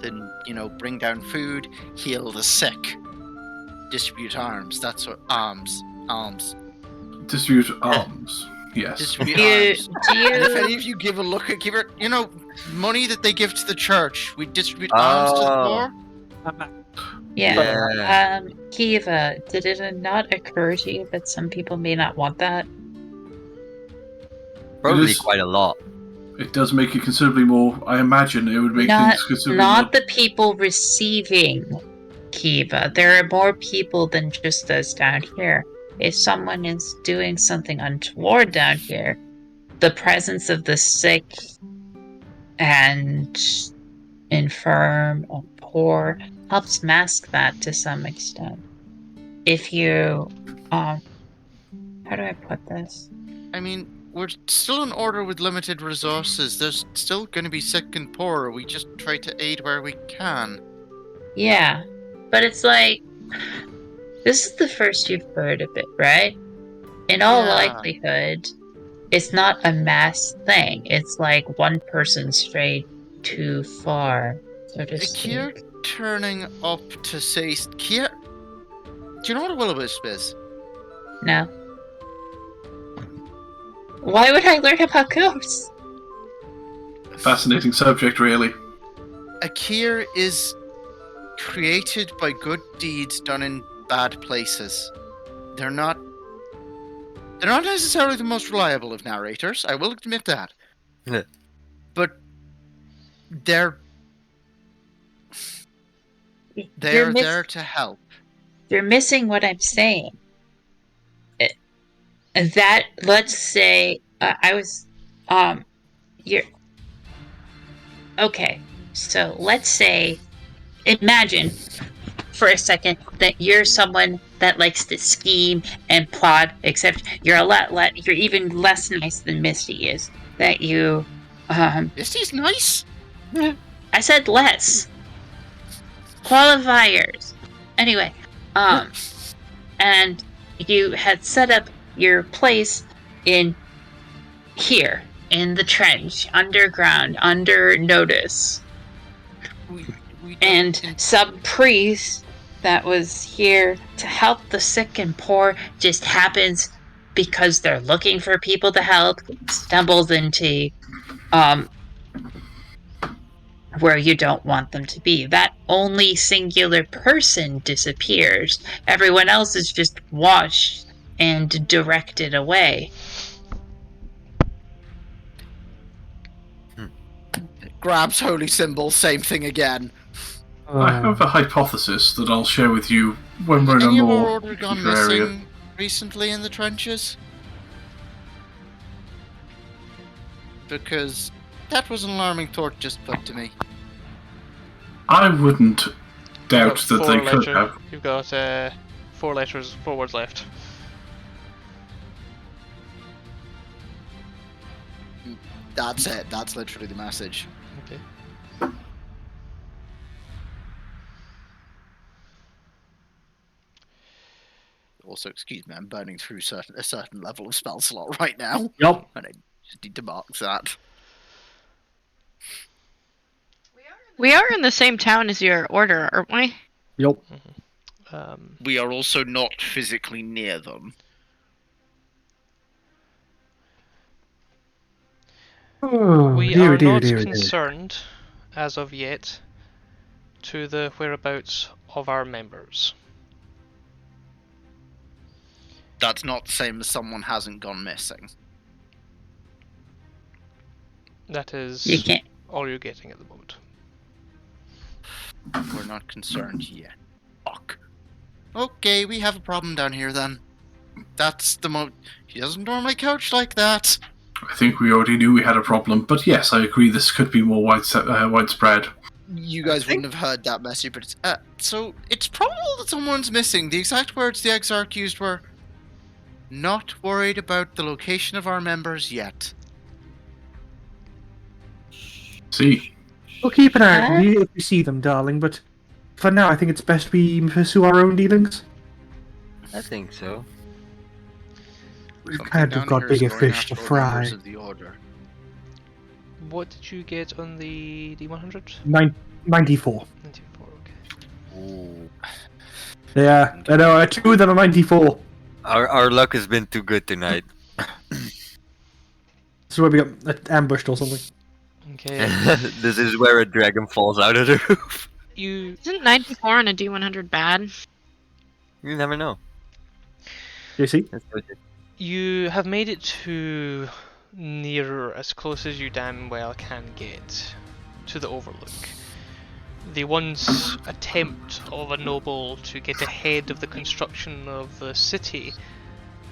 Then, bring down food, heal the sick, distribute arms. That's what alms. Distribute arms. Yes. Distribute Do you, arms. do And if any you, of you give it, money that they give to the church, we distribute arms to the Oh. poor. yeah. Kiva, did it not occur to you that some people may not want that? probably is- quite a lot. It does make it considerably more. I imagine it would make Not, things considerably not more. the people receiving Kiva. There are more people than just those down here. If someone is doing something untoward down here, the presence of the sick and infirm or poor helps mask that to some extent. If you, how do I put this? I mean, we're still an order with limited resources. There's still going to be sick and poor. We just try to aid where we can. Yeah, but it's like this is the first you've heard of it, right? In all Yeah. likelihood, it's not a mass thing. It's like one person strayed too far, so to Kier speak. turning up to say, Kier, do you know what a will-o-wisp is? No. Why would I learn about ghosts? Fascinating subject, really. A Kier is created by good deeds done in bad places. They're not necessarily the most reliable of narrators, I will admit that. Yeah. But they're You're there to help. You're missing what I'm saying. That, let's say, you're okay. So let's say, imagine for a second that you're someone that likes to scheme and plot, except you're you're even less nice than Misty is. That you, Misty's nice. I said less. Qualifiers. Anyway, and you had set up your place in here, in the trench, underground, under notice. And some priest that was here to help the sick and poor just happens because they're looking for people to help, stumbles into where you don't want them to be. That only singular person disappears. Everyone else is just washed and directed away. Grabs holy symbol, same thing again. I have a hypothesis that I'll share with you when we're in a Any of our more order gone secure area. missing recently in the trenches? Because that was an alarming thought just put to me. I wouldn't doubt You've got that they could letter- have. You've got 4 words left. That's it. That's literally the message. Okay. Also, excuse me, I'm burning through a certain level of spell slot right now. Yup. And I just need to mark that. We are in the same town as your order, aren't we? Yup. We are also not physically near them. Oh, We dear, are dear, not dear, dear. concerned, as of yet, to the whereabouts of our members. That's not the same as someone hasn't gone missing. That is You can't. all you're getting at the moment. We're not concerned yet. Fuck. Okay, we have a problem down here then. That's the He doesn't normally couch like that. I think we already knew we had a problem, but yes, I agree this could be more widespread. You guys wouldn't have heard that message, but it's so it's probable that someone's missing. The exact words the Exarch used were, "Not worried about the location of our members yet." See, We'll keep an eye on you if we see them, darling, but for now I think it's best we pursue our own dealings. I think so. We've Something kind of down got here is bigger going fish to after fry. members of the order. What did you get on the D100? 94. 94, okay. Ooh. Yeah, I know, 2 of them are 94. Our luck has been too good tonight. This is where we got ambushed or something. Okay. This is where a dragon falls out of the roof. You Isn't 94 on a D100 bad? You never know. You see? That's what it- You have made it to near as close as you damn well can get to the Overlook. The once attempt of a noble to get ahead of the construction of the city,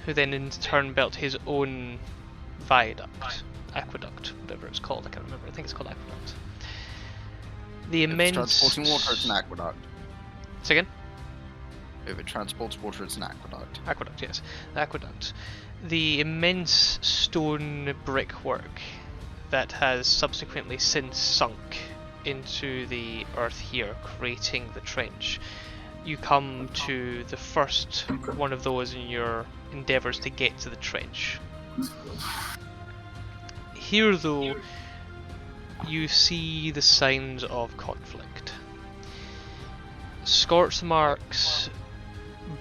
who then in turn built his own aqueduct, whatever it's called, I can't remember, I think it's called aqueduct. The If it's immense... transporting water, it's an aqueduct. Say again? If it transports water, it's an aqueduct. Aqueduct, yes. The aqueduct. The immense stone brickwork that has subsequently since sunk into the earth here, creating the trench. You come to the first one of those in your endeavours to get to the trench. Here, though, you see the signs of conflict. Scorch marks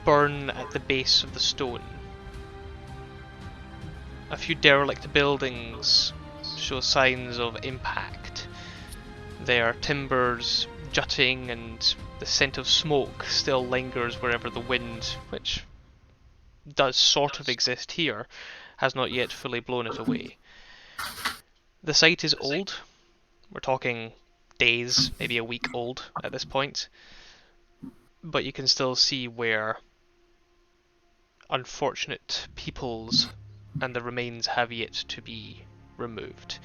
burn at the base of the stone. A few derelict buildings show signs of impact. There are timbers jutting, and the scent of smoke still lingers wherever the wind, which does sort of exist here, has not yet fully blown it away. The site is old. We're talking days, maybe a week old at this point. But you can still see where unfortunate peoples and the remains have yet to be removed.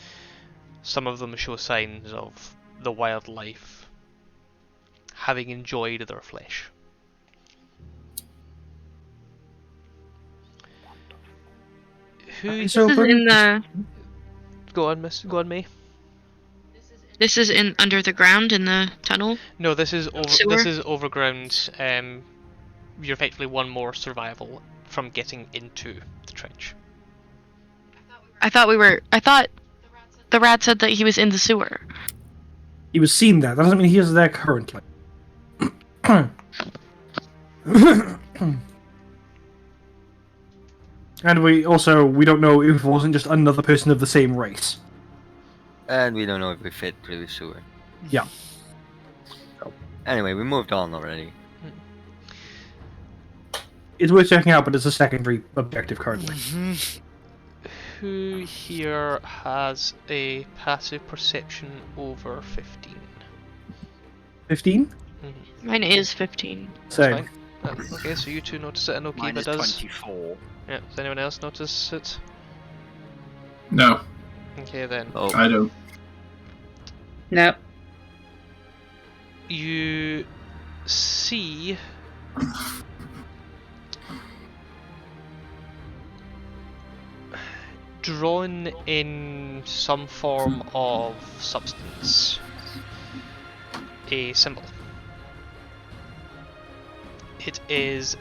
Some of them show signs of the wildlife having enjoyed their flesh. Who? So This is in the. Go on, Miss. Go on, May. This is in under the ground in the tunnel. No, this is over. Sewer? This is overground. You're effectively one more survival from getting into the trench. I thought the rat said that he was in the sewer. He was seen there. That doesn't mean he is there currently. And we don't know if it wasn't just another person of the same race. And we don't know if we fit through the sewer. Yeah. Anyway, we moved on already. It's worth checking out, but it's a secondary objective currently. Who here has a passive perception over 15? 15? Mine is 15. Same. Fine. Okay, so you two notice it, and Mine Okiba is does. 24. Yeah, does anyone else notice it? No, Okay then. Oh, I don't. Nope. You see drawn in some form of substance a symbol. It is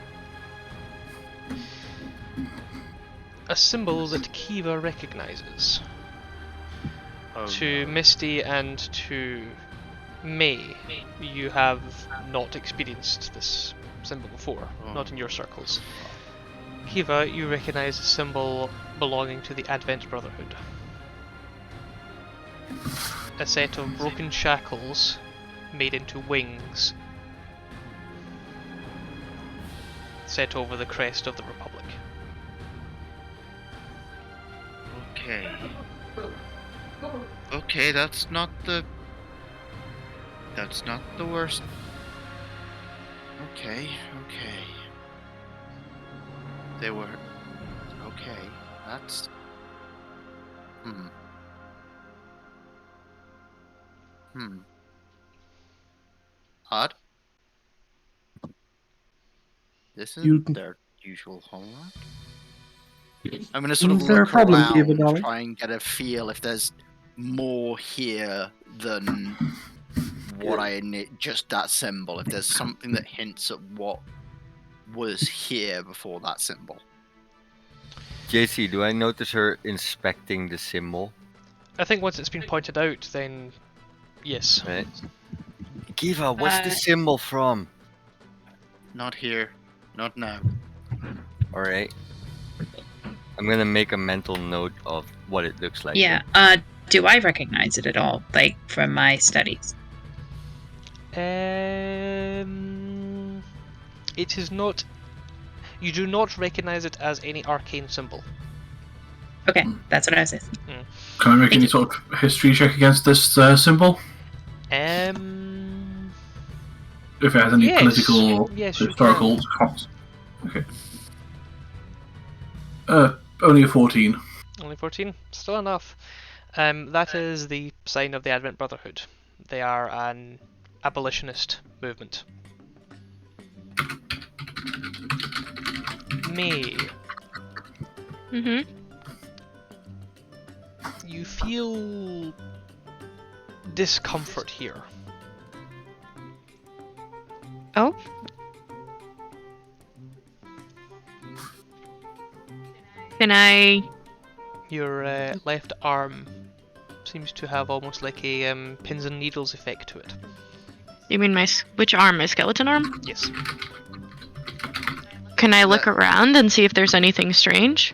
a symbol that Kiva recognizes. To Misty and to May, you have not experienced this symbol before, not in your circles. Kiva, you recognize a symbol belonging to the Advent Brotherhood. A set of broken shackles made into wings set over the crest of the Republic. Okay. Okay, that's not the worst. Okay. They were... Okay, that's... Odd. This isn't their usual homework. I'm gonna sort of Is there a look problem, around, Eva, darling? try and get a feel if there's more here than what just that symbol. If there's something that hints at what was here before that symbol. JC, do I notice her inspecting the symbol? I think once it's been pointed out, then yes. Right. Kiva, what's the symbol from? Not here. Not now. Alright. I'm gonna make a mental note of what it looks like. Yeah. Do I recognize it at all, like from my studies? It is not. You do not recognize it as any arcane symbol. Okay, that's what I was saying. Can I make any sort of history check against this symbol? If it has any Yes. political or Yes, you historical costs. Okay. Only a 14. Only 14? Still enough. That is the sign of the Advent Brotherhood. They are an abolitionist movement. May, Mm-hmm. you feel discomfort here. Oh. Can I? Your left arm seems to have almost like a pins and needles effect to it. You mean which arm? My skeleton arm? Yes. Can I look around and see if there's anything strange?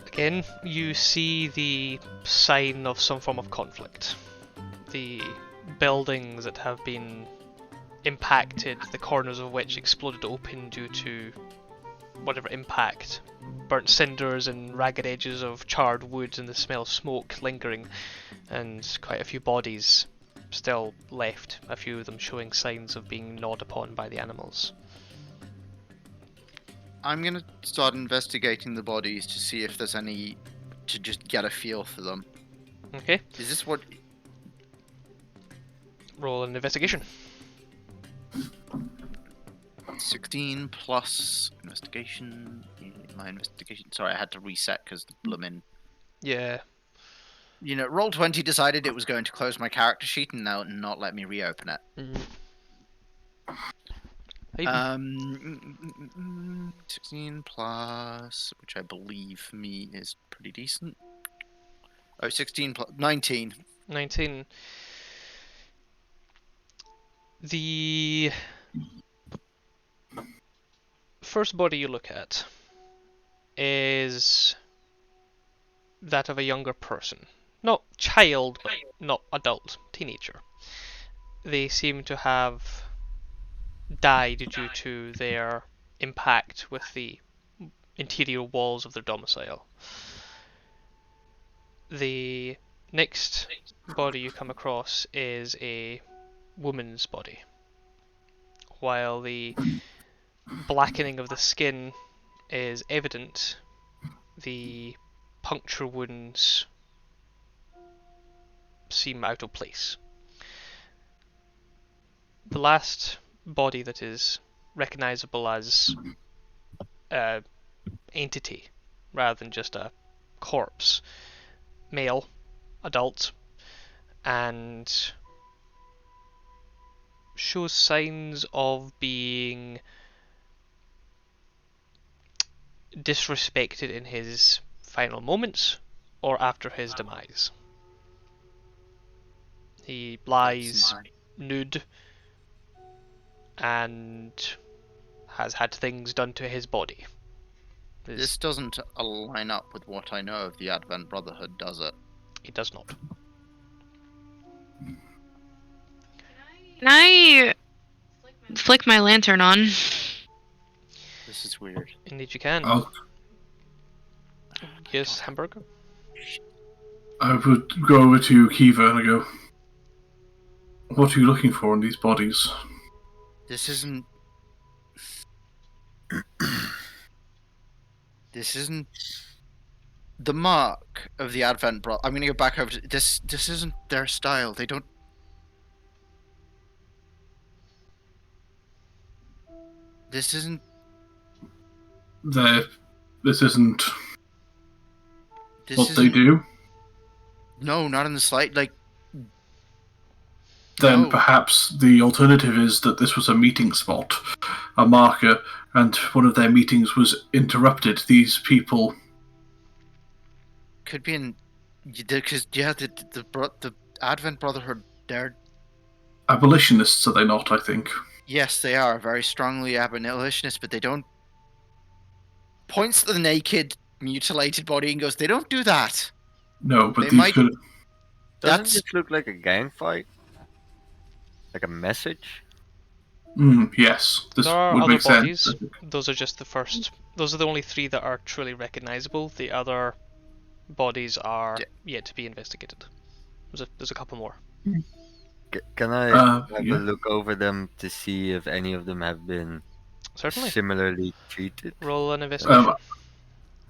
Again, you see the sign of some form of conflict. The buildings that have been impacted, the corners of which exploded open due to whatever impact. Burnt cinders and ragged edges of charred wood and the smell of smoke lingering, and quite a few bodies still left, a few of them showing signs of being gnawed upon by the animals. I'm gonna start investigating the bodies to see if there's any, to just get a feel for them. Okay, Is this what? roll an investigation. 16 plus investigation. My investigation. Sorry, I had to reset because the bloomin'. Yeah. Roll20 decided it was going to close my character sheet and now not let me reopen it. Hey, 16 plus, which I believe for me is pretty decent. Oh, 16 plus 19. 19. The first body you look at is that of a younger person. Not child, but not adult, teenager. They seem to have died due to their impact with the interior walls of their domicile. The next body you come across is a woman's body, while the blackening of the skin is evident. The puncture wounds seem out of place. The last body that is recognizable as an entity rather than just a corpse, male, adult, and shows signs of being disrespected in his final moments or after his demise. He lies nude and has had things done to his body. This doesn't line up with what I know of the Advent Brotherhood, does it? It does not. Can I flick my lantern on? This is weird. Indeed you can. I'll, Yes, Hamburger? I would go over to Kiva and I go, what are you looking for in these bodies? This isn't. This isn't the mark of the Advent Brother. I'm gonna go back over to this. This isn't their style. They don't. This isn't. This isn't This what they isn't- do. No, not in the slight. Like, Then No. perhaps the alternative is that this was a meeting spot, a marker, and one of their meetings was interrupted. These people, could be in. Because the Advent Brotherhood. They're abolitionists, are they not? I think. Yes, they are very strongly abolitionists, but they don't. Points to the naked, mutilated body and goes, "They don't do that." No, but They these might- could. Doesn't That's- this look like a gang fight? Like a message? Yes, this There are would other make bodies. sense. Those are just the first. Those are the only three that are truly recognizable. The other bodies are yet to be investigated. There's a couple more. Can I have Yeah. a look over them to see if any of them have been Certainly. similarly treated? Roll an investigation.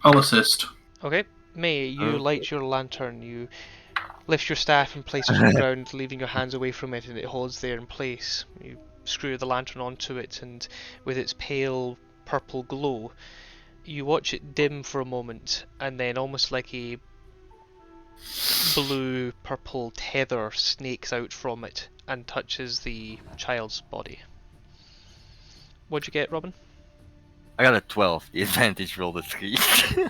I'll assist. Okay. May, you Okay. light your lantern. You lift your staff and place it on the ground, leaving your hands away from it, and it holds there in place. You screw the lantern onto it, and with its pale purple glow, you watch it dim for a moment, and then almost like a blue purple tether snakes out from it and touches the child's body. What'd you get, Robin? I got a 12. The advantage rolled a 3.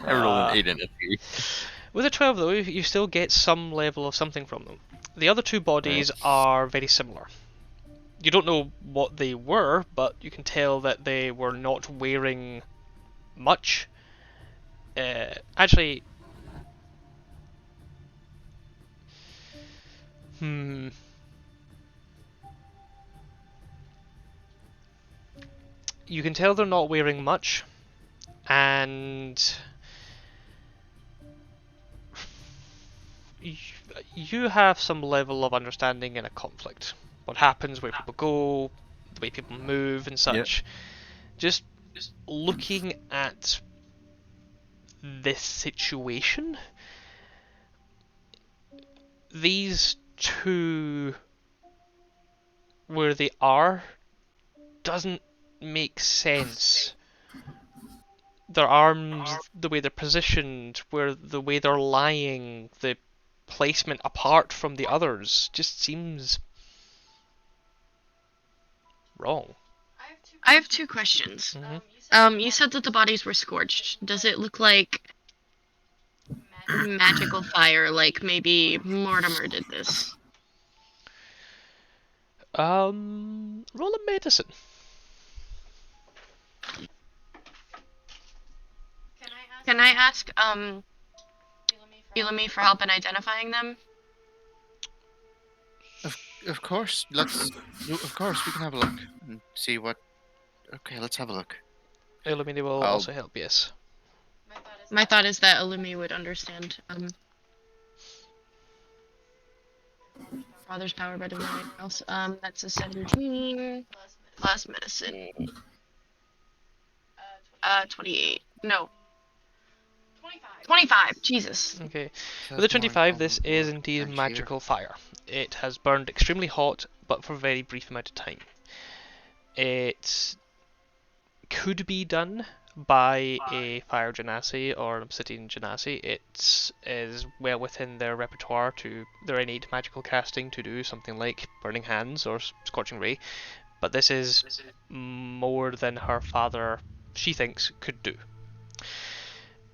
I rolled an 8 and a 3. With a 12 though, you still get some level of something from them. The other two bodies are very similar. You don't know what they were, but you can tell that they were not wearing much. Actually, you can tell they're not wearing much, and you have some level of understanding in a conflict. What happens, where people go, the way people move and such. Just looking at this situation, these two, where they are, doesn't make sense. Their arms, the way they're positioned, the way they're lying, the placement apart from the others, just seems wrong. I have two questions. You said that the bodies were scorched. Does it look like magical fire, like maybe Mortimer did this? Roll a medicine. Can I ask, Ilumi for help in identifying them? Of course. Of course, we can have a look and see what. Okay, let's have a look. Illumini will also help, yes. My thought is that Illumi would understand. Father's power better than anyone else. That's a 17 plus medicine. 28. No. 25. Jesus. Okay. With the 25, this is indeed magical fire. It has burned extremely hot, but for a very brief amount of time. It could be done by a fire genasi or an obsidian genasi. It is well within their repertoire, their innate magical casting, to do something like Burning Hands or Scorching Ray, but this is more than her father, she thinks, could do.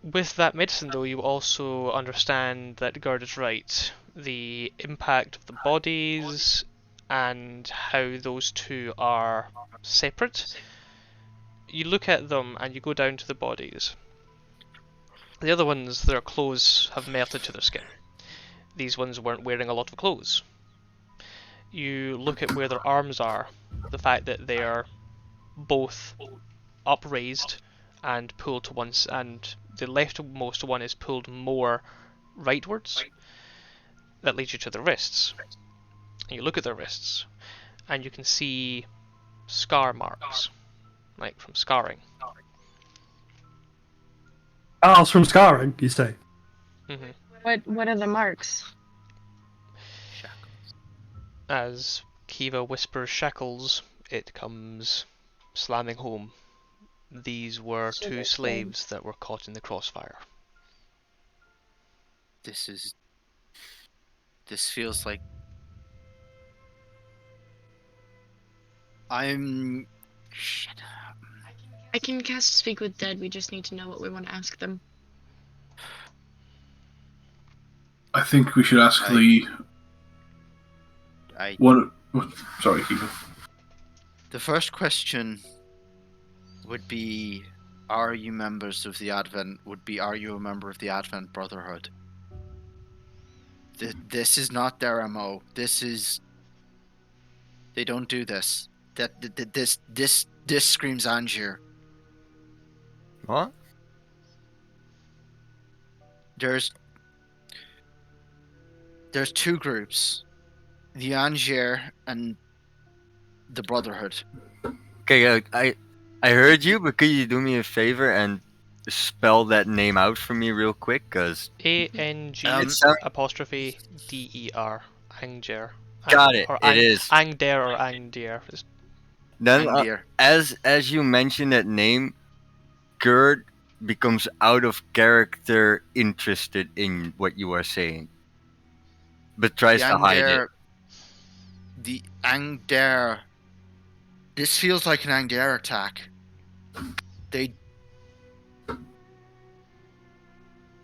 With that medicine though, you also understand that Gerd is right. The impact of the bodies and how those two are separate. You look at them and you go down to the bodies. The other ones, their clothes have melted to their skin. These ones weren't wearing a lot of clothes. You look at where their arms are, the fact that they are both upraised and pulled to once, and the leftmost one is pulled more rightwards. That leads you to the wrists. And you look at their wrists, and you can see scar marks, like from scarring. Scars from scarring, you say? What are the marks? As Kiva whispers shackles, it comes slamming home. These were two slaves that were caught in the crossfire. This feels like shit. I can cast Speak with Dead, we just need to know what we want to ask them. I think we should ask Sorry, Kiva. The first question would be, are you members of the Advent? Are you a member of the Advent Brotherhood? This is not their MO. They don't do this. This screams Angier. What? There's two groups, the Angier and the Brotherhood. Okay, I heard you, but could you do me a favor and spell that name out for me real quick? Cause ANG''DER, Angder. Got it. Or it is Angder or Angdir. Then, Andir. as you mention that name, Gerd becomes out of character interested in what you are saying, but tries The to hide it. Angdare. The Angdare. This feels like an Angdare attack.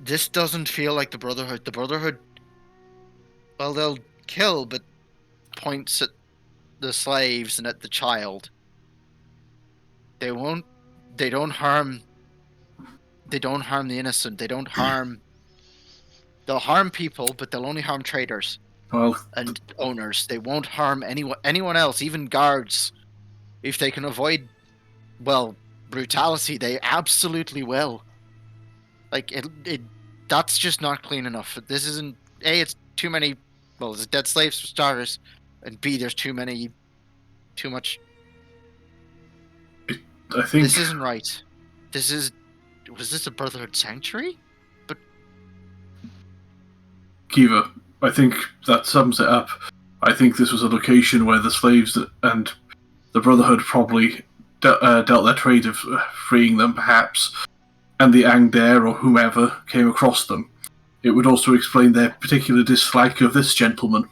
This doesn't feel like the Brotherhood. The Brotherhood, well, they'll kill, but points at the slaves and at the child. They won't. They don't harm. They don't harm the innocent. They don't harm. They'll harm people, but they'll only harm traders Well, and owners. They won't harm anyone else, even guards. If they can avoid, well, brutality, they absolutely will. Like that's just not clean enough. This isn't. A, it's too many. Well, there's dead slaves for starters, and B, there's too much. I think This isn't right. Was this a Brotherhood sanctuary? Kiva, I think that sums it up. I think this was a location where the slaves and the Brotherhood probably dealt their trade of freeing them, perhaps, and the Angdare or whomever came across them. It would also explain their particular dislike of this gentleman,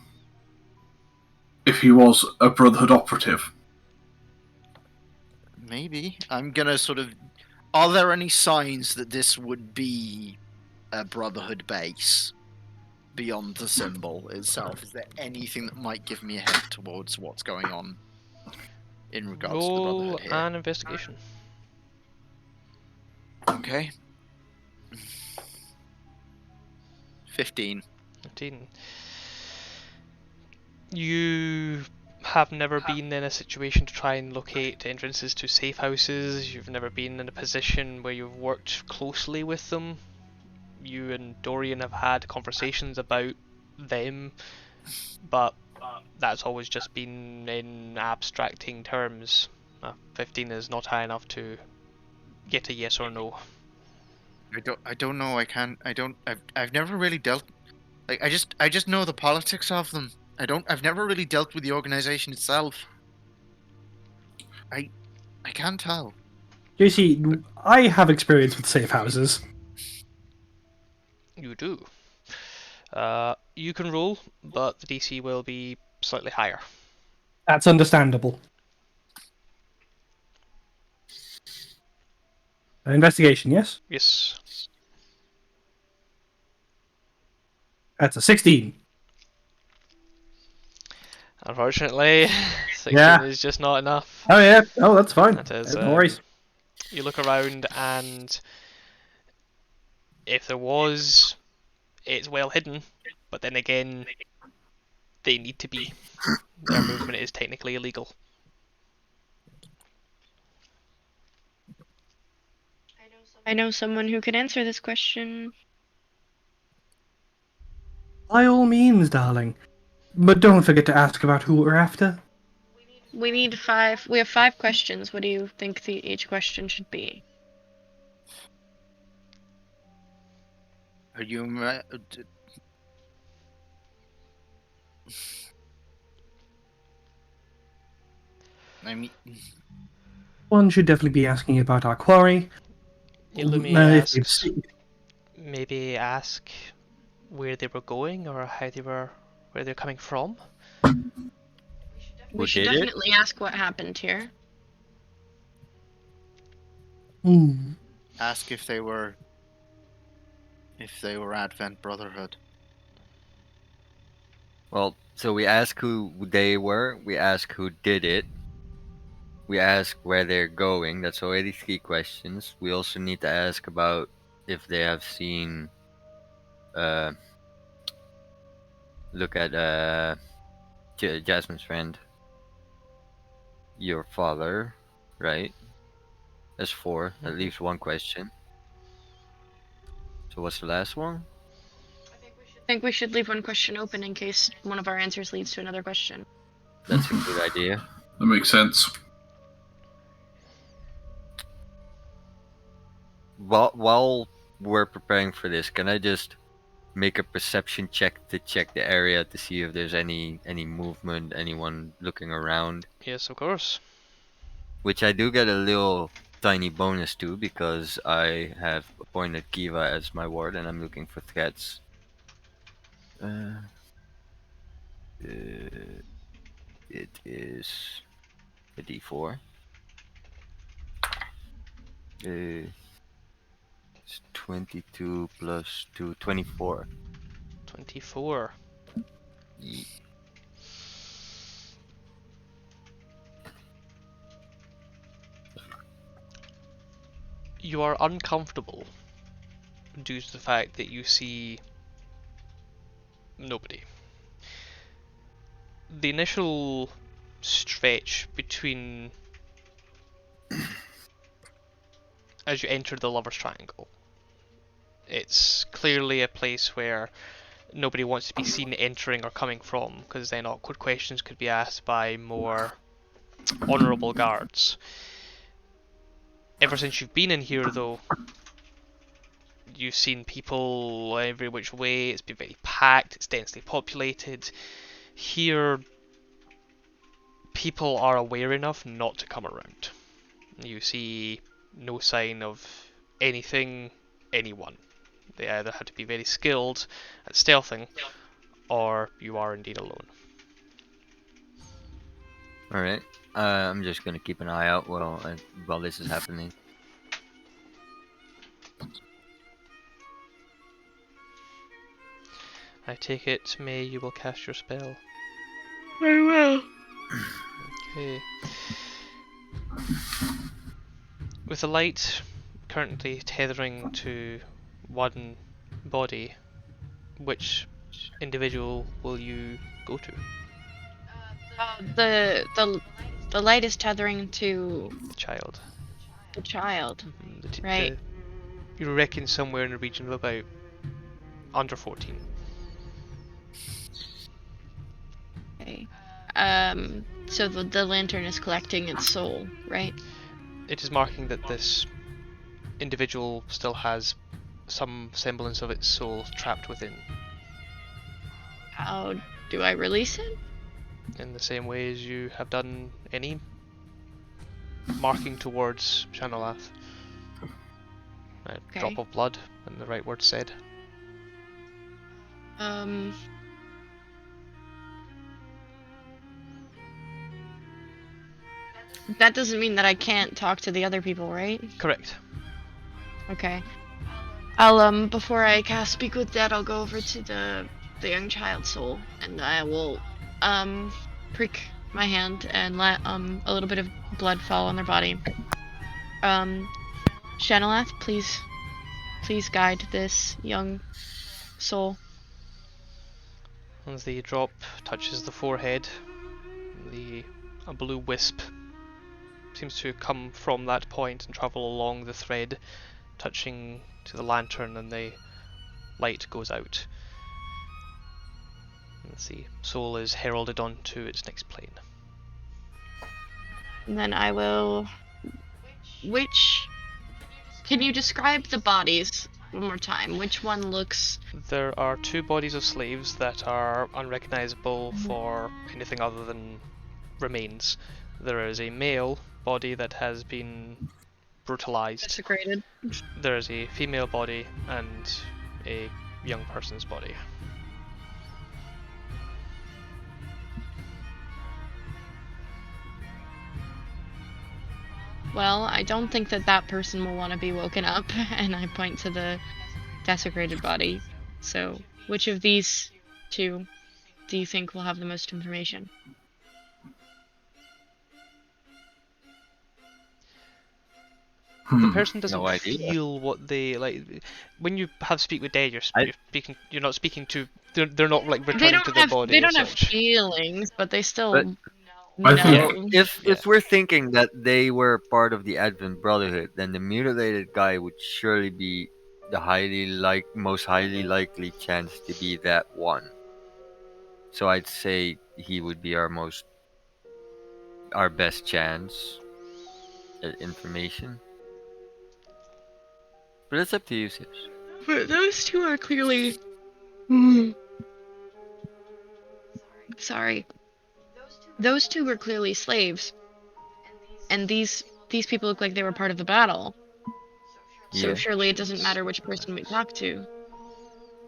if he was a Brotherhood operative. Maybe. I'm gonna sort of. Are there any signs that this would be a Brotherhood base beyond the symbol itself? Is there anything that might give me a hint towards what's going on in regards to the Roll Brotherhood here? an investigation. Okay. 15. 15. You have never been in a situation to try and locate entrances to safe houses. You've never been in a position where you've worked closely with them. You and Dorian have had conversations about them, but that's always just been in abstracting terms. 15 is not high enough to get a yes or no. I don't know. I've never really dealt. Like I just know the politics of them. I've never really dealt with the organization itself. I can't tell. JC, I have experience with safe houses. You do. You can roll, but the DC will be slightly higher. That's understandable. Investigation, yes? Yes. That's a 16. Unfortunately, 16 Yeah. is just not enough. Oh, yeah. Oh, that's fine. That is, No worries. You look around, and if there was, it's well hidden. But then again, they need to be. Their movement is technically illegal. I know someone who can answer this question. By all means, darling. But don't forget to ask about who we're after. We need 5. We have 5 questions. What do you think each question should be? Are you? I mean, One should definitely be asking about our quarry. Illumi If they've asks, seen- maybe ask where they were going or where they're coming from. Who We should did it? definitely ask what happened here. Hmm. ask if they were Advent Brotherhood. Well, so we ask who they were, we ask who did it, we ask where they're going. That's already 3 questions. We also need to ask about if they have seen. Look at Jasmine's friend. Your father, right? That's 4. That leaves 1 question. So what's the last one? I think we should leave one question open in case one of our answers leads to another question. That's a good idea. That makes sense. While we're preparing for this, can I just make a perception check to check the area to see if there's any movement, anyone looking around? Yes, of course. which I do get a little tiny bonus to because I have appointed Kiva as my ward and I'm looking for threats. Uh, it is a D4. It's 22 plus 2, 24. 24. Ye- You are uncomfortable due to the fact that you see nobody. The initial stretch between as you enter the Lover's Triangle, it's clearly a place where nobody wants to be seen entering or coming from, because then awkward questions could be asked by more honourable guards. Ever since you've been in here, though, you've seen people every which way. It's been very packed, it's densely populated. Here, people are aware enough not to come around. You see no sign of anything, anyone. They either have to be very skilled at stealthing, or you are indeed alone. Alright. I'm just gonna keep an eye out while this is happening. I take it, May, you will cast your spell. I will. Okay. With the light currently tethering to one body, which individual will you go to? The light is tethering to The child. the child. Right. You reckon somewhere in the region of about under 14. Okay. So the lantern is collecting its soul, right? It is marking that this individual still has some semblance of its soul trapped within, How do I release it? in the same way as you have done any marking towards Shanalath. A Okay. drop of blood, and the right word said. That doesn't mean that I can't talk to the other people, right? Correct. Okay. I'll before I cast Speak with Dead, I'll go over to the young child's soul, and I will prick my hand and let a little bit of blood fall on their body. Shanalath, please guide this young soul. As the drop touches the forehead, a blue wisp seems to come from that point and travel along the thread, touching to the lantern, and the light goes out. And the soul is heralded onto its next plane. And then I will. Can you describe the bodies one more time? Which one looks? There are two bodies of slaves that are unrecognizable for anything other than remains. There is a male body that has been brutalized. Desecrated. There is a female body and a young person's body. Well, I don't think that person will want to be woken up, and I point to the desecrated body. So, which of these two do you think will have the most information? The person doesn't No idea. feel what they like. When you have speak with dead, you're speaking. You're not speaking to. They're not like returning to their body. They don't as have such. feelings, but they still But- know. I think- If we're thinking that they were part of the Advent Brotherhood, then the mutilated guy would surely be the most highly likely chance to be that one. So I'd say he would be our best chance at information. But it's up to you, Sis. But those two are clearly. Sorry. Those two were clearly slaves. and these people look like they were part of the battle. So Yeah. surely it doesn't matter which person we talk to.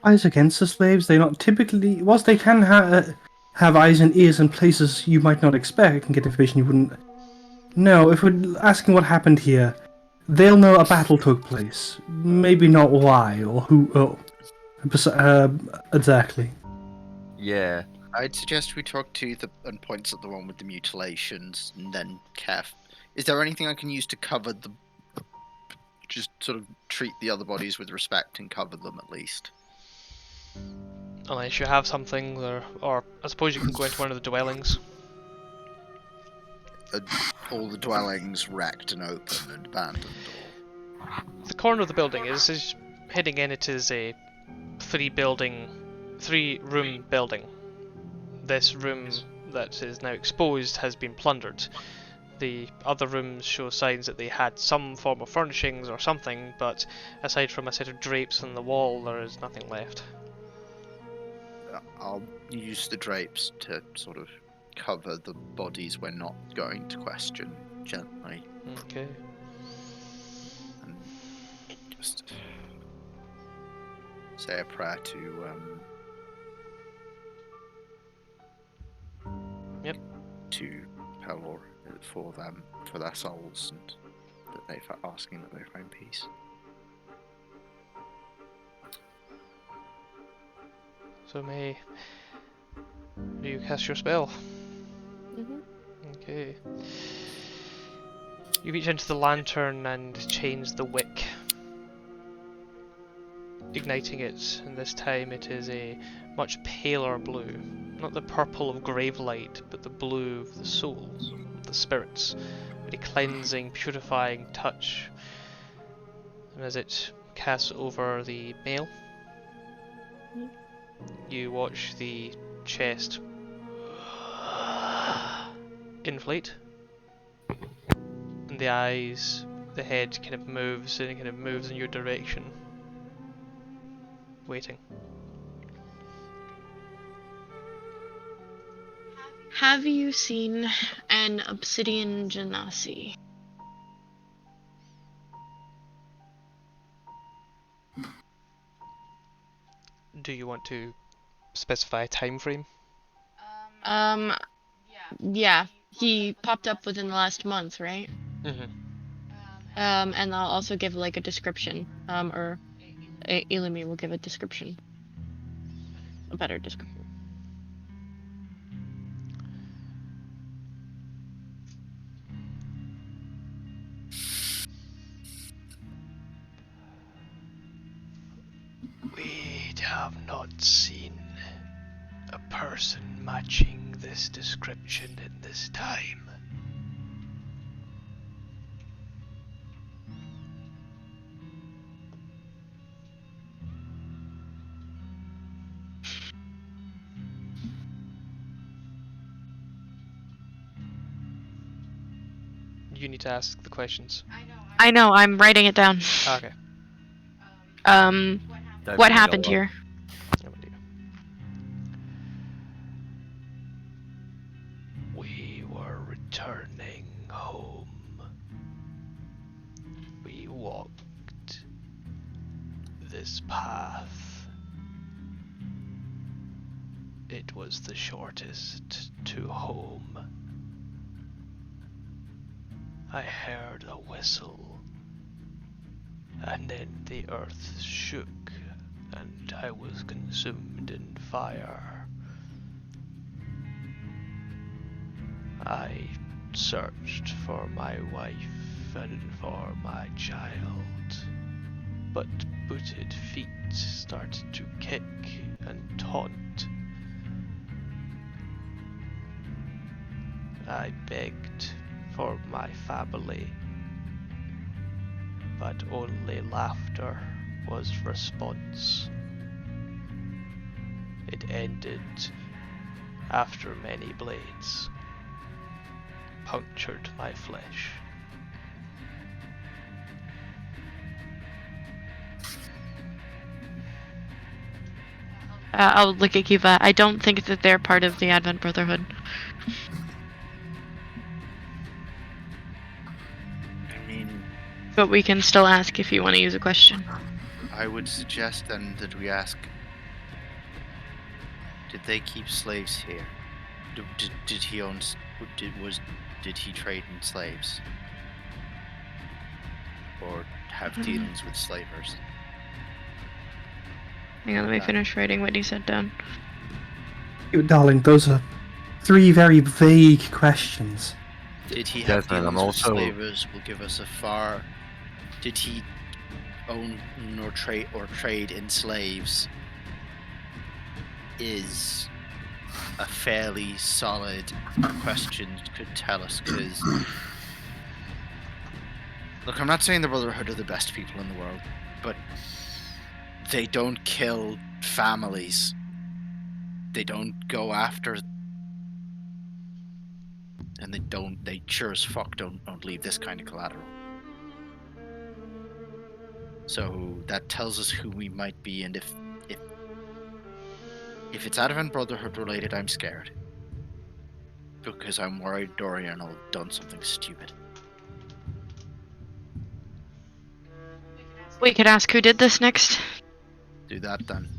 Eyes against the slaves, they not typically, whilst they can have eyes and ears in places you might not expect and get information you wouldn't. No, if we're asking what happened here, they'll know a battle took place. Maybe not why or who. Exactly. Yeah. I'd suggest we talk to the and points at the one with the mutilations, and then Kef. Is there anything I can use to cover the? Just sort of treat the other bodies with respect and cover them at least. Unless you have something, or I suppose you can go into one of the dwellings. All the dwellings wrecked and open and abandoned. The corner of the building is heading in. It is a 3-room building. This room that is now exposed has been plundered. The other rooms show signs that they had some form of furnishings or something, but aside from a set of drapes on the wall, there is nothing left. I'll use the drapes to sort of cover the bodies we're not going to question gently. Okay. And just say a prayer to to Pelor for them, for their souls, and that they asking that they find peace. So do you cast your spell? Mm-hmm. Okay. You reach into the lantern and change the wick, igniting it, and this time it is a much paler blue. Not the purple of grave light, but the blue of the soul, of the spirits. Very cleansing, purifying touch. And as it casts over the male, you watch the chest inflate, and the eyes, the head kind of moves, and it kind of moves in your direction, waiting. Have you seen an obsidian genasi? Do you want to specify a time frame? Yeah, he popped up within the last month, right? Mm-hmm. And I'll also give like a description, or Ilimi will give a description, a better description. We have not seen a person matching this description in this time. You need to ask the questions. I know, I'm writing it down. Okay. What happened here? We were returning home. We walked this path. It was the shortest to home. I heard a whistle, and then the earth shook, and I was consumed in fire. I searched for my wife and for my child, but booted feet started to kick and taunt. I begged for my family, but only laughter was response. It ended after many blades punctured my flesh. I'll look at Kiva. I don't think that they're part of the Advent Brotherhood. But we can still ask if you want to use a question. I would suggest then that we ask: did they keep slaves here? Did he own? Did he trade in slaves? Or have dealings with slavers? Hang on, let me finish writing what you said down. Darling, those are 3 very vague questions. Did he have Desmond, I'm dealings with also- slavers? Will give us a far. Did he own or trade in slaves? Is a fairly solid question could tell us, because look, I'm not saying the Brotherhood are the best people in the world, but they don't kill families. They don't go after, and they sure as fuck don't leave this kind of collateral. So that tells us who we might be, and if it's Advent Brotherhood related, I'm scared. Because I'm worried Dorian will have done something stupid. We could ask who did this next. Do that then.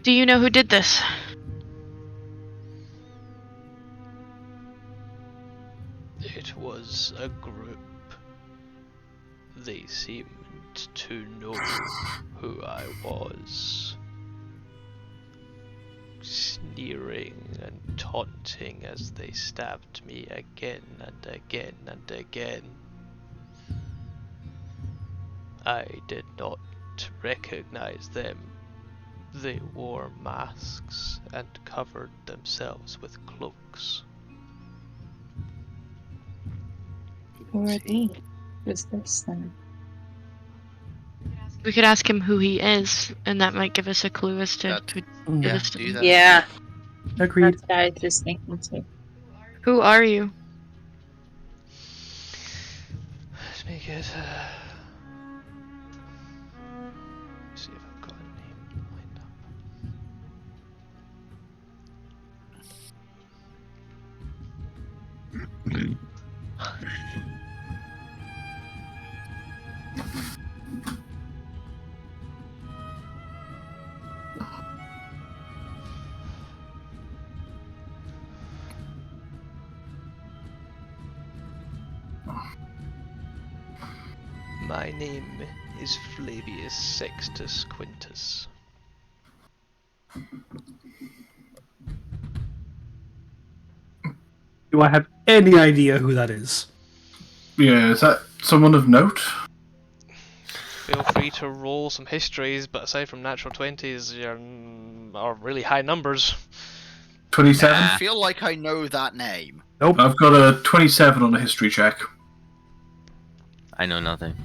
Do you know who did this? It was a group. They seemed to know who I was. Sneering and taunting as they stabbed me again and again and again. I did not recognize them. They wore masks and covered themselves with cloaks. Who are they? Who's this then? We could ask him who he is, and that might give us a clue as to That- who Mm, did Yeah, this to do him. that. Yeah, Agreed. that's what I was just thinking too. Who are you? Let's make it. See if I've got a name lined up. My name is Flavius Sextus Quintus. Do I have any idea who that is? Yeah, is that someone of note? Feel free to roll some histories, but aside from natural 20s, are really high numbers. 27? I feel like I know that name. Nope. I've got a 27 on a history check. I know nothing.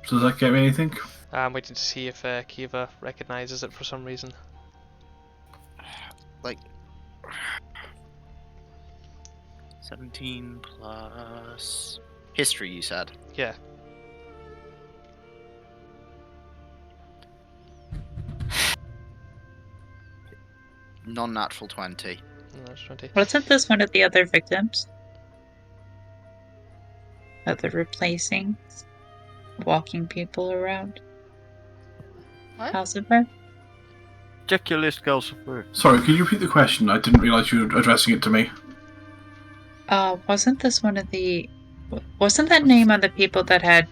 So does that get me anything? I'm waiting to see if Kiva recognises it for some reason. Like 17 plus history, you said. Yeah. Non-natural 20. No, that's 20. Wasn't this one of the other victims? Of the replacing? Walking people around? What? Calcifer? Check your list, Calcifer. Sorry, could you repeat the question? I didn't realise you were addressing it to me. Wasn't this one of the... Wasn't that name on the people that had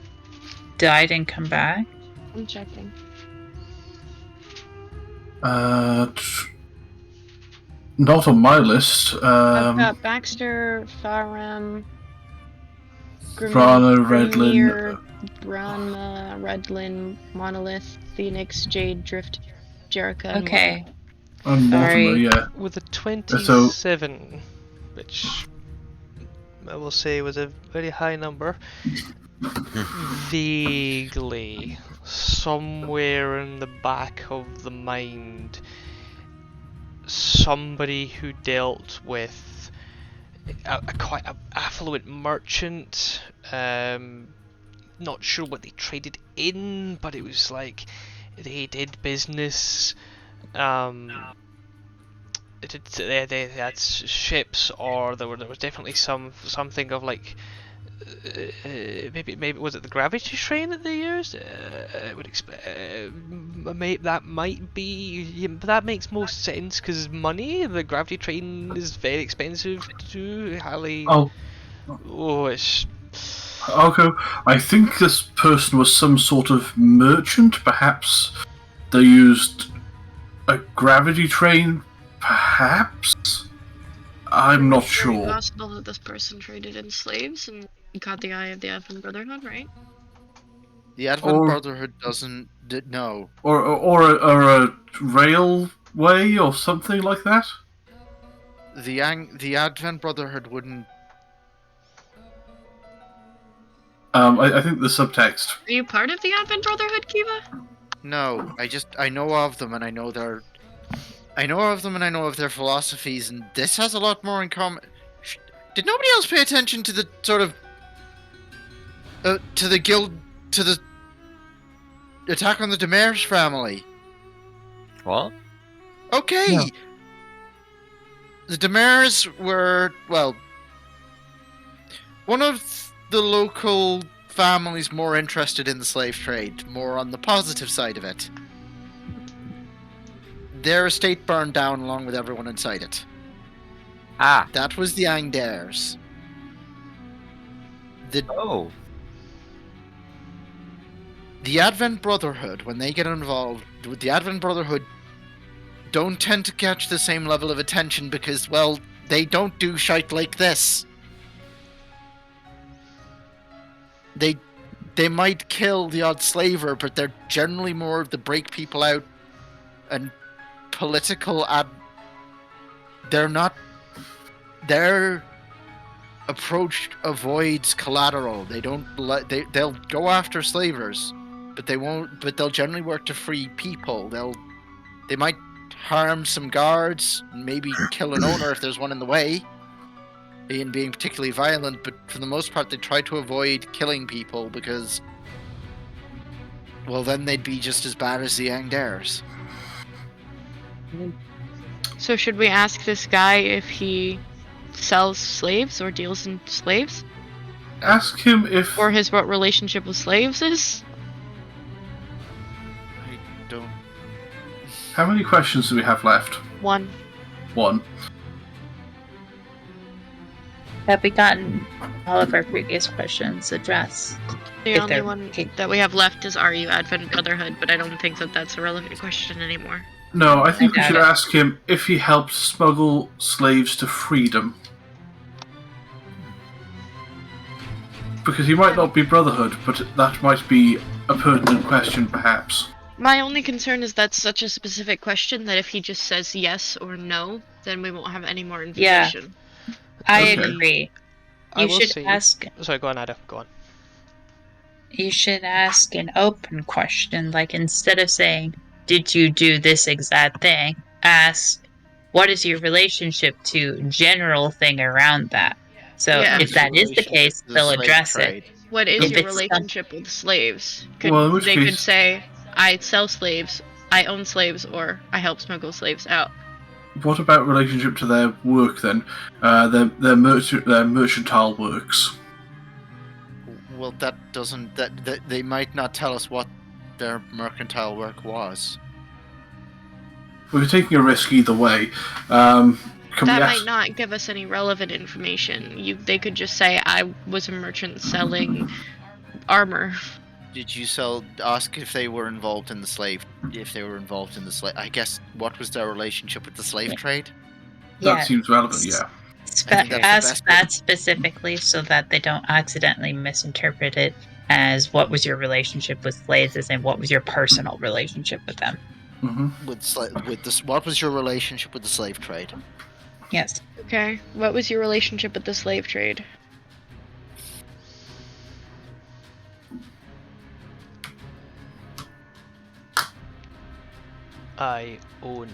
died and come back? I'm checking. Not on my list. I've got Baxter, Faram, Vrana, Grimir, Redlin. Branma, Redlin, Monolith, Phoenix, Jade, Drift, Jerica, and Okay. And Sorry. Mortimer, yeah. With a 27, which I will say was a very high number, vaguely, somewhere in the back of the mind, somebody who dealt with a quite affluent merchant, not sure what they traded in, but it was like they did business they had ships, or there was definitely something of like maybe was it the gravity train that they used? I would expect that might be. Yeah, but that makes most sense because money. The gravity train is very expensive too. Highly. Oh, Oh, it's. I'll go. I think this person was some sort of merchant. Perhaps they used a gravity train. Perhaps. I'm not It's very sure. possible that this person traded in slaves and caught the eye of the Advent Brotherhood, right? The Advent Or Brotherhood doesn't know. or a railway or something like that. The Advent Brotherhood wouldn't. I think the subtext. Are you part of the Advent Brotherhood, Kiva? No, I know of them, and I know their. I know of them, and I know of their philosophies, and this has a lot more in common. Did nobody else pay attention to the sort of. To the guild. To the. Attack on the Demers family? What? Okay! No. The Demers were, well. One of the local families more interested in the slave trade, more on the positive side of it. Their estate burned down along with everyone inside it. Ah. That was the Angdares. Oh. The Advent Brotherhood, when they get involved, the Advent Brotherhood don't tend to catch the same level of attention because, well, they don't do shite like this. They might kill the odd slaver, but they're generally more of the break people out and political they're not. Their approach avoids collateral. They don't. They'll go after slavers, but they won't. But they'll generally work to free people. They might harm some guards, maybe kill an owner if there's one in the way, in being particularly violent. But for the most part, they try to avoid killing people because, well, then they'd be just as bad as the Angdares. So should we ask this guy if he sells slaves or deals in slaves? Ask him if. Or what relationship with slaves is? I don't. How many questions do we have left? One. One. Have we gotten all of our previous questions addressed? The If only they're- one that we have left is are you Advent Brotherhood, but I don't think that that's a relevant question anymore. No, I think we I should doubt it. ask him if he helped smuggle slaves to freedom. Because he might not be Brotherhood, but that might be a pertinent question, perhaps. My only concern is that's such a specific question that if he just says yes or no, then we won't have any more Yeah. information. I Okay. agree. I You will should say. ask. Sorry, go on, Ada. Go on. You should ask an open question, like instead of saying, "Did you do this exact thing?" Ask, "What is your relationship to general thing around that?" So Yeah. if that is the case, The they'll slave address trade. it. What is If your it's some- relationship with slaves? Well, in which They case- could say, I sell slaves, I own slaves, or I help smuggle slaves out. What about relationship to their work then? Their mercantile works. Well, that doesn't. That they might not tell us what their mercantile work was. We're taking a risk either way. Can That we might ask? not give us any relevant information. They could just say, I was a merchant selling armor. Did you ask if they were involved in the slave? If they were involved in the slave, I guess. What was their relationship with the slave trade? That seems relevant. Yeah. I think that's the Ask best that specifically so that they don't accidentally misinterpret it as what was your relationship with slaves, as in what was your personal relationship with them. hmm What was your relationship with the slave trade? Yes. Okay, what was your relationship with the slave trade? I owned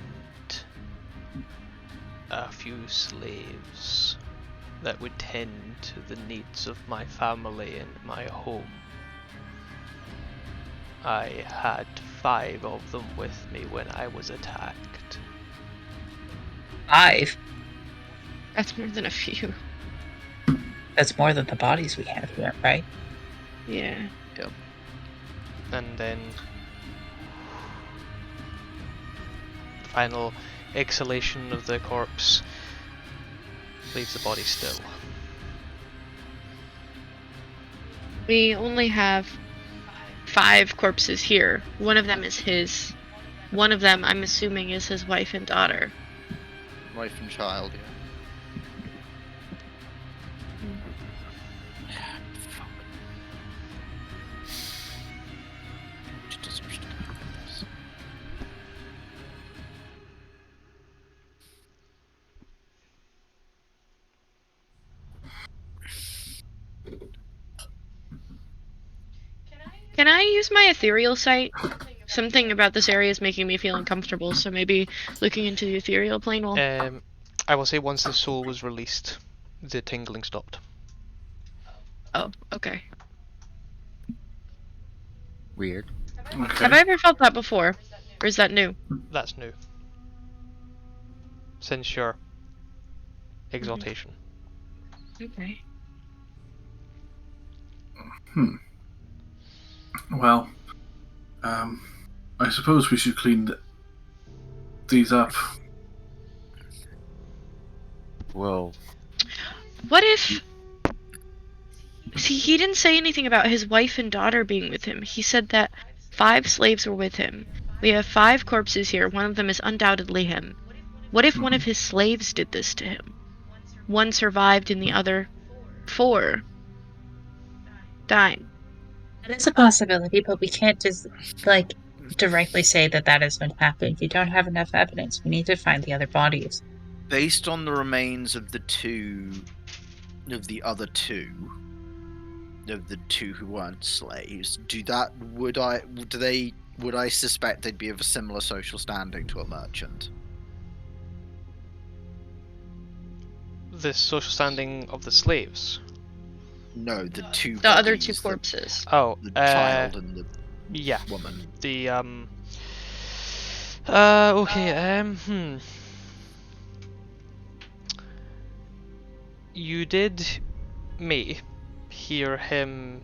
a few slaves that would tend to the needs of my family and my home. I had 5 of them with me when I was attacked. 5. That's more than a few. That's more than the bodies we have here, right? Yeah. And then final exhalation of the corpse leaves the body still. We only have 5 corpses here. One of them is his. One of them, I'm assuming, is his wife and daughter. Wife and child, yeah. Fuck. She deserves to go first. Can I use my ethereal sight? Something about this area is making me feel uncomfortable, so maybe looking into the ethereal plane will... I will say once the soul was released, the tingling stopped. Oh, okay. Weird. Okay. Have I ever felt that before? Or is that new? That's new. Since your exaltation. Okay. Well, I suppose we should clean these up. Well, What if... See, he didn't say anything about his wife and daughter being with him. He said that 5 slaves were with him. We have 5 corpses here. One of them is undoubtedly him. What if one of his slaves did this to him? One survived and the other 4 died. That is a possibility, but we can't just, directly say that that is what happened. You don't have enough evidence. We need to find the other bodies. Based on the remains of the two who weren't slaves, would I suspect they'd be of a similar social standing to a merchant? The social standing of the slaves. No, the two. The other bodies, 2 corpses. Oh, the child and the yeah. woman. The okay. You did, May, hear him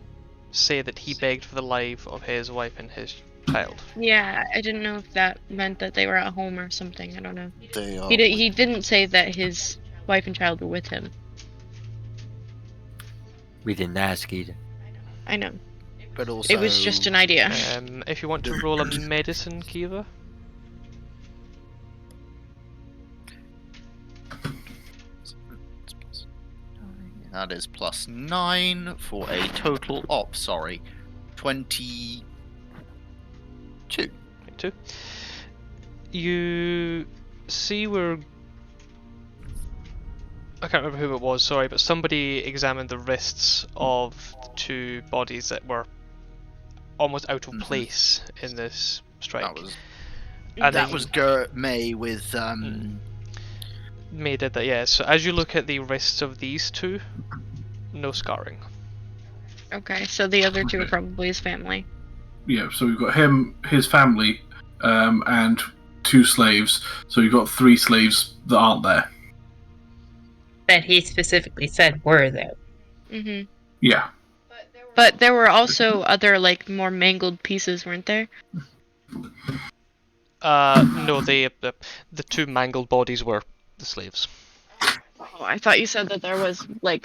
say that he begged for the life of his wife and his child. Yeah, I didn't know if that meant that they were at home or something. I don't know. They are. He didn't say that his wife and child were with him. we didn't ask either. I know. But also, It was just an idea. If you want to roll a medicine, Kiva. that is +9 for a total of 22. 2. You see where... I can't remember who it was, sorry, but somebody examined the wrists of the 2 bodies that were almost out of place in this strike. That was May with May did that, yeah. So as you look at the wrists of these 2, no scarring. Okay, so the other 2 are probably his family. Yeah, so we've got him, his family, and 2 slaves. So we've got 3 slaves that aren't there. That he specifically said were there. Mm-hmm. Yeah. But there were also other, more mangled pieces, weren't there? No, the 2 mangled bodies were the slaves. Oh, I thought you said that there was, we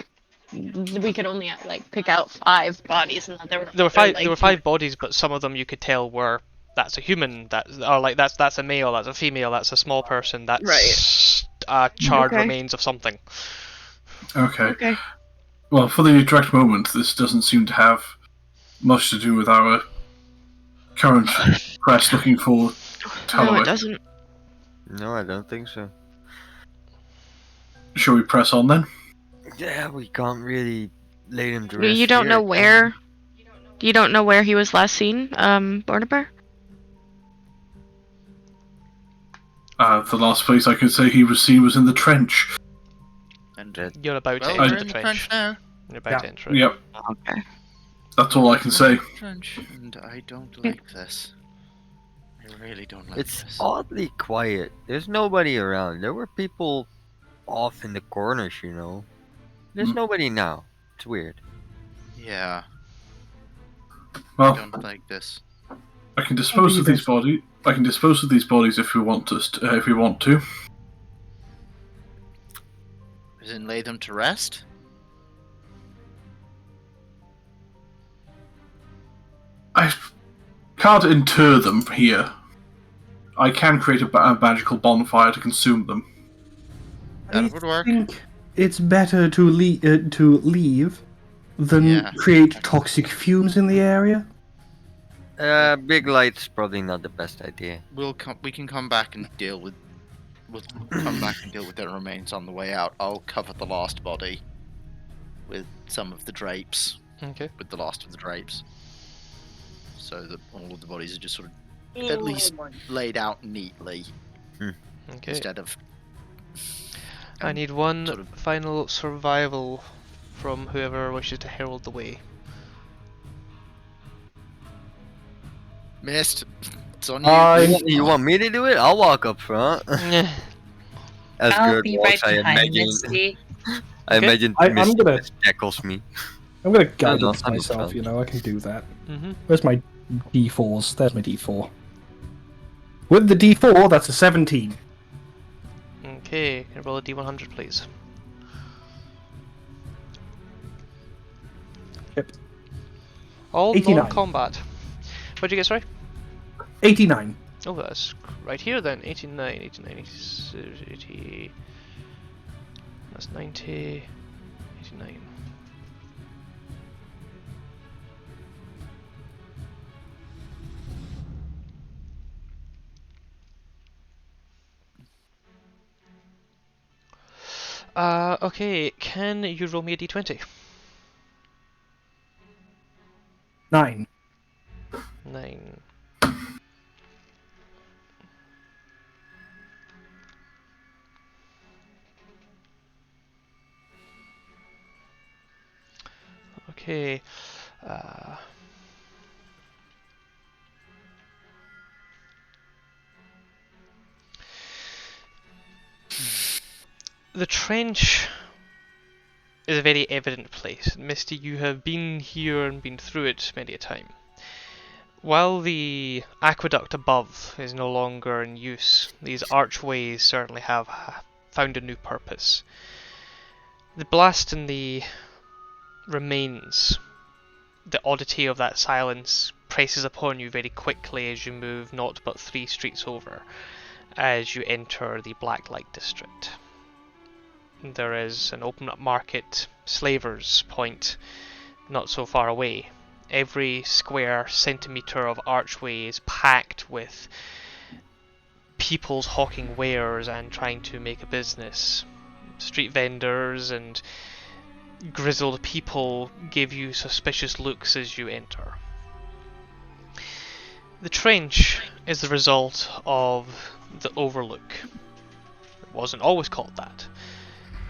could only, pick out 5 bodies and that there were... There were 5 bodies, but some of them you could tell were... That's a human, that's a male, that's a female, that's a small person, that's charred remains of something. Okay. Well, for the direct moment, this doesn't seem to have much to do with our current quest looking for Tallow. No, it doesn't. No, I don't think so. Shall we press on then? Yeah, we can't really lay him to rest. You don't here. know where... You don't know where he was last seen, Barnabar? The last place I could say he was seen was in the trench. And You're about to well, enter we're the in the trench. trench now. You're about to enter it. Yep, Okay. that's all I can say. Trench, and I don't like this. I really don't like It's this. oddly quiet. There's nobody around. There were people off in the corners, you know. There's nobody now. It's weird. Yeah, I Well, don't like this. I can dispose of these bodies. I can dispose of these bodies if we want to. If we want to. Then lay them to rest? I can't inter them here. I can create a magical bonfire to consume them. That would work. I think it's better to leave than Yeah. create toxic fumes in the area. Big light's probably not the best idea. We can come back and deal with. We'll come back and deal with their remains on the way out. I'll cover the last body with some of the drapes. Okay. With the last of the drapes, so that all of the bodies are just sort of at least laid out neatly Okay. instead of. I need one sort of- final survival from whoever wishes to herald the way. Missed. It's on you. You want me to do it? I'll walk up front. As I'll good be walks, right I behind imagine. Misty. I Okay. imagine I'm Misty gonna- just tackles me. I'm gonna guide no, it myself, 100%. you know, I can do that. Mm-hmm. Where's my D4s? There's my D4. With the D4, that's a 17. Okay, can you roll a D100, please? Yep. All 89. non-combat. What'd you get, sorry? 89. Oh, that's right here then. 89, 89, 80... That's 90... 89. Okay, can you roll me a d20? 9. 9. Okay. The trench is a very evident place. Misty, you have been here and been through it many a time. While the aqueduct above is no longer in use, these archways certainly have found a new purpose. The blast in the remains, the oddity of that silence presses upon you very quickly as you move not but 3 streets over, as you enter the Blacklight district. There is an open up market, Slaver's Point, not so far away. Every square centimetre of archway is packed with people's hawking wares and trying to make a business. Street vendors and grizzled people give you suspicious looks as you enter. The trench is the result of the Overlook. It wasn't always called that.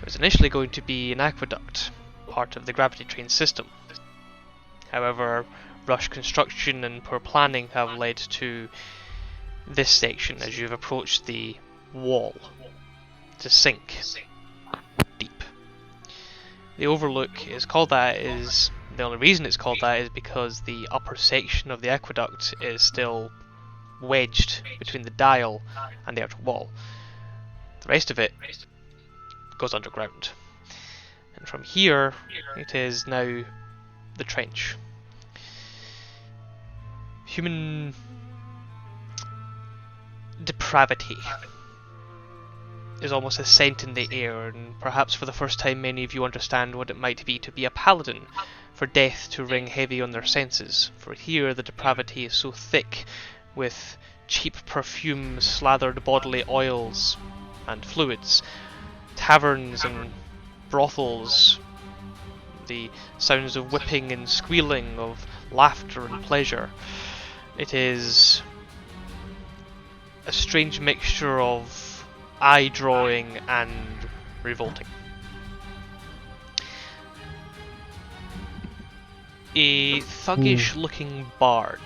It was initially going to be an aqueduct, part of the gravity train system. However, rush construction and poor planning have led to this section as you've approached the wall to sink deep. The Overlook is called that is the only reason it's called that is because the upper section of the aqueduct is still wedged between the dial and the outer wall. The rest of it goes underground. And from here it is now the trench. Human depravity is almost a scent in the air, and perhaps for the first time many of you understand what it might be to be a paladin, for death to ring heavy on their senses, for here the depravity is so thick with cheap perfumes, slathered bodily oils and fluids, taverns and brothels, the sounds of whipping and squealing, of laughter and pleasure. It is a strange mixture of eye-drawing and revolting. A thuggish-looking bard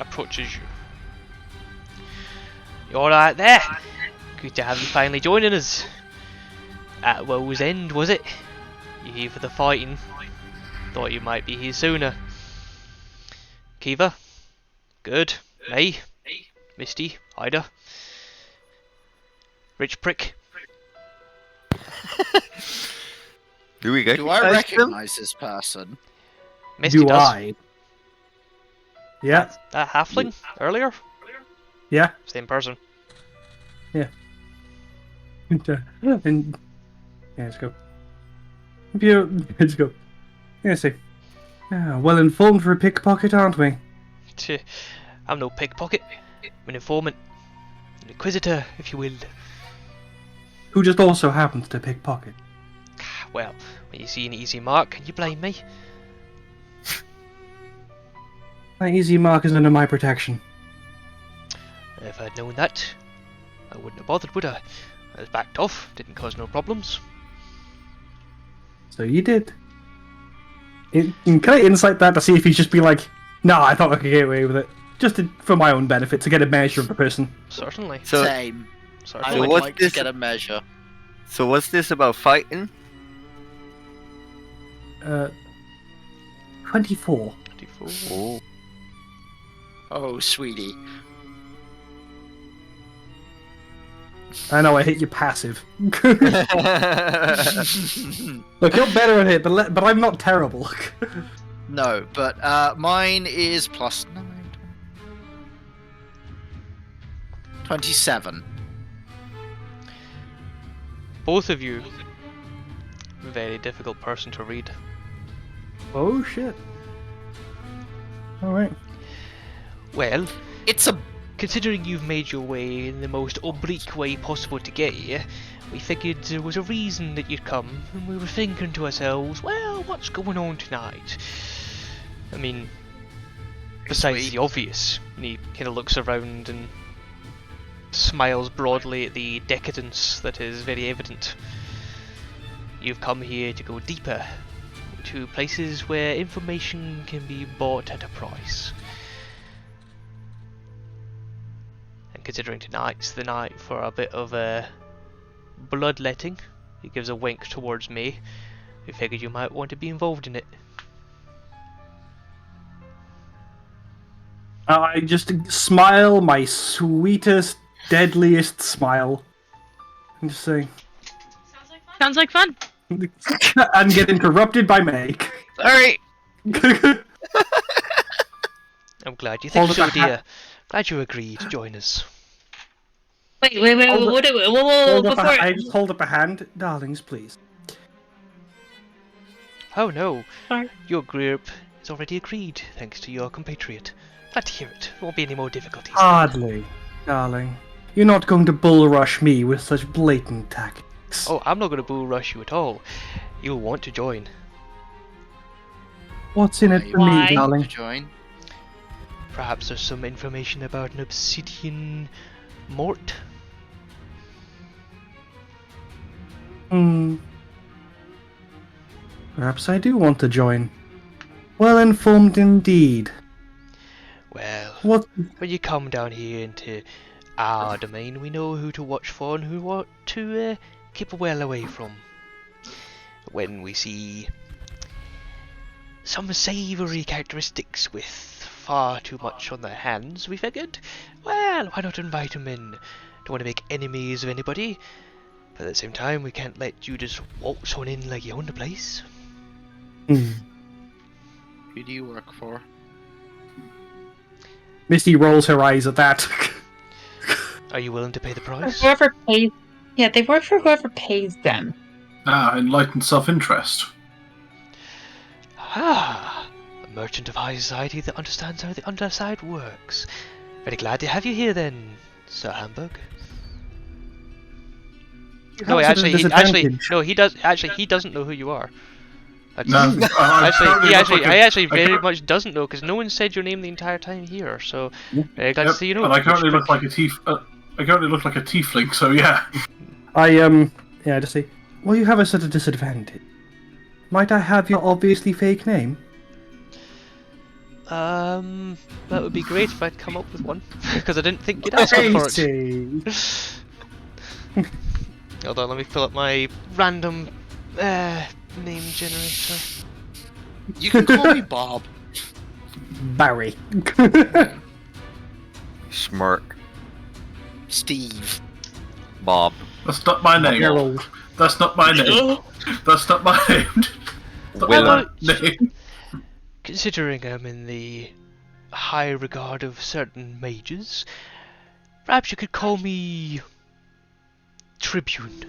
approaches you. You alright there? Good to have you finally joining us. At Woe's End, was it? You here for the fighting? Thought you might be here sooner. Kiva? Good. May? Misty? Ida? Rich prick? Do we Do I recognize them? recognize this person? Misty Do does. I? Yeah. That halfling? Earlier? Yeah. Same person. And yeah, let's go. Let's go. Yeah, see. Well informed for a pickpocket, aren't we? Tch, I'm no pickpocket. I'm an informant. An inquisitor, if you will. Who just also happens to pickpocket. Well, when you see an easy mark, can you blame me? That easy mark is under my protection. If I'd known that, I wouldn't have bothered, would I? I was backed off, didn't cause no problems. So you did. Can I insight that to see if he's just be like, nah, I thought I could get away with it. For my own benefit, to get a measure of the person. Certainly. So, Same. I Certainly. would what's like this- to get a measure. so what's this about fighting? 24. 24. Oh. Oh, sweetie. I know I hit you passive. Look, you're better at it, but I'm not terrible. No, but mine is plus 9. 27. Both of you. Very difficult person to read. Oh shit. Alright. Well, It's a considering you've made your way in the most oblique way possible to get here, we figured there was a reason that you'd come, and we were thinking to ourselves, well, what's going on tonight? I mean, besides Sweet. the obvious, and he kind of looks around and smiles broadly at the decadence that is very evident. You've come here to go deeper, to places where information can be bought at a price. And considering tonight's the night for a bit of bloodletting, he gives a wink towards me. We figured you might want to be involved in it. I just smile my sweetest, deadliest smile. I'm just saying. Sounds like fun. And get interrupted by Meg. Alright. I'm glad you think Hold so, up a ha- dear. Glad you agreed to join us. Wait, Hold up- what do we, whoa, before... I just hold up a hand. Darlings, please. Oh no, Sorry. your group is already agreed, thanks to your compatriot. Glad to hear it. Won't be any more difficulties. Hardly, darling. You're not going to bull rush me with such blatant tactics. Oh, I'm not going to bull rush you at all. You'll want to join. What's in it for Why? me, to darling? join. Perhaps there's some information about an obsidian mort? Perhaps I do want to join. Well informed indeed. Well, What? when you come down here into our domain, we know who to watch for and who what to keep well away from. When we see some savoury characteristics with far too much on their hands, we figured, well, why not invite them in? Don't want to make enemies of anybody, but at the same time, we can't let you just waltz on in like you own the place. Hmm. Who do you work for? Misty rolls her eyes at that. Are you willing to pay the price? Whoever pays... Yeah, they work for whoever pays them. Enlightened self-interest. Ah, a merchant of high society that understands how the underside works. Very glad to have you here then, Sir Hamburg. No, Perhaps at a disadvantage. he doesn't know who you are. That's- No, I actually very much doesn't know because no one said your name the entire time here. So glad to see you know. and I currently Rich look prick. like I currently look like a tiefling, so yeah. Yeah, just say, well, you have us at a disadvantage. Might I have your obviously fake name? That would be great if I'd come up with one, because I didn't think you'd ask me for it. Casey. Hold on, let me fill up my random name generator. You can call me Bob. Barry. Smirk. Steve. Bob. That's not my name. Harold. That's not my name. That's not my name. That's Will. not my name. Considering I'm in the high regard of certain mages, perhaps you could call me Tribune.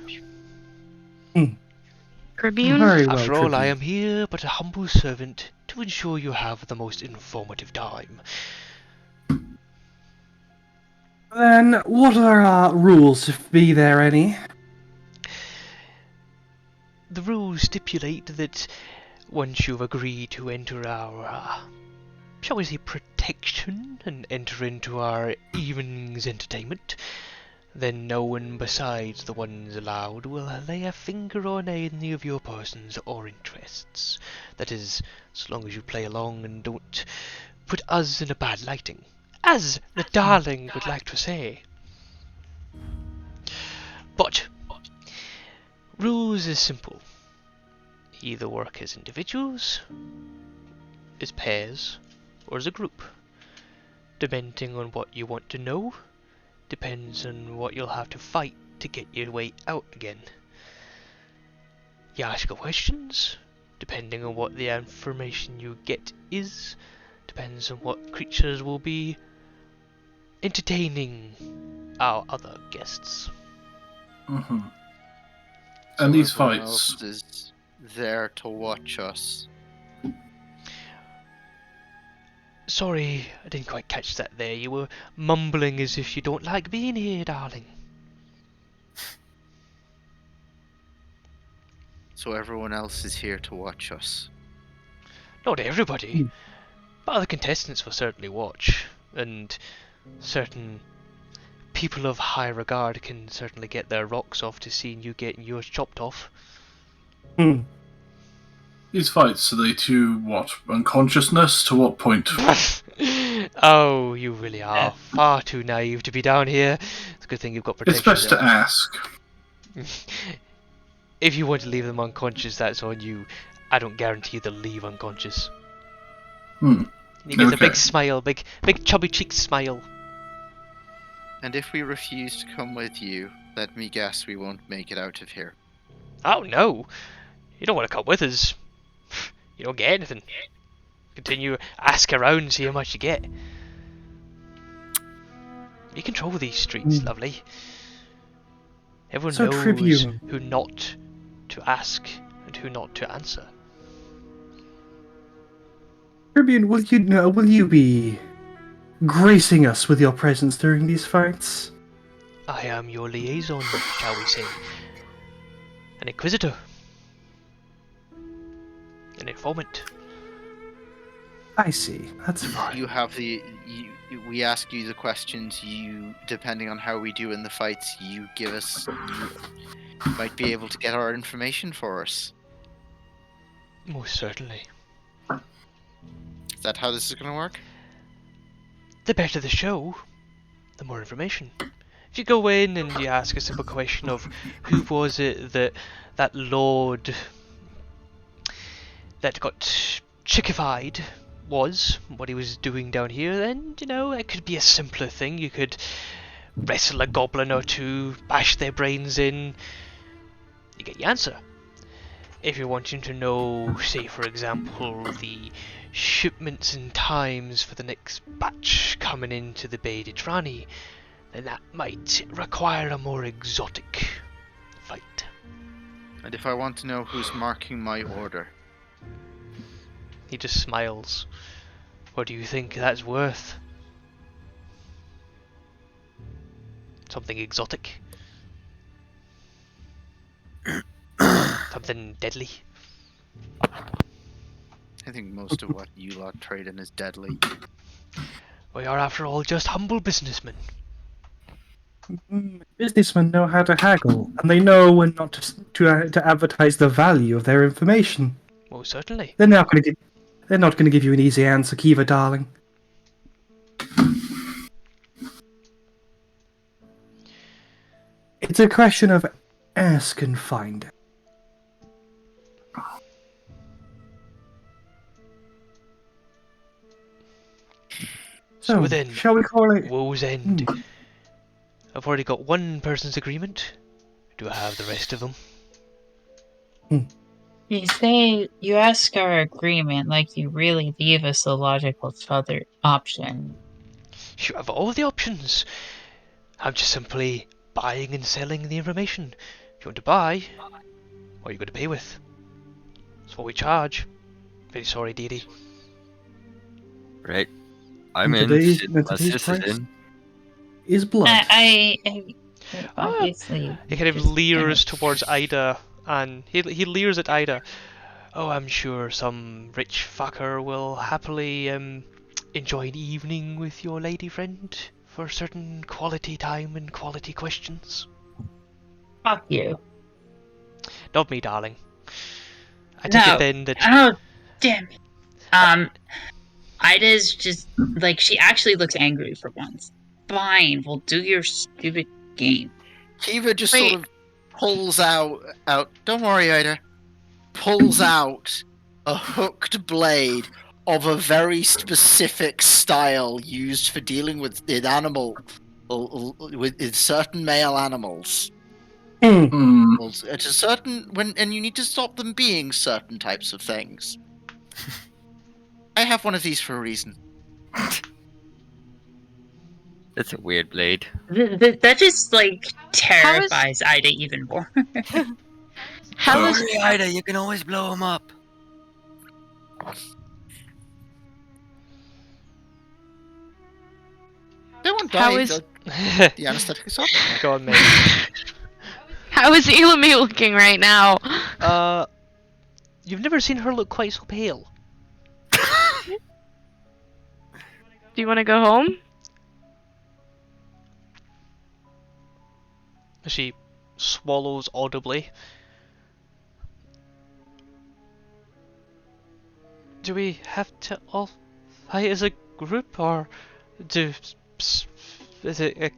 Tribune? Very well, After all, I Tribune. am here but a humble servant to ensure you have the most informative time. Then, what are our rules, if be there any? The rules stipulate that once you've agreed to enter our, shall we say, protection and enter into our evening's entertainment, then no one besides the ones allowed will lay a finger on any of your persons or interests. That is, so long as you play along and don't put us in a bad lighting, as the darling would like to say. But rules is simple. Either work as individuals, as pairs, or as a group. Depending on what you want to know, depends on what you'll have to fight to get your way out again. You ask questions, depending on what the information you get is, depends on what creatures will be entertaining our other guests. Mm-hmm. So And these everyone fights. else is there to watch us. Sorry, I didn't quite catch that there. You were mumbling as if you don't like being here, darling. So everyone else is here to watch us. Not everybody, but other contestants will certainly watch, and certain people of high regard can certainly get their rocks off to seeing you getting yours chopped off. These fights, are they to what? Unconsciousness? To what point? Oh, you really are far too naive to be down here. It's a good thing you've got protection. It's best to there. ask. If you want to leave them unconscious, that's on you. I don't guarantee they'll leave unconscious. Hmm. You get a Okay. big smile, big chubby cheek smile. And if we refuse to come with you, let me guess we won't make it out of here. Oh no, you don't want to come with us. You don't get anything. Continue ask around, see how much you get. You control these streets, lovely. Everyone So, knows Tribune. who not to ask and who not to answer. Tribune, will you be gracing us with your presence during these fights? I am your liaison, shall we say. An inquisitor. An informant. I see. That's fine. You have we ask you the questions. You, depending on how we do in the fights, you give us. You might be able to get our information for us. Most certainly. Is that how this is going to work? The better the show, the more information. If you go in and you ask a simple question of who was it that lord that got chickified was, what he was doing down here, then, you know, it could be a simpler thing. You could wrestle a goblin or two, bash their brains in, you get your answer. If you're wanting to know, say for example, the shipments and times for the next batch coming into the Bay de Trani, then that might require a more exotic fight. And if I want to know who's marking my order, He just smiles. What do you think that's worth? Something exotic? Something deadly? I think most of what you lot trade in is deadly. We are, after all, just humble businessmen. Businessmen know how to haggle, and they know when not to advertise the value of their information. Most certainly. They're not going They're not going to give you an easy answer, Kiva, darling. It's a question of ask and find out. So then, shall we call it? woe's end. I've already got one person's agreement. Do I have the rest of them? You say you ask our agreement like you really leave us a logical other option. You have all the options. I'm just simply buying and selling the information. If you want to buy, what are you going to pay with? That's what we charge. Very sorry, dearie. Right. I'm And in. today's- Shit, and my today's sister's price? in. Is blood. I Ah, obviously. He kind of just leers towards Ida, and he leers at Ida. Oh, I'm sure some rich fucker will happily enjoy an evening with your lady friend for certain quality time and quality questions. Fuck you. Not me, darling. I take No. it then that Oh, damn it. Ida's just like she actually looks angry for once. Fine, we'll do your stupid game. Kiva just Wait. sort of pulls out. Don't worry, Ida. Pulls out a hooked blade of a very specific style used for dealing with with certain male animals. Hmm. It's a certain and you need to stop them being certain types of things. I have one of these for a reason. That's a weird blade. That just like terrifies Ida even more. How Don't is worry, Ida. You can always blow him up. They won't How die. is- The anesthetic is up. Go on, mate. how is Elami looking right now? You've never seen her look quite so pale. Do you want to go home? She swallows audibly. Do we have to all fight as a group, or is it a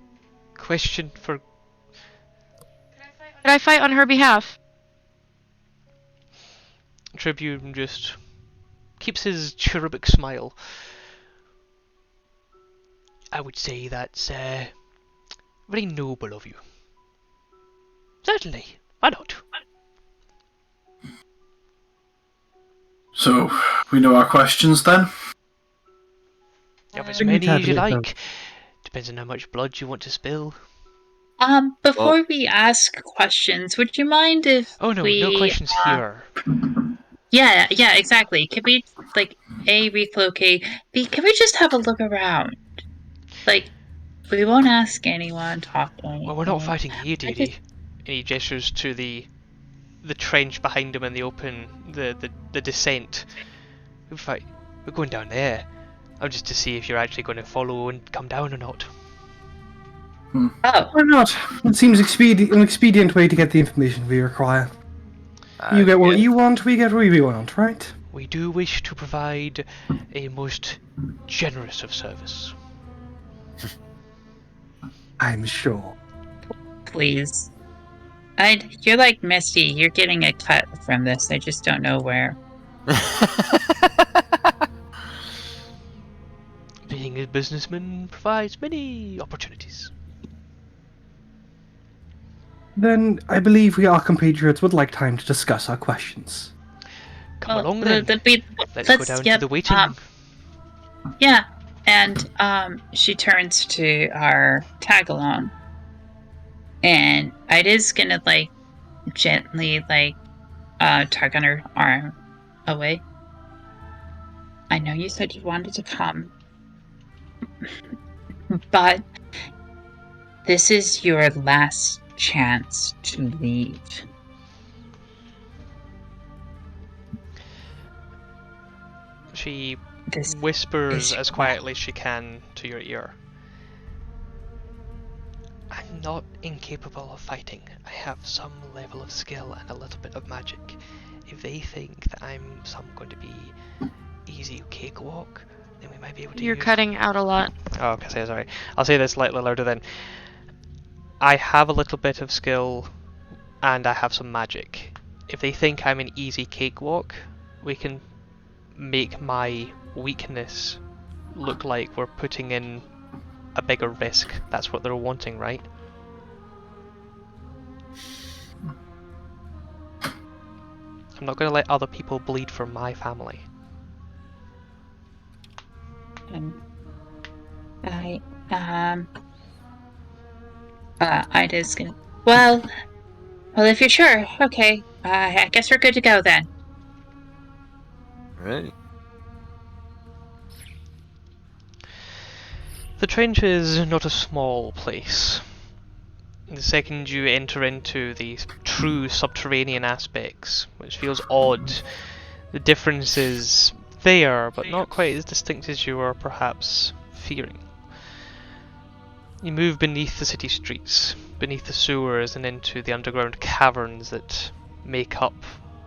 question for... Could I fight on her behalf? Tribune just keeps his cherubic smile. I would say that's very noble of you. Certainly, why not? So, we know our questions then? Have as think many we've had as you it, though. like. Depends on how much blood you want to spill. Before we ask questions, would you mind if Oh no, we no questions here. Yeah, exactly. Could we like A relocate, B can we just have a look around? Like we won't ask anyone, talk to anyone. Well, we're not fighting here, I dearie. And he gestures to the trench behind him in the open, the descent. We're going down there. I'm just to see if you're actually going to follow and come down or not. Oh, Why not? It seems an expedient way to get the information we require. You get what Yeah. you want, we get what we want, right? We do wish to provide a most generous of service. I'm sure. please. You're like Misty, you're getting a cut from this. I just don't know where. Being a businessman provides many opportunities. Then I believe our compatriots would like time to discuss our questions. Come along then. Let's go down to the waiting. Yeah, and she turns to our tag along, and Ida's gonna like gently like tug on her arm away. I know you said you wanted to come, but this is your last chance to leave. She This whispers is as your quietly as she can to your ear. I'm not incapable of fighting. I have some level of skill and a little bit of magic. If they think that I'm going to be easy cakewalk, then we might be able to You're use... cutting out a lot. Oh, okay, sorry. I'll say this slightly louder then. I have a little bit of skill, and I have some magic. If they think I'm an easy cakewalk, we can make my weakness look like we're putting in a bigger risk. That's what they're wanting, right? I'm not going to let other people bleed for my family. I Ida's gonna. Well, if you're sure, okay. I guess we're good to go then. Right. The trench is not a small place. The second you enter into the true subterranean aspects, which feels odd, the difference is there, but not quite as distinct as you were perhaps fearing. You move beneath the city streets, beneath the sewers, and into the underground caverns that make up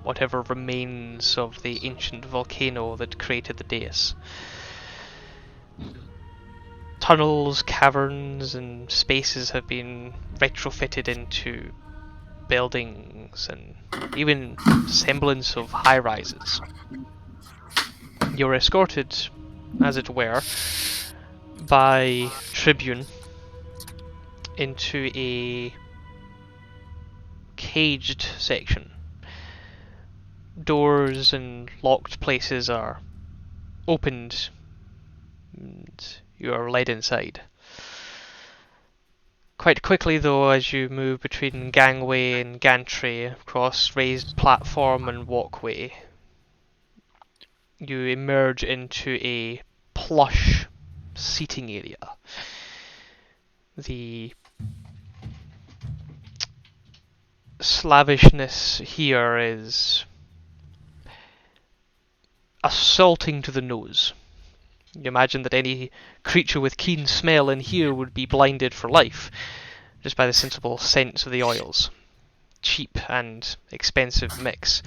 whatever remains of the ancient volcano that created the dais. Tunnels, caverns, and spaces have been retrofitted into buildings and even semblance of high-rises. You're escorted, as it were, by Tribune into a caged section. Doors and locked places are opened, and you are led inside. Quite quickly though, as you move between gangway and gantry, across raised platform and walkway, you emerge into a plush seating area. The slavishness here is assaulting to the nose. You imagine that any creature with keen smell in here would be blinded for life, just by the sensible scents of the oils. Cheap and expensive mix.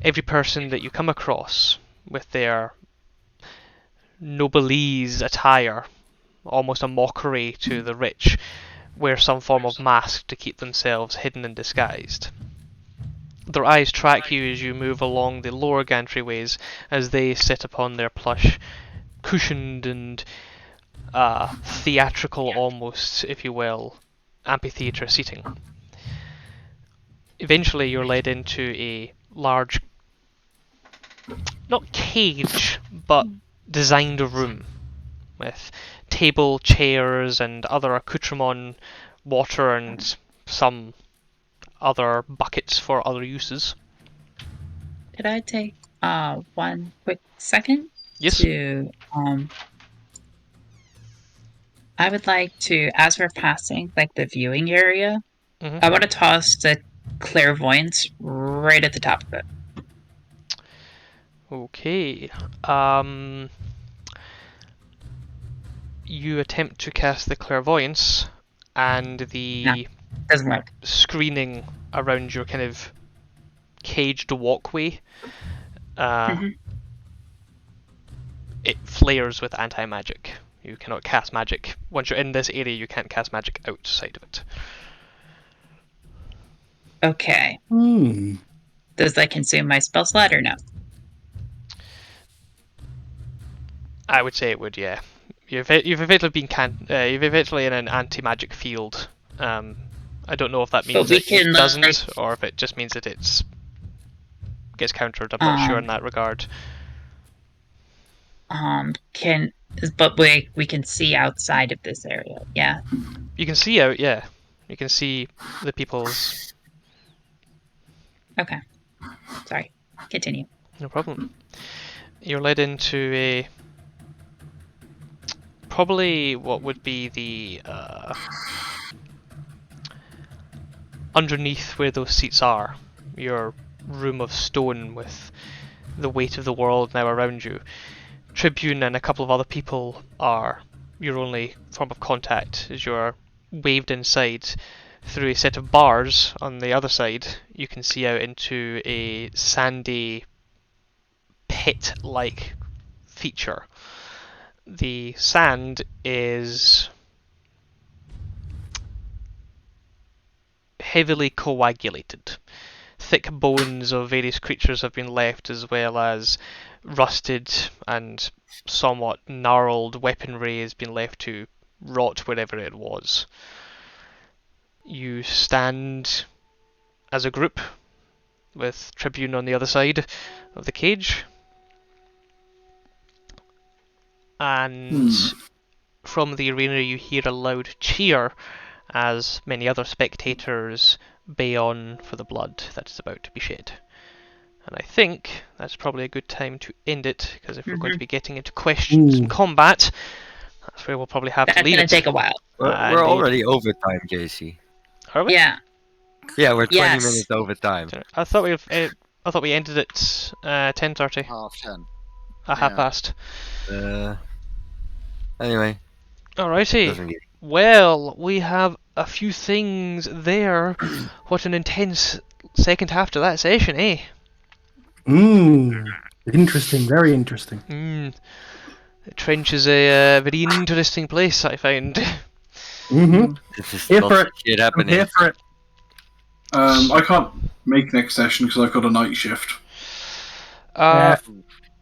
Every person that you come across with their nobilese attire, almost a mockery to the rich, wear some form of mask to keep themselves hidden and disguised. Their eyes track you as you move along the lower gantryways as they sit upon their plush, cushioned and theatrical almost, if you will, amphitheatre seating. Eventually you're led into a large, not cage, but designed room with table, chairs and other accoutrement, water and some other buckets for other uses. Could I take one quick second Yes. to I would like to, as we're passing like the viewing area, Mhm. I want to toss the clairvoyance right at the top of it. Okay. You attempt to cast the clairvoyance, and the Doesn't work. screening around your kind of caged walkway, it flares with anti-magic. You cannot cast magic. Once you're in this area, you can't cast magic outside of it. Okay. Does that consume my spell slot or no? I would say it would, yeah. You've effectively been you've effectively in an anti-magic field. I don't know if that means that it doesn't, or if it just means that it's gets countered. I'm not sure in that regard. But we can see outside of this area, yeah. You can see out, yeah. You can see the people's. Okay. Sorry. Continue. No problem. You're led into a probably what would be the underneath where those seats are. Your room of stone with the weight of the world now around you. Tribune and a couple of other people are your only form of contact as you're waved inside. Through a set of bars on the other side, you can see out into a sandy pit-like feature. The sand is heavily coagulated. Thick bones of various creatures have been left, as well as rusted and somewhat gnarled weaponry has been left to rot wherever it was. You stand as a group with Tribune on the other side of the cage, and from the arena you hear a loud cheer as many other spectators bay on for the blood that is about to be shed. And I think that's probably a good time to end it, because if we're going to be getting into questions and combat, that's where we'll probably have That's to leave gonna it. take a while. We're Indeed. already overtime, JC. Are we? Yeah. Yeah, we're 20 Yes. minutes overtime. I thought we ended at 10:30, 10:30. at half past. Anyway, Alrighty. doesn't get Well, we have a few things there. What an intense second half to that session, eh? Interesting, very interesting. The trench is a very interesting place, I find. This is Here lots for of it. shit I'm happening. here for it. I can't make next session because I've got a night shift.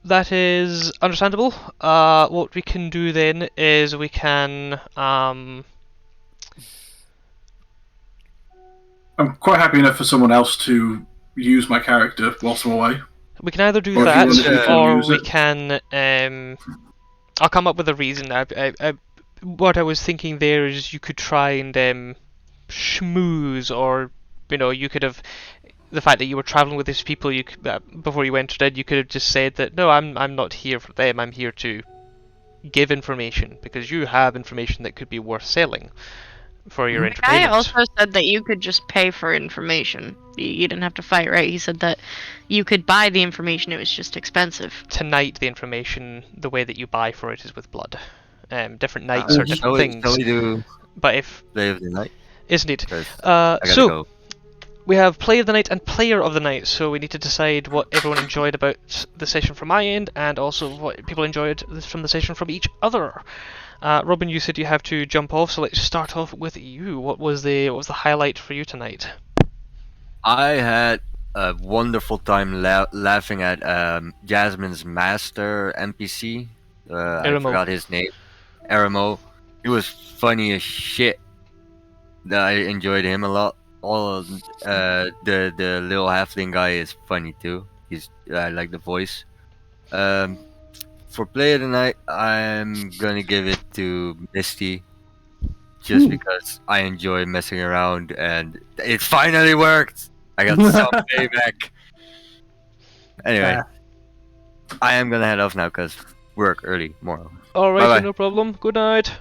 That is understandable. What we can do then is we can I'm quite happy enough for someone else to use my character whilst I'm away. we can either do Or if you that, want to or use we it. can. I'll come up with a reason. What I was thinking there is you could try and schmooze, or you could have the fact that you were traveling with these people. You could, before you entered in, you could have just said that no, I'm not here for them. I'm here to give information, because you have information that could be worth selling for your I entertainment. also said that you could just pay for information. You didn't have to fight, right? He said that you could buy the information, it was just expensive. Tonight, the information, the way that you buy for it is with blood. Different nights are different things. Shall we do But if Play of the Night? isn't it? 'Cause I gotta So go. we have Play of the Night and Player of the Night, so we need to decide what everyone enjoyed about the session from my end, and also what people enjoyed from the session from each other. Robin, you said you have to jump off, so let's start off with you. What was the highlight for you tonight? I had a wonderful time laughing at Jasmine's master NPC. I Eremo. forgot his name. Eremo. He was funny as shit. I enjoyed him a lot. All of, the little halfling guy is funny too. I like the voice. For Play of the Night, I'm gonna give it to Misty, just because I enjoy messing around and it finally worked. I got some payback. Anyway, I am gonna head off now because work early tomorrow. Alrighty, Bye-bye. no problem. Good night.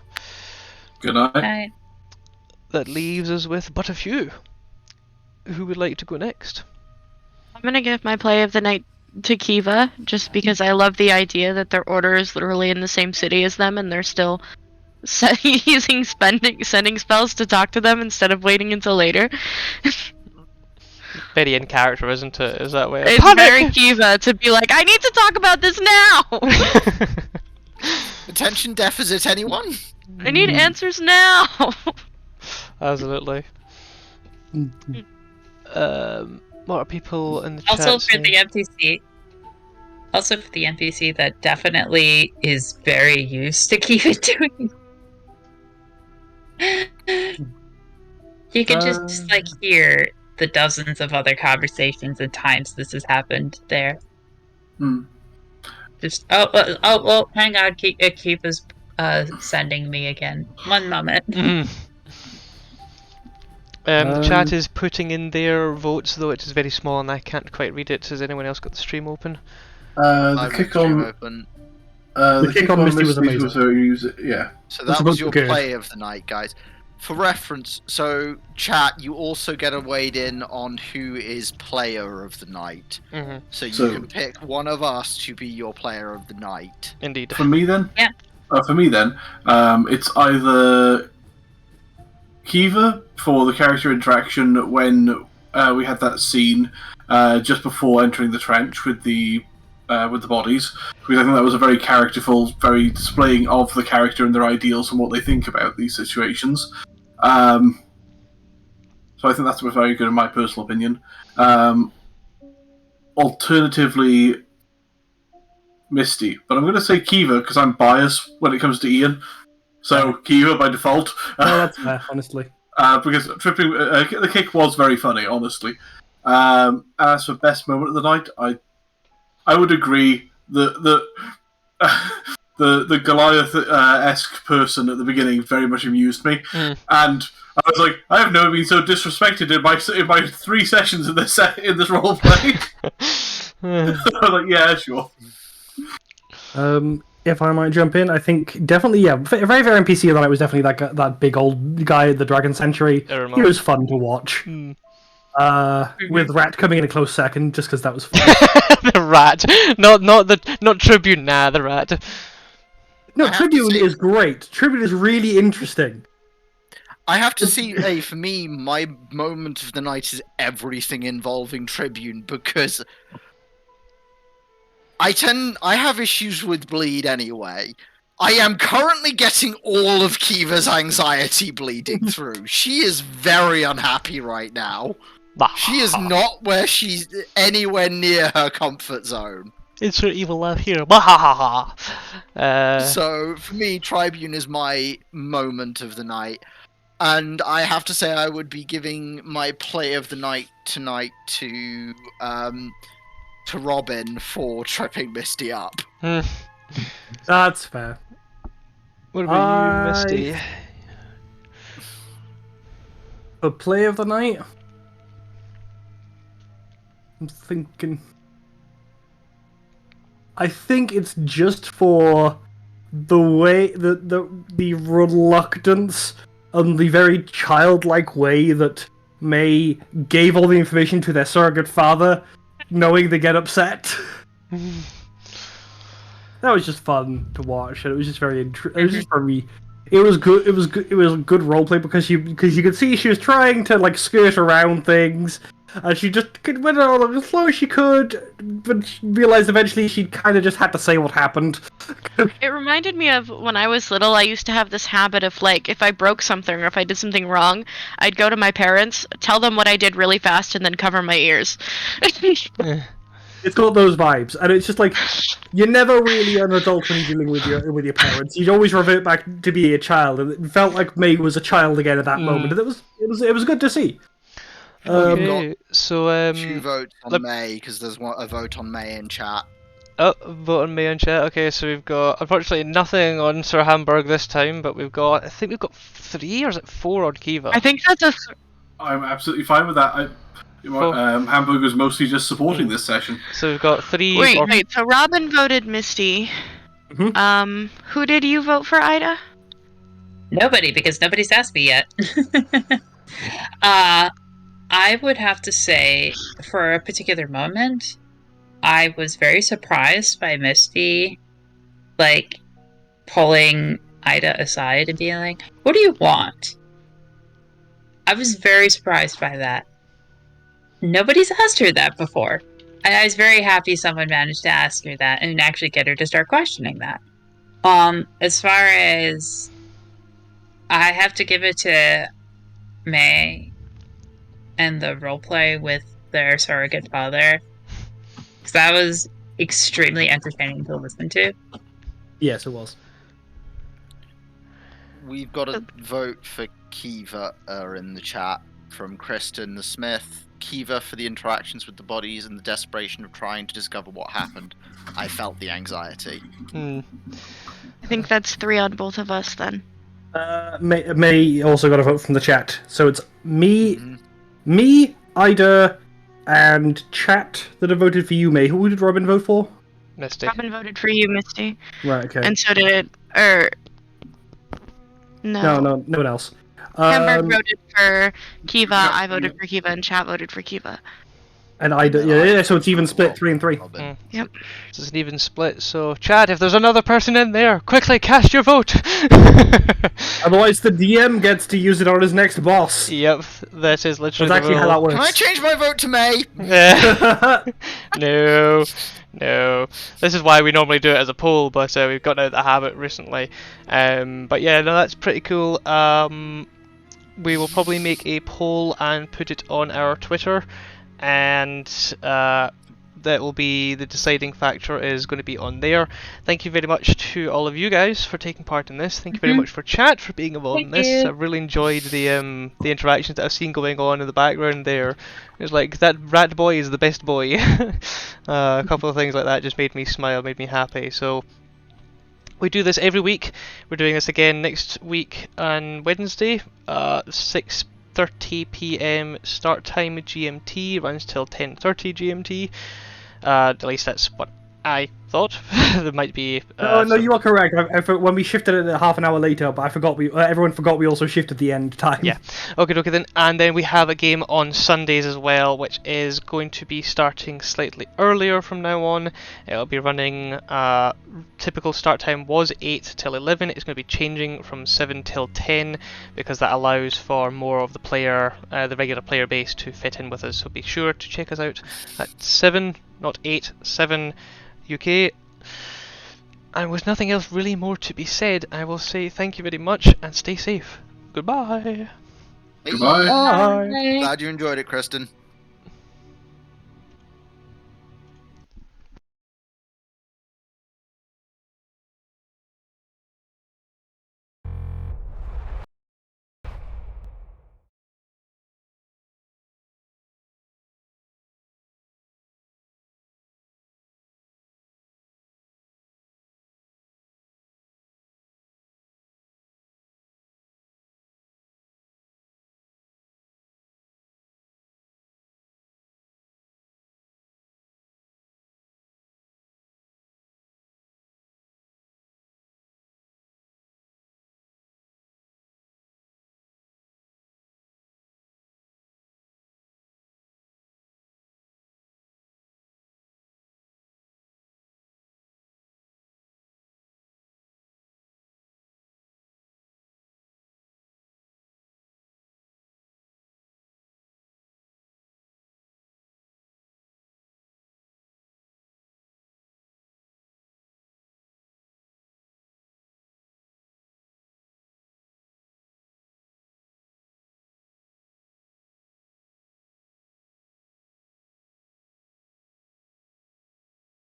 Good night. Right. That leaves us with but a few. Who would like to go next? I'm gonna give my play of the night to Kiva, just because I love the idea that their order is literally in the same city as them, and they're still using sending spells to talk to them instead of waiting until later. Very in character, isn't it? Is that way? It's very Kiva to be like, I need to talk about this now! Attention deficit, anyone? I need answers now! Absolutely. What are people in the chat Also for saying? the NPC. Also for the NPC that definitely is very used to keep it doing. You can just like hear the dozens of other conversations and times this has happened there. Just well, hang on, keep is sending me again. One moment. The chat is putting in their votes, though it is very small and I can't quite read it. Has anyone else got the stream open? The kick on. Open. The kick on Misty was amazing. yeah. So That's that was about your good. play of the night, guys. For reference, so chat, you also get a weighed in on who is player of the night. So you can pick one of us to be your player of the night. Indeed. For me then? Yeah. For me then, it's either Kiva for the character interaction when we had that scene just before entering the trench with the with the bodies, because I think that was a very characterful, very displaying of the character and their ideals and what they think about these situations. So I think that's very good in my personal opinion. Alternatively, Misty, but I'm going to say Kiva because I'm biased when it comes to Ian. So Kiva by default. No, that's fair, honestly. Because tripping the kick was very funny, honestly. As for best moment of the night, I would agree the Goliath-esque person at the beginning very much amused me, and I was like, I have never been so disrespected in my 3 sessions in this role play. I was like, yeah, sure. If I might jump in, I think definitely, yeah, very very NPC of the night was definitely that big old guy at the Dragon Sanctuary. Eremo. He was fun to watch. With Rat coming in a close second, just because that was fun. The rat, not Tribune. Nah, the rat. No, I have to Tribune say- is great. Tribune is really interesting. I have to say, for me, my moment of the night is everything involving Tribune, because I have issues with bleed anyway. I am currently getting all of Kiva's anxiety bleeding through. She is very unhappy right now. She is not where she's anywhere near her comfort zone. It's her evil laugh here. So for me, Tribune is my moment of the night, and I have to say I would be giving my play of the night tonight to Robin for tripping Misty up. That's fair. What about you, Misty? The play of the night? I'm thinking... I think it's just for the way the reluctance and the very childlike way that May gave all the information to their surrogate father, knowing they get upset. That was just fun to watch, and it was just very. It was just very. It was good. It was good. It was good roleplay because you could see she was trying to like skirt around things, and she just went on as slow as she could, but she realized eventually she kind of just had to say what happened. It reminded me of when I was little. I used to have this habit of, like, if I broke something or if I did something wrong, I'd go to my parents, tell them what I did really fast, and then cover my ears. It's got those vibes, and it's just like you're never really an adult when you're dealing with your parents. You always revert back to be a child, and it felt like May was a child again at that moment. And it was good to see. Okay, so 2 votes on May, because there's a vote on May in chat. oh, vote on me on chat. Okay, so we've got unfortunately nothing on Sir Hamburg this time, but I think we've got 3 or is it 4 on Kiva? I think that's a. I'm absolutely fine with that. Hamburg was mostly just supporting this session. So we've got 3. Wait. So Robin voted Misty. Who did you vote for, Ida? Nobody, because nobody's asked me yet. I would have to say, for a particular moment, I was very surprised by Misty, like, pulling Ida aside and being like, "What do you want?" I was very surprised by that. Nobody's asked her that before. And I was very happy someone managed to ask her that and actually get her to start questioning that. As far as I have to give it to May and the roleplay with their surrogate father, because that was extremely entertaining to listen to. Yes, it was. We've got a vote for Kiva in the chat from Kristen the Smith. Kiva for the interactions with the bodies and the desperation of trying to discover what happened. I felt the anxiety. I think that's 3 on both of us then. May also got a vote from the chat, so it's me, Ida, and chat that have voted for you, May. Who did Robin vote for? Misty. Robin voted for you, Misty. Right. Okay. And so did No, no one else. Hamburg voted for Kiva, I voted for Kiva, and chat voted for Kiva. And I do, yeah, so it's even split 3 and 3. Yep. So it's an even split. So, Chad, if there's another person in there, quickly cast your vote. Otherwise, the DM gets to use it on his next boss. Yep, that is literally That's actually the how rule. that Can I works. change my vote to May? No, no. This is why we normally do it as a poll, but we've gotten out of the habit recently. But yeah, no, that's pretty cool. We will probably make a poll and put it on our Twitter, and that will be the deciding factor is going to be on there. Thank you very much to all of you guys for taking part in this. Thank you very much for chat for being involved in Thank this. you. I've really enjoyed the interactions that I've seen going on in the background there. It's like that rat boy is the best boy. A couple of things like that just made me smile, made me happy. So we do this every week. We're doing this again next week on Wednesday, 6:30 p.m. start time GMT, runs till 10:30 GMT. At least that's what I thought. There might be. No, you are correct. When we shifted it half an hour later, but I forgot everyone forgot we also shifted the end time. Yeah. Okay, then. And then we have a game on Sundays as well, which is going to be starting slightly earlier from now on. It'll be running. Typical start time was 8 till 11. It's going to be changing from 7 till 10 because that allows for more of the regular player base to fit in with us. So be sure to check us out at 7, not 8, 7 UK. And with nothing else really more to be said, I will say thank you very much and stay safe. Goodbye. Goodbye. Bye. Glad you enjoyed it, Kristen.